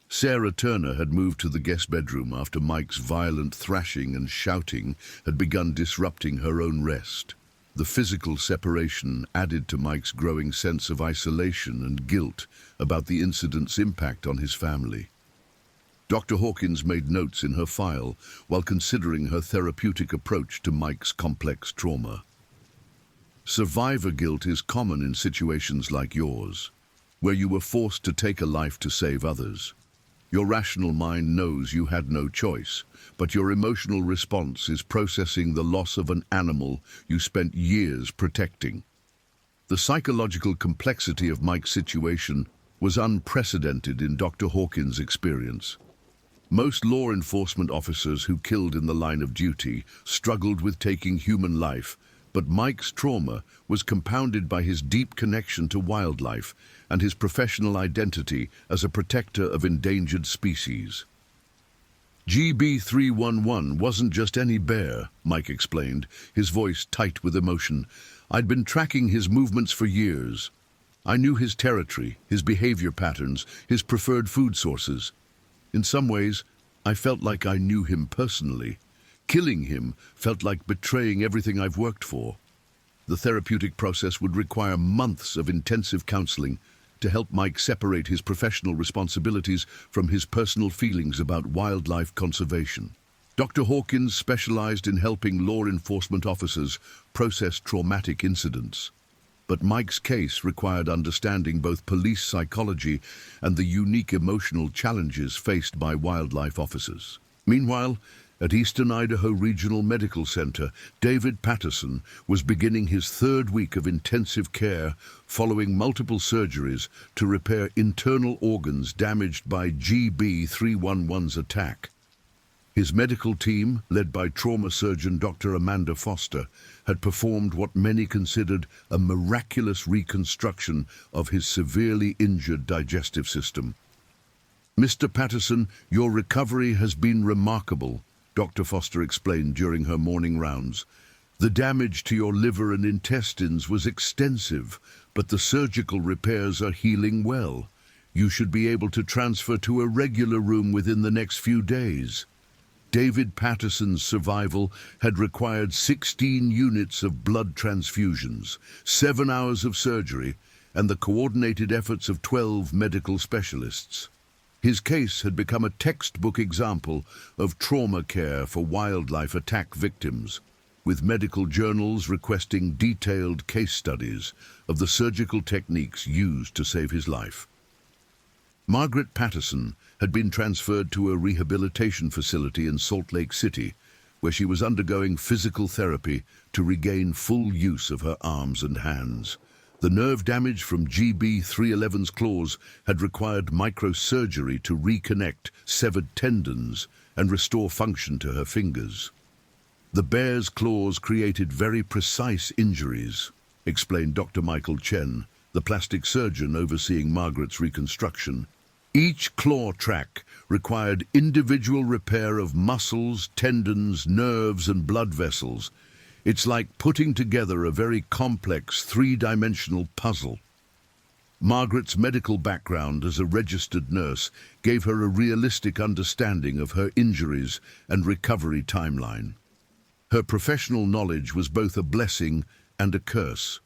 Sarah Turner had moved to the guest bedroom after Mike's violent thrashing and shouting had begun disrupting her own rest. The physical separation added to Mike's growing sense of isolation and guilt about the incident's impact on his family. Dr. Hawkins made notes in her file while considering her therapeutic approach to Mike's complex trauma. Survivor guilt is common in situations like yours, where you were forced to take a life to save others. Your rational mind knows you had no choice, but your emotional response is processing the loss of an animal you spent years protecting. The psychological complexity of Mike's situation was unprecedented in Dr. Hawkins' experience. Most law enforcement officers who killed in the line of duty struggled with taking human life, but Mike's trauma was compounded by his deep connection to wildlife and his professional identity as a protector of endangered species. GB311 wasn't just any bear, Mike explained, his voice tight with emotion. I'd been tracking his movements for years. I knew his territory, his behavior patterns, his preferred food sources. In some ways, I felt like I knew him personally. Killing him felt like betraying everything I've worked for. The therapeutic process would require months of intensive counseling to help Mike separate his professional responsibilities from his personal feelings about wildlife conservation. Dr. Hawkins specialized in helping law enforcement officers process traumatic incidents. But Mike's case required understanding both police psychology and the unique emotional challenges faced by wildlife officers. Meanwhile, at Eastern Idaho Regional Medical Center, David Patterson was beginning his third week of intensive care following multiple surgeries to repair internal organs damaged by GB311's attack. His medical team, led by trauma surgeon Dr. Amanda Foster, had performed what many considered a miraculous reconstruction of his severely injured digestive system. Mr. Patterson, your recovery has been remarkable, Dr. Foster explained during her morning rounds. The damage to your liver and intestines was extensive, but the surgical repairs are healing well. You should be able to transfer to a regular room within the next few days. David Patterson's survival had required 16 units of blood transfusions, 7 hours of surgery, and the coordinated efforts of 12 medical specialists. His case had become a textbook example of trauma care for wildlife attack victims, with medical journals requesting detailed case studies of the surgical techniques used to save his life. Margaret Patterson had been transferred to a rehabilitation facility in Salt Lake City, where she was undergoing physical therapy to regain full use of her arms and hands. The nerve damage from GB311's claws had required microsurgery to reconnect severed tendons and restore function to her fingers. The bear's claws created very precise injuries, explained Dr. Michael Chen, the plastic surgeon overseeing Margaret's reconstruction. Each claw track required individual repair of muscles, tendons, nerves, and blood vessels. It's like putting together a very complex three-dimensional puzzle. Margaret's medical background as a registered nurse gave her a realistic understanding of her injuries and recovery timeline. Her professional knowledge was both a blessing and a curse,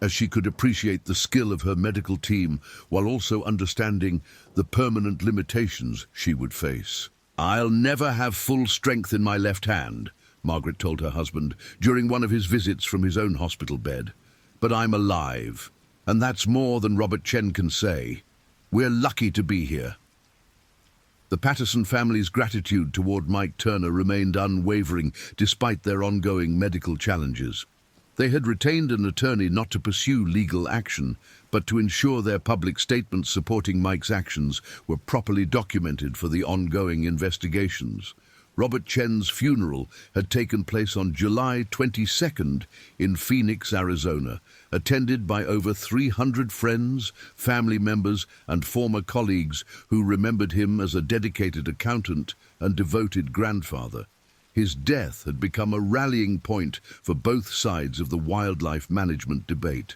as she could appreciate the skill of her medical team while also understanding the permanent limitations she would face. "I'll never have full strength in my left hand," Margaret told her husband during one of his visits from his own hospital bed. "But I'm alive, and that's more than Robert Chen can say. We're lucky to be here." The Patterson family's gratitude toward Mike Turner remained unwavering despite their ongoing medical challenges. They had retained an attorney not to pursue legal action, but to ensure their public statements supporting Mike's actions were properly documented for the ongoing investigations. Robert Chen's funeral had taken place on July 22nd in Phoenix, Arizona, attended by over 300 friends, family members, and former colleagues who remembered him as a dedicated accountant and devoted grandfather. His death had become a rallying point for both sides of the wildlife management debate.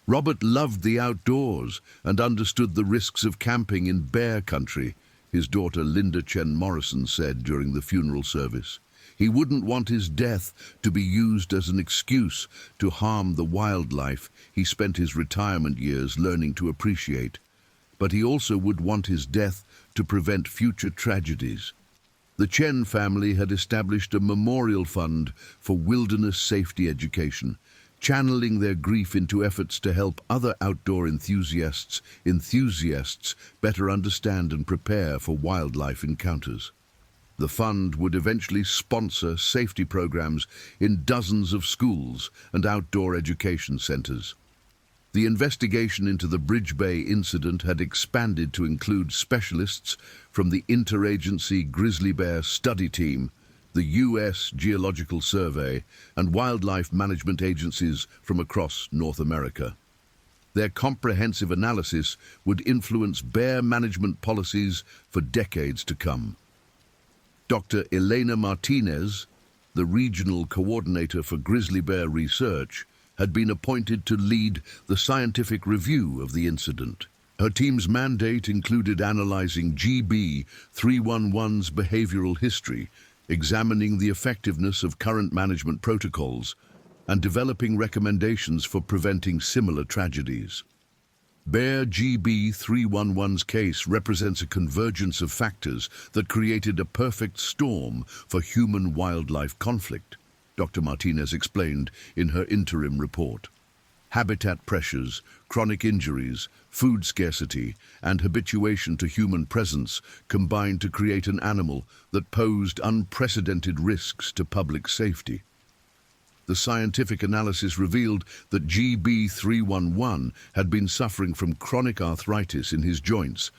Robert loved the outdoors and understood the risks of camping in bear country. his daughter Linda Chen Morrison said during the funeral service. He wouldn't want his death to be used as an excuse to harm the wildlife he spent his retirement years learning to appreciate. But he also would want his death to prevent future tragedies. The Chen family had established a memorial fund for wilderness safety education, channeling their grief into efforts to help other outdoor enthusiasts better understand and prepare for wildlife encounters. The fund would eventually sponsor safety programs in dozens of schools and outdoor education centers. The investigation into the Bridge Bay incident had expanded to include specialists from the Interagency Grizzly Bear Study Team, the U.S. Geological Survey, and wildlife management agencies from across North America. Their comprehensive analysis would influence bear management policies for decades to come. Dr. Elena Martinez, the regional coordinator for grizzly bear research, had been appointed to lead the scientific review of the incident. Her team's mandate included analyzing GB 311's behavioral history, examining the effectiveness of current management protocols, and developing recommendations for preventing similar tragedies. Bear GB 311's case represents a convergence of factors that created a perfect storm for human-wildlife conflict, Dr. Martinez explained in her interim report. Habitat pressures, chronic injuries, food scarcity, and habituation to human presence combined to create an animal that posed unprecedented risks to public safety. The scientific analysis revealed that GB 311 had been suffering from chronic arthritis in his joints,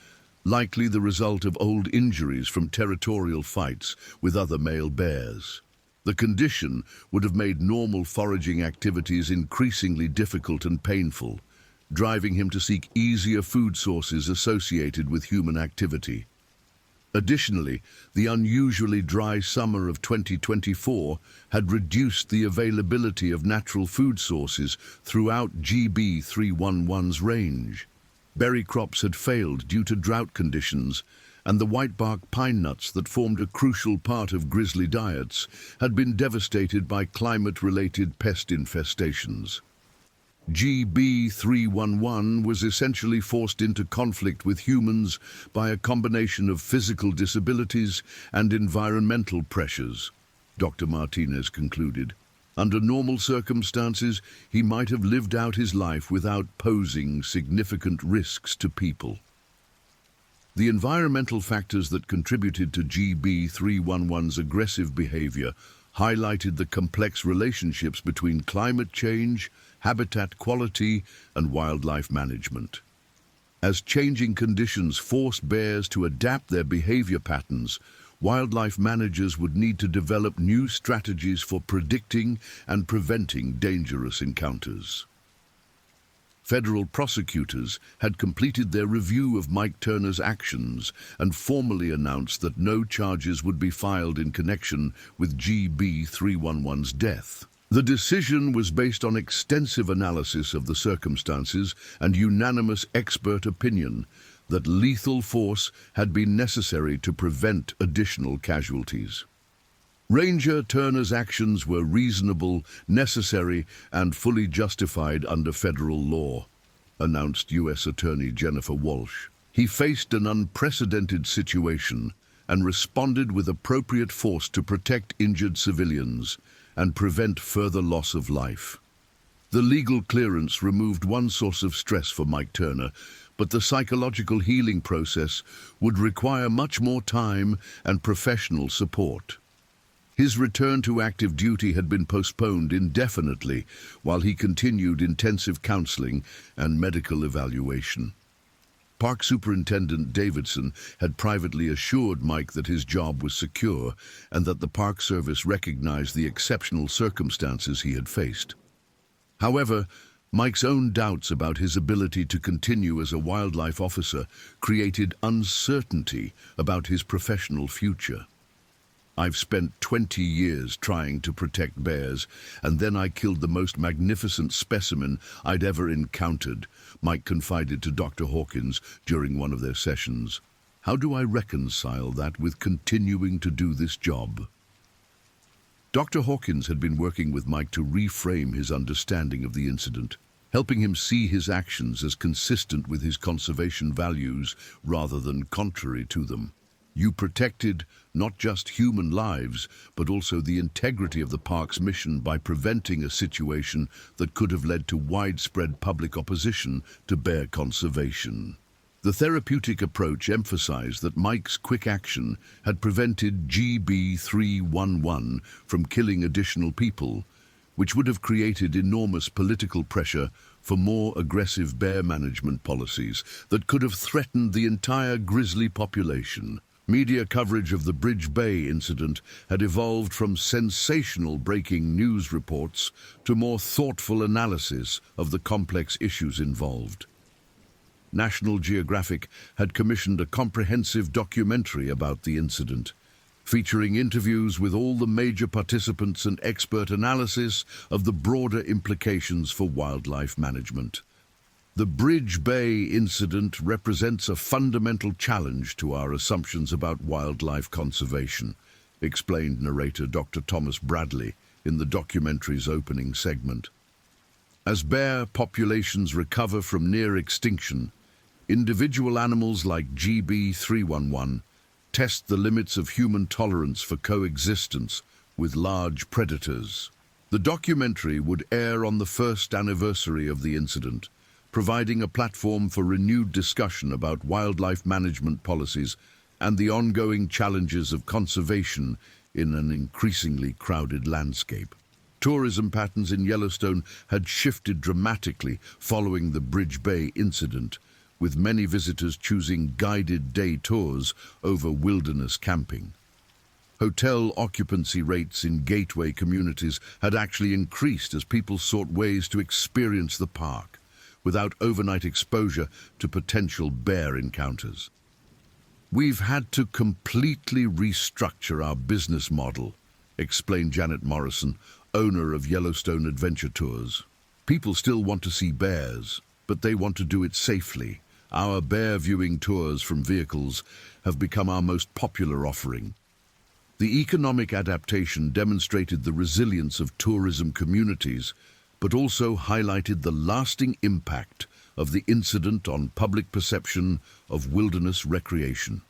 likely the result of old injuries from territorial fights with other male bears. The condition would have made normal foraging activities increasingly difficult and painful, driving him to seek easier food sources associated with human activity. Additionally, the unusually dry summer of 2024 had reduced the availability of natural food sources throughout GB 311's range. Berry crops had failed due to drought conditions, and the whitebark pine nuts that formed a crucial part of grizzly diets had been devastated by climate-related pest infestations. GB 311 was essentially forced into conflict with humans by a combination of physical disabilities and environmental pressures, Dr. Martinez concluded. Under normal circumstances, he might have lived out his life without posing significant risks to people. The environmental factors that contributed to GB 311's aggressive behavior highlighted the complex relationships between climate change, habitat quality, and wildlife management. As changing conditions forced bears to adapt their behavior patterns, wildlife managers would need to develop new strategies for predicting and preventing dangerous encounters. Federal prosecutors had completed their review of Mike Turner's actions and formally announced that no charges would be filed in connection with GB 311's death. The decision was based on extensive analysis of the circumstances and unanimous expert opinion that lethal force had been necessary to prevent additional casualties. Ranger Turner's actions were reasonable, necessary, and fully justified under federal law, announced U.S. Attorney Jennifer Walsh. He faced an unprecedented situation and responded with appropriate force to protect injured civilians and prevent further loss of life. The legal clearance removed one source of stress for Mike Turner, but the psychological healing process would require much more time and professional support. His return to active duty had been postponed indefinitely while he continued intensive counseling and medical evaluation. Park Superintendent Davidson had privately assured Mike that his job was secure and that the Park Service recognized the exceptional circumstances he had faced. However, Mike's own doubts about his ability to continue as a wildlife officer created uncertainty about his professional future. "I've spent 20 years trying to protect bears, and then I killed the most magnificent specimen I'd ever encountered," Mike confided to Dr. Hawkins during one of their sessions. How do I reconcile that with continuing to do this job? Dr. Hawkins had been working with Mike to reframe his understanding of the incident, helping him see his actions as consistent with his conservation values rather than contrary to them. You protected not just human lives, but also the integrity of the park's mission by preventing a situation that could have led to widespread public opposition to bear conservation. The therapeutic approach emphasized that Mike's quick action had prevented GB311 from killing additional people, which would have created enormous political pressure for more aggressive bear management policies that could have threatened the entire grizzly population. Media coverage of the Bridge Bay incident had evolved from sensational breaking news reports to more thoughtful analysis of the complex issues involved. National Geographic had commissioned a comprehensive documentary about the incident, featuring interviews with all the major participants and expert analysis of the broader implications for wildlife management. The Bridge Bay incident represents a fundamental challenge to our assumptions about wildlife conservation, explained narrator Dr. Thomas Bradley in the documentary's opening segment. As bear populations recover from near extinction, individual animals like GB311 test the limits of human tolerance for coexistence with large predators. The documentary would air on the first anniversary of the incident, providing a platform for renewed discussion about wildlife management policies and the ongoing challenges of conservation in an increasingly crowded landscape. Tourism patterns in Yellowstone had shifted dramatically following the Bridge Bay incident, with many visitors choosing guided day tours over wilderness camping. Hotel occupancy rates in gateway communities had actually increased as people sought ways to experience the park without overnight exposure to potential bear encounters. We've had to completely restructure our business model, explained Janet Morrison, owner of Yellowstone Adventure Tours. People still want to see bears, but they want to do it safely. Our bear viewing tours from vehicles have become our most popular offering. The economic adaptation demonstrated the resilience of tourism communities, but also highlighted the lasting impact of the incident on public perception of wilderness recreation.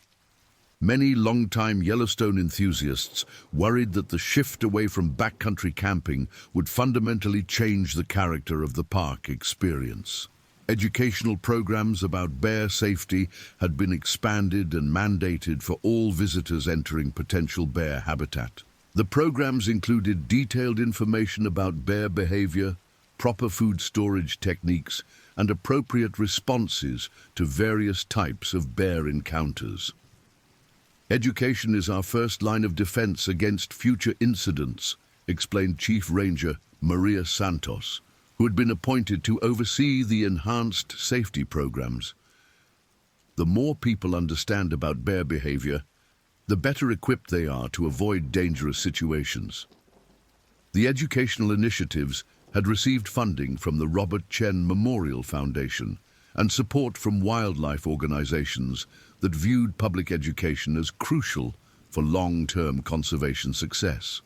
Many longtime Yellowstone enthusiasts worried that the shift away from backcountry camping would fundamentally change the character of the park experience. Educational programs about bear safety had been expanded and mandated for all visitors entering potential bear habitat. The programs included detailed information about bear behavior, proper food storage techniques, and appropriate responses to various types of bear encounters. Education is our first line of defense against future incidents, explained Chief Ranger Maria Santos, who had been appointed to oversee the enhanced safety programs. The more people understand about bear behavior, the better equipped they are to avoid dangerous situations. The educational initiatives had received funding from the Robert Chen Memorial Foundation and support from wildlife organizations that viewed public education as crucial for long-term conservation success.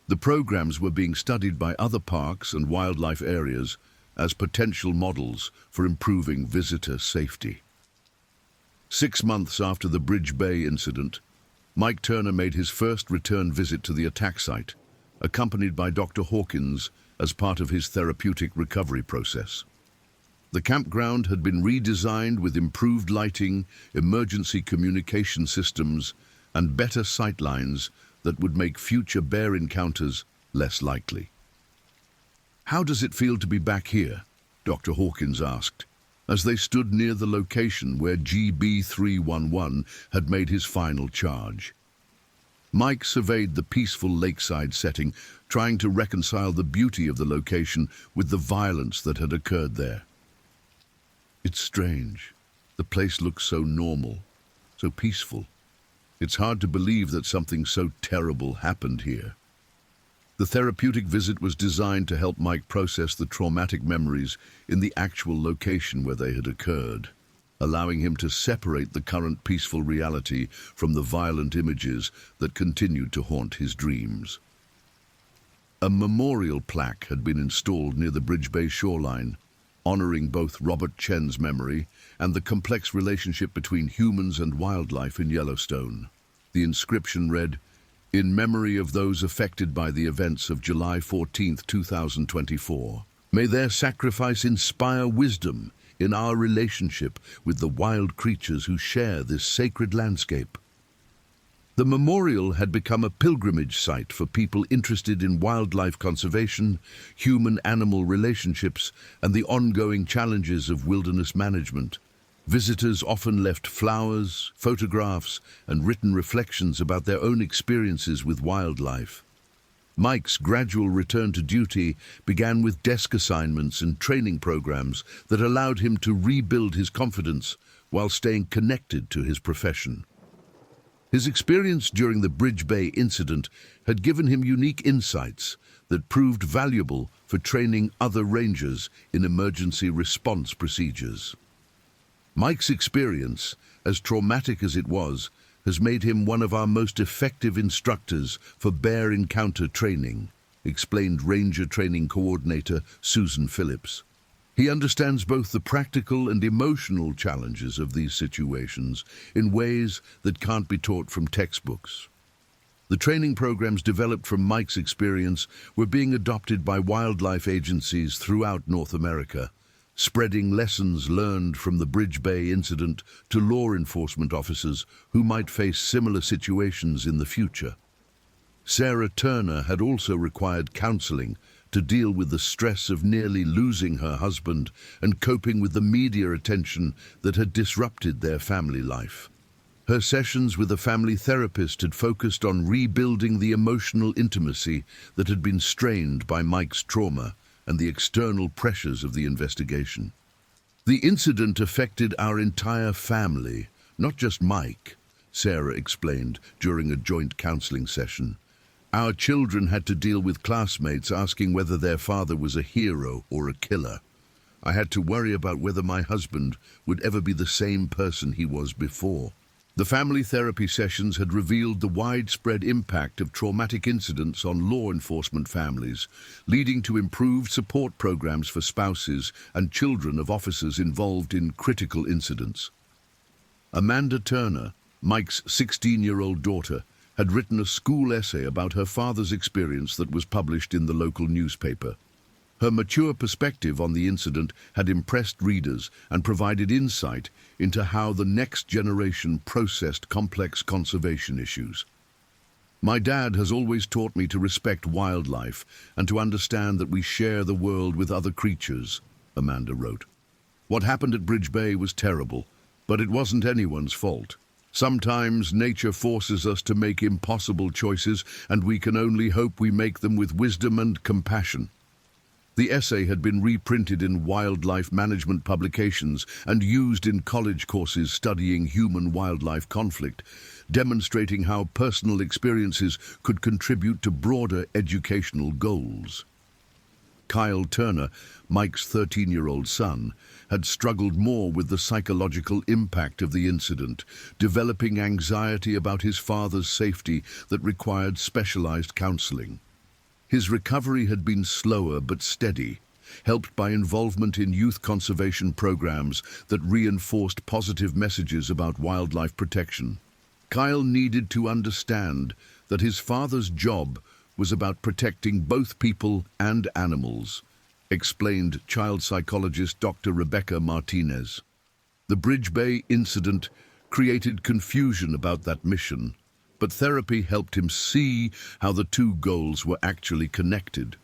The programs were being studied by other parks and wildlife areas as potential models for improving visitor safety. 6 months after the Bridge Bay incident, Mike Turner made his first return visit to the attack site, accompanied by Dr. Hawkins as part of his therapeutic recovery process. The campground had been redesigned with improved lighting, emergency communication systems, and better sightlines that would make future bear encounters less likely. "How does it feel to be back here?" Dr. Hawkins asked, as they stood near the location where GB311 had made his final charge. Mike surveyed the peaceful lakeside setting, trying to reconcile the beauty of the location with the violence that had occurred there. "It's strange. The place looks so normal, so peaceful. It's hard to believe that something so terrible happened here." The therapeutic visit was designed to help Mike process the traumatic memories in the actual location where they had occurred. allowing him to separate the current peaceful reality from the violent images that continued to haunt his dreams. A memorial plaque had been installed near the Bridge Bay shoreline, honoring both Robert Chen's memory and the complex relationship between humans and wildlife in Yellowstone. The inscription read, "In memory of those affected by the events of July 14, 2024, may their sacrifice inspire wisdom in our relationship with the wild creatures who share this sacred landscape." The memorial had become a pilgrimage site for people interested in wildlife conservation, human-animal relationships, and the ongoing challenges of wilderness management. Visitors often left flowers, photographs, and written reflections about their own experiences with wildlife. Mike's gradual return to duty began with desk assignments and training programs that allowed him to rebuild his confidence while staying connected to his profession. His experience during the Bridge Bay incident had given him unique insights that proved valuable for training other rangers in emergency response procedures. Mike's experience, as traumatic as it was, has made him one of our most effective instructors for bear encounter training, explained Ranger Training Coordinator Susan Phillips. He understands both the practical and emotional challenges of these situations in ways that can't be taught from textbooks. The training programs developed from Mike's experience were being adopted by wildlife agencies throughout North America, spreading lessons learned from the Bridge Bay incident to law enforcement officers who might face similar situations in the future. Sarah Turner had also required counseling to deal with the stress of nearly losing her husband and coping with the media attention that had disrupted their family life. Her sessions with a family therapist had focused on rebuilding the emotional intimacy that had been strained by Mike's trauma and the external pressures of the investigation. The incident affected our entire family, not just Mike, Sarah explained during a joint counseling session. Our children had to deal with classmates asking whether their father was a hero or a killer. I had to worry about whether my husband would ever be the same person he was before. The family therapy sessions had revealed the widespread impact of traumatic incidents on law enforcement families, leading to improved support programs for spouses and children of officers involved in critical incidents. Amanda Turner, Mike's 16-year-old daughter, had written a school essay about her father's experience that was published in the local newspaper. Her mature perspective on the incident had impressed readers and provided insight into how the next generation processed complex conservation issues. "My dad has always taught me to respect wildlife and to understand that we share the world with other creatures," Amanda wrote. "What happened at Bridge Bay was terrible, but it wasn't anyone's fault. Sometimes nature forces us to make impossible choices, and we can only hope we make them with wisdom and compassion." The essay had been reprinted in wildlife management publications and used in college courses studying human-wildlife conflict, demonstrating how personal experiences could contribute to broader educational goals. Kyle Turner, Mike's 13-year-old son, had struggled more with the psychological impact of the incident, developing anxiety about his father's safety that required specialized counseling. His recovery had been slower but steady, helped by involvement in youth conservation programs that reinforced positive messages about wildlife protection. Kyle needed to understand that his father's job was about protecting both people and animals, explained child psychologist Dr. Rebecca Martinez. The Bridge Bay incident created confusion about that mission, but therapy helped him see how the two goals were actually connected.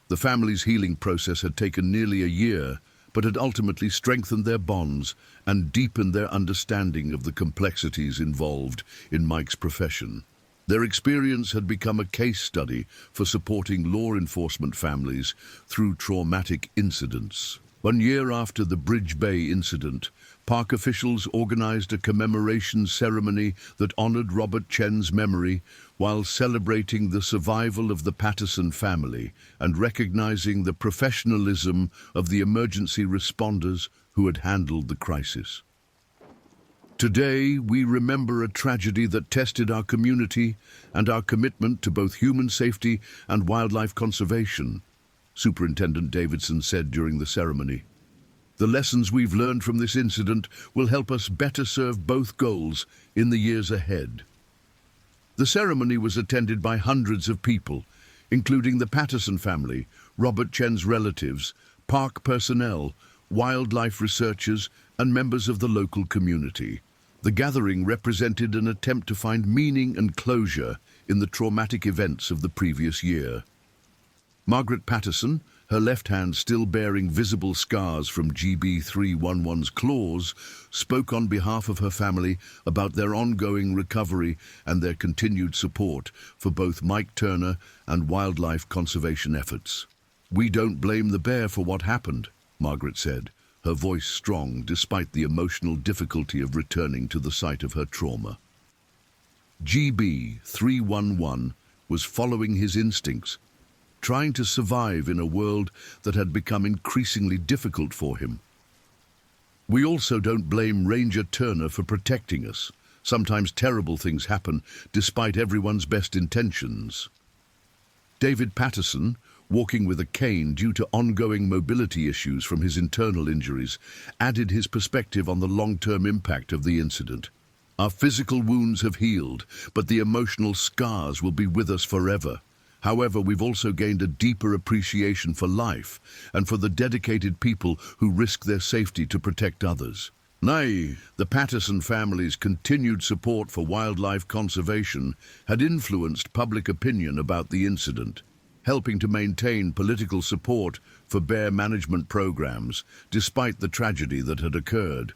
The family's healing process had taken nearly a year, but had ultimately strengthened their bonds and deepened their understanding of the complexities involved in Mike's profession. Their experience had become a case study for supporting law enforcement families through traumatic incidents. 1 year after the Bridge Bay incident, park officials organized a commemoration ceremony that honored Robert Chen's memory while celebrating the survival of the Patterson family and recognizing the professionalism of the emergency responders who had handled the crisis. Today, we remember a tragedy that tested our community and our commitment to both human safety and wildlife conservation, Superintendent Davidson said during the ceremony. The lessons we've learned from this incident will help us better serve both goals in the years ahead. The ceremony was attended by hundreds of people, including the Patterson family, Robert Chen's relatives, park personnel, wildlife researchers, and members of the local community. The gathering represented an attempt to find meaning and closure in the traumatic events of the previous year. Margaret Patterson, her left hand still bearing visible scars from GB311's claws, spoke on behalf of her family about their ongoing recovery and their continued support for both Mike Turner and wildlife conservation efforts. "We don't blame the bear for what happened," Margaret said, her voice strong despite the emotional difficulty of returning to the site of her trauma. GB311 was following his instincts, trying to survive in a world that had become increasingly difficult for him. "We also don't blame Ranger Turner for protecting us. Sometimes terrible things happen despite everyone's best intentions." David Patterson, walking with a cane due to ongoing mobility issues from his internal injuries, added his perspective on the long-term impact of the incident. "Our physical wounds have healed, but the emotional scars will be with us forever. However, we've also gained a deeper appreciation for life and for the dedicated people who risk their safety to protect others." The Patterson family's continued support for wildlife conservation had influenced public opinion about the incident, helping to maintain political support for bear management programs despite the tragedy that had occurred.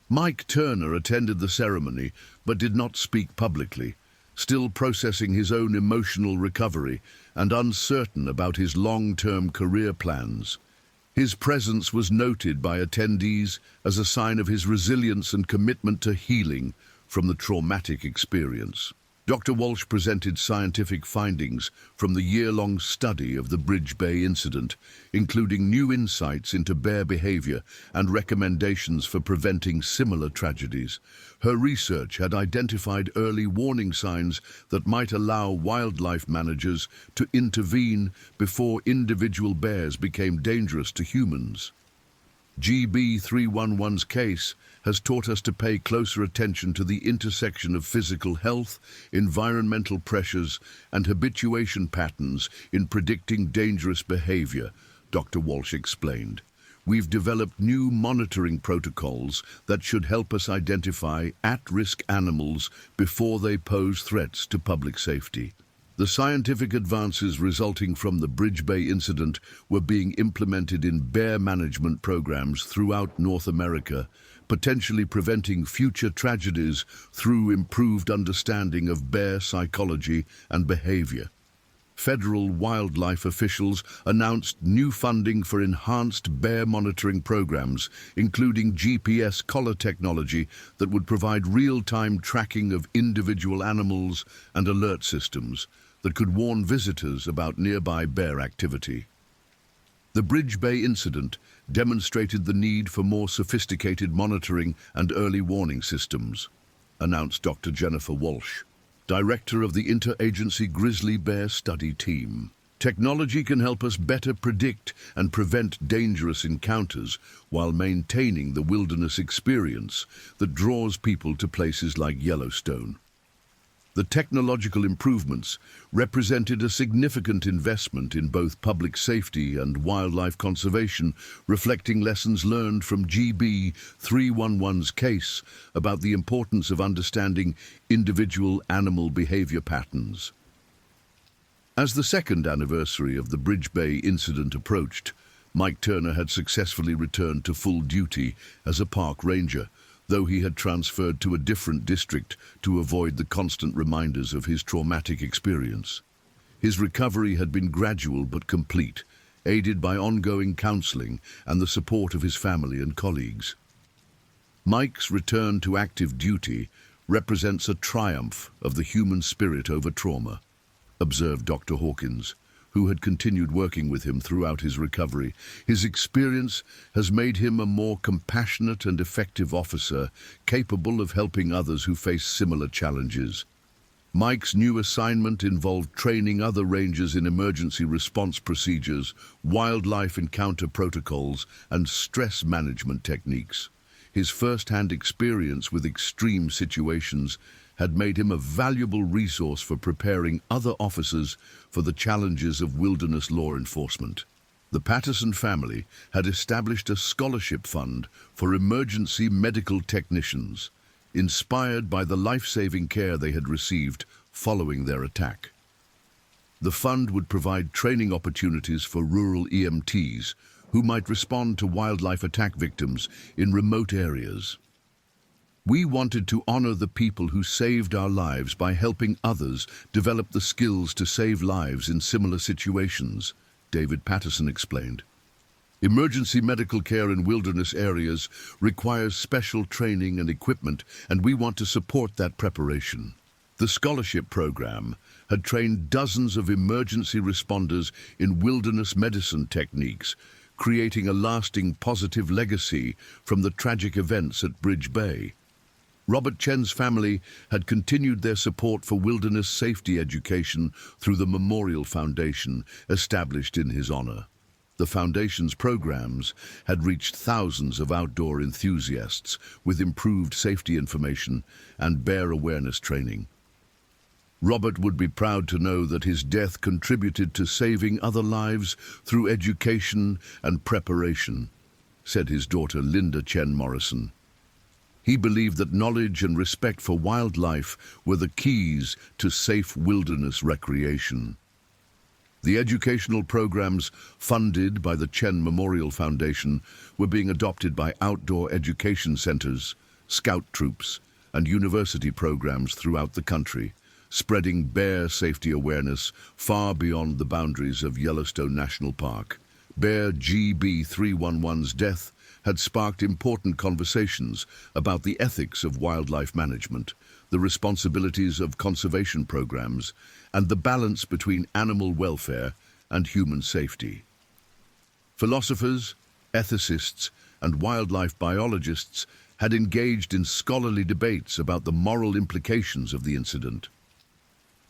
Mike Turner attended the ceremony but did not speak publicly, still processing his own emotional recovery and uncertain about his long-term career plans. His presence was noted by attendees as a sign of his resilience and commitment to healing from the traumatic experience. Dr. Walsh presented scientific findings from the year-long study of the Bridge Bay incident, including new insights into bear behavior and recommendations for preventing similar tragedies. Her research had identified early warning signs that might allow wildlife managers to intervene before individual bears became dangerous to humans. GB311's case has taught us to pay closer attention to the intersection of physical health, environmental pressures, and habituation patterns in predicting dangerous behavior, Dr. Walsh explained. "We've developed new monitoring protocols that should help us identify at-risk animals before they pose threats to public safety." The scientific advances resulting from the Bridge Bay incident were being implemented in bear management programs throughout North America, potentially preventing future tragedies through improved understanding of bear psychology and behavior. Federal wildlife officials announced new funding for enhanced bear monitoring programs, including GPS collar technology that would provide real-time tracking of individual animals and alert systems that could warn visitors about nearby bear activity. The Bridge Bay incident demonstrated the need for more sophisticated monitoring and early warning systems, announced Dr. Jennifer Walsh, director of the Interagency Grizzly Bear Study Team. "Technology can help us better predict and prevent dangerous encounters while maintaining the wilderness experience that draws people to places like Yellowstone." The technological improvements represented a significant investment in both public safety and wildlife conservation, reflecting lessons learned from GB311's case about the importance of understanding individual animal behavior patterns. As the second anniversary of the Bridge Bay incident approached, Mike Turner had successfully returned to full duty as a park ranger, though he had transferred to a different district to avoid the constant reminders of his traumatic experience. His recovery had been gradual but complete, aided by ongoing counseling and the support of his family and colleagues. Mike's return to active duty represents a triumph of the human spirit over trauma, observed Dr. Hawkins, who had continued working with him throughout his recovery. His experience has made him a more compassionate and effective officer, capable of helping others who face similar challenges. Mike's new assignment involved training other rangers in emergency response procedures, wildlife encounter protocols, and stress management techniques. His first-hand experience with extreme situations had made him a valuable resource for preparing other officers for the challenges of wilderness law enforcement. The Patterson family had established a scholarship fund for emergency medical technicians, inspired by the life-saving care they had received following their attack. The fund would provide training opportunities for rural EMTs who might respond to wildlife attack victims in remote areas. We wanted to honor the people who saved our lives by helping others develop the skills to save lives in similar situations, David Patterson explained. Emergency medical care in wilderness areas requires special training and equipment, and we want to support that preparation. The scholarship program had trained dozens of emergency responders in wilderness medicine techniques, creating a lasting positive legacy from the tragic events at Bridge Bay. Robert Chen's family had continued their support for wilderness safety education through the Memorial Foundation, established in his honor. The Foundation's programs had reached thousands of outdoor enthusiasts with improved safety information and bear awareness training. Robert would be proud to know that his death contributed to saving other lives through education and preparation, said his daughter Linda Chen Morrison. He believed that knowledge and respect for wildlife were the keys to safe wilderness recreation. The educational programs funded by the Chen Memorial Foundation were being adopted by outdoor education centers, scout troops, and university programs throughout the country, spreading bear safety awareness far beyond the boundaries of Yellowstone National Park. Bear GB311's death had sparked important conversations about the ethics of wildlife management, the responsibilities of conservation programs, and the balance between animal welfare and human safety. Philosophers, ethicists, and wildlife biologists had engaged in scholarly debates about the moral implications of the incident.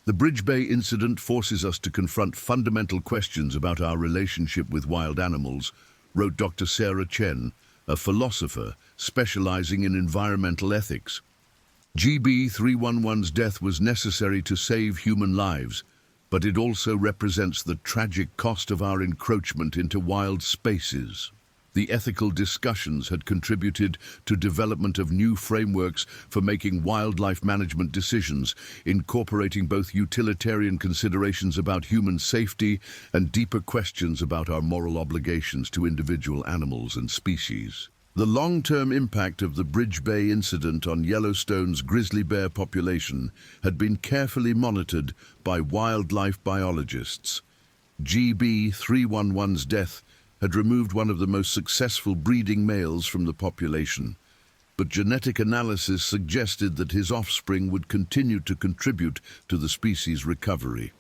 The Bridge Bay incident forces us to confront fundamental questions about our relationship with wild animals, wrote Dr. Sarah Chen, a philosopher specializing in environmental ethics. GB311's death was necessary to save human lives, but it also represents the tragic cost of our encroachment into wild spaces. The ethical discussions had contributed to development of new frameworks for making wildlife management decisions, incorporating both utilitarian considerations about human safety and deeper questions about our moral obligations to individual animals and species. The long-term impact of the Bridge Bay incident on Yellowstone's grizzly bear population had been carefully monitored by wildlife biologists. GB311's death had removed one of the most successful breeding males from the population, but genetic analysis suggested that his offspring would continue to contribute to the species' recovery.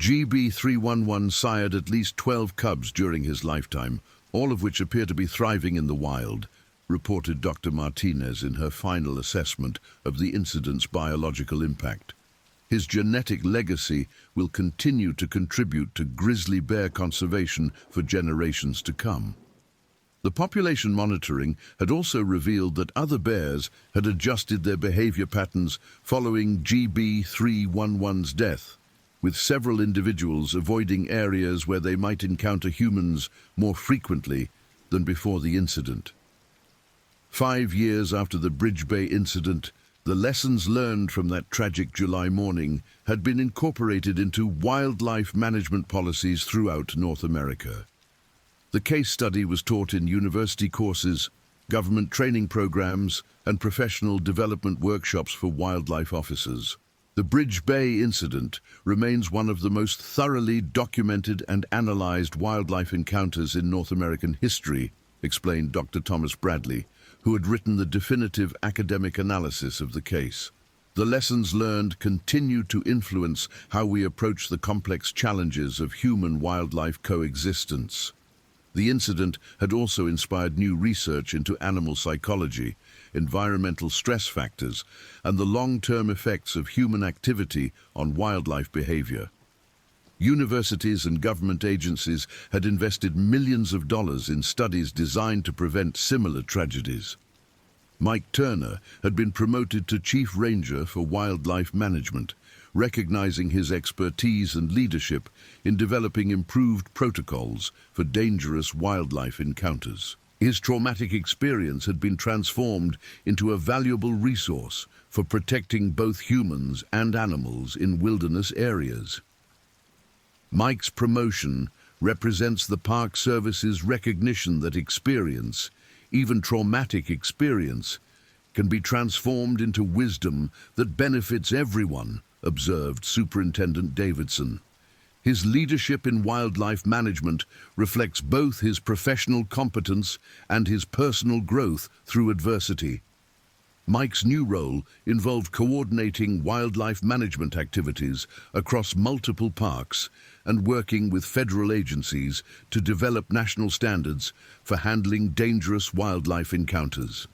GB311 sired at least 12 cubs during his lifetime, all of which appear to be thriving in the wild, reported Dr. Martinez in her final assessment of the incident's biological impact. His genetic legacy will continue to contribute to grizzly bear conservation for generations to come. The population monitoring had also revealed that other bears had adjusted their behavior patterns following GB311's death, with several individuals avoiding areas where they might encounter humans more frequently than before the incident. 5 years after the Bridge Bay incident, the lessons learned from that tragic July morning had been incorporated into wildlife management policies throughout North America. The case study was taught in university courses, government training programs, and professional development workshops for wildlife officers. The Bridge Bay incident remains one of the most thoroughly documented and analyzed wildlife encounters in North American history, explained Dr. Thomas Bradley, who had written the definitive academic analysis of the case. The lessons learned continue to influence how we approach the complex challenges of human-wildlife coexistence. The incident had also inspired new research into animal psychology, environmental stress factors, and the long-term effects of human activity on wildlife behavior. Universities and government agencies had invested millions of dollars in studies designed to prevent similar tragedies. Mike Turner had been promoted to Chief Ranger for Wildlife Management, recognizing his expertise and leadership in developing improved protocols for dangerous wildlife encounters. His traumatic experience had been transformed into a valuable resource for protecting both humans and animals in wilderness areas. Mike's promotion represents the Park Service's recognition that experience, even traumatic experience, can be transformed into wisdom that benefits everyone, observed Superintendent Davidson. His leadership in wildlife management reflects both his professional competence and his personal growth through adversity. Mike's new role involved coordinating wildlife management activities across multiple parks and working with federal agencies to develop national standards for handling dangerous wildlife encounters.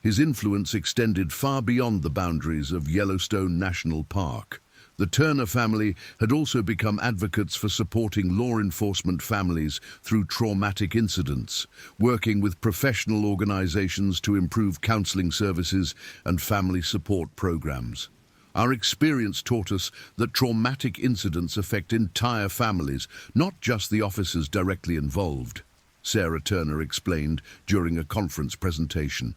His influence extended far beyond the boundaries of Yellowstone National Park. The Turner family had also become advocates for supporting law enforcement families through traumatic incidents, working with professional organizations to improve counseling services and family support programs. Our experience taught us that traumatic incidents affect entire families, not just the officers directly involved, Sarah Turner explained during a conference presentation.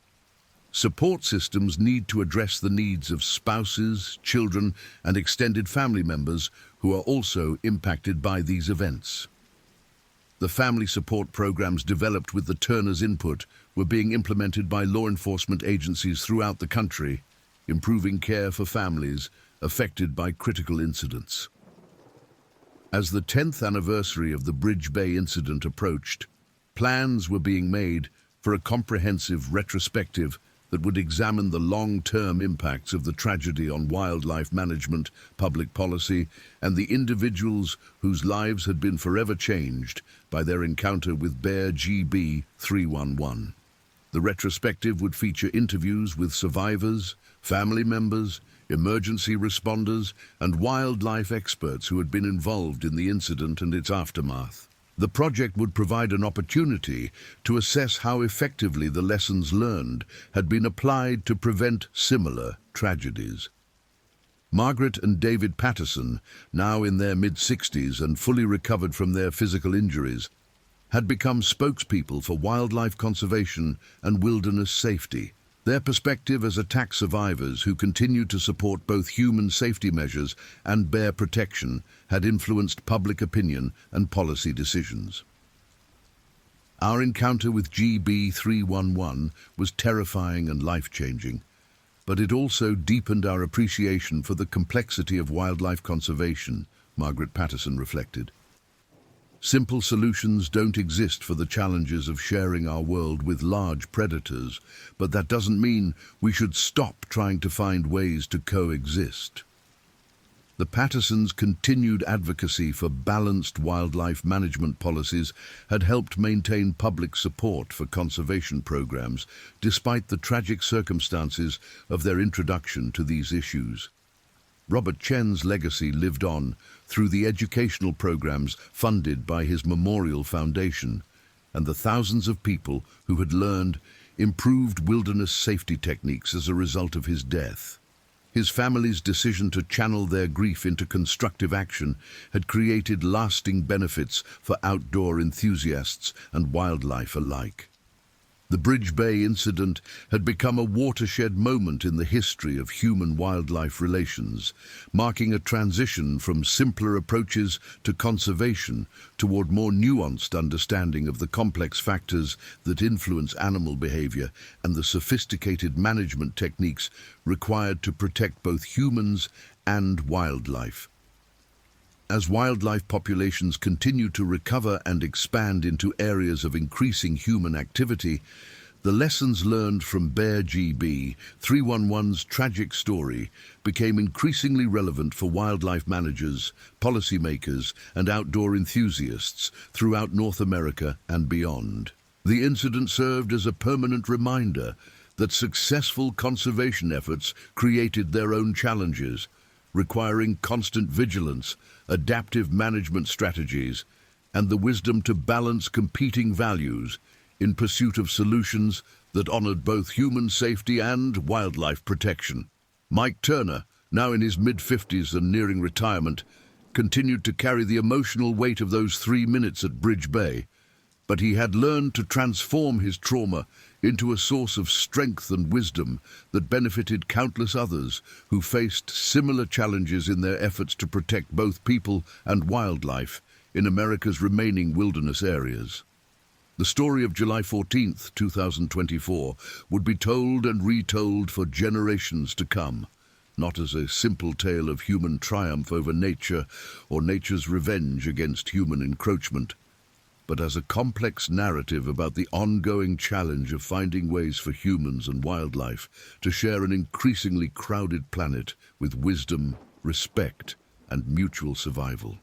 Support systems need to address the needs of spouses, children, and extended family members who are also impacted by these events. The family support programs developed with the Turners' input were being implemented by law enforcement agencies throughout the country, improving care for families affected by critical incidents. As the 10th anniversary of the Bridge Bay incident approached, plans were being made for a comprehensive retrospective that would examine the long-term impacts of the tragedy on wildlife management, public policy, and the individuals whose lives had been forever changed by their encounter with Bear GB 311. The retrospective would feature interviews with survivors, family members, emergency responders, and wildlife experts who had been involved in the incident and its aftermath. The project would provide an opportunity to assess how effectively the lessons learned had been applied to prevent similar tragedies. Margaret and David Patterson, now in their mid-60s and fully recovered from their physical injuries, had become spokespeople for wildlife conservation and wilderness safety. Their perspective as attack survivors who continued to support both human safety measures and bear protection had influenced public opinion and policy decisions. Our encounter with GB 311 was terrifying and life-changing, but it also deepened our appreciation for the complexity of wildlife conservation, Margaret Patterson reflected. Simple solutions don't exist for the challenges of sharing our world with large predators, but that doesn't mean we should stop trying to find ways to coexist. The Pattersons' continued advocacy for balanced wildlife management policies had helped maintain public support for conservation programs, despite the tragic circumstances of their introduction to these issues. Robert Chen's legacy lived on through the educational programs funded by his Memorial Foundation and the thousands of people who had learned improved wilderness safety techniques as a result of his death. His family's decision to channel their grief into constructive action had created lasting benefits for outdoor enthusiasts and wildlife alike. The Bridge Bay incident had become a watershed moment in the history of human-wildlife relations, marking a transition from simpler approaches to conservation toward more nuanced understanding of the complex factors that influence animal behavior and the sophisticated management techniques required to protect both humans and wildlife. As wildlife populations continue to recover and expand into areas of increasing human activity, The lessons learned from Bear GB 311's tragic story became increasingly relevant for wildlife managers, policymakers, and outdoor enthusiasts throughout North America and beyond. The incident served as a permanent reminder that successful conservation efforts created their own challenges, requiring constant vigilance, adaptive management strategies, and the wisdom to balance competing values in pursuit of solutions that honored both human safety and wildlife protection. Mike Turner, now in his mid-50s and nearing retirement, continued to carry the emotional weight of those 3 minutes at Bridge Bay, but he had learned to transform his trauma into a source of strength and wisdom that benefited countless others who faced similar challenges in their efforts to protect both people and wildlife in America's remaining wilderness areas. The story of July 14, 2024, would be told and retold for generations to come, not as a simple tale of human triumph over nature or nature's revenge against human encroachment, but as a complex narrative about the ongoing challenge of finding ways for humans and wildlife to share an increasingly crowded planet with wisdom, respect, and mutual survival.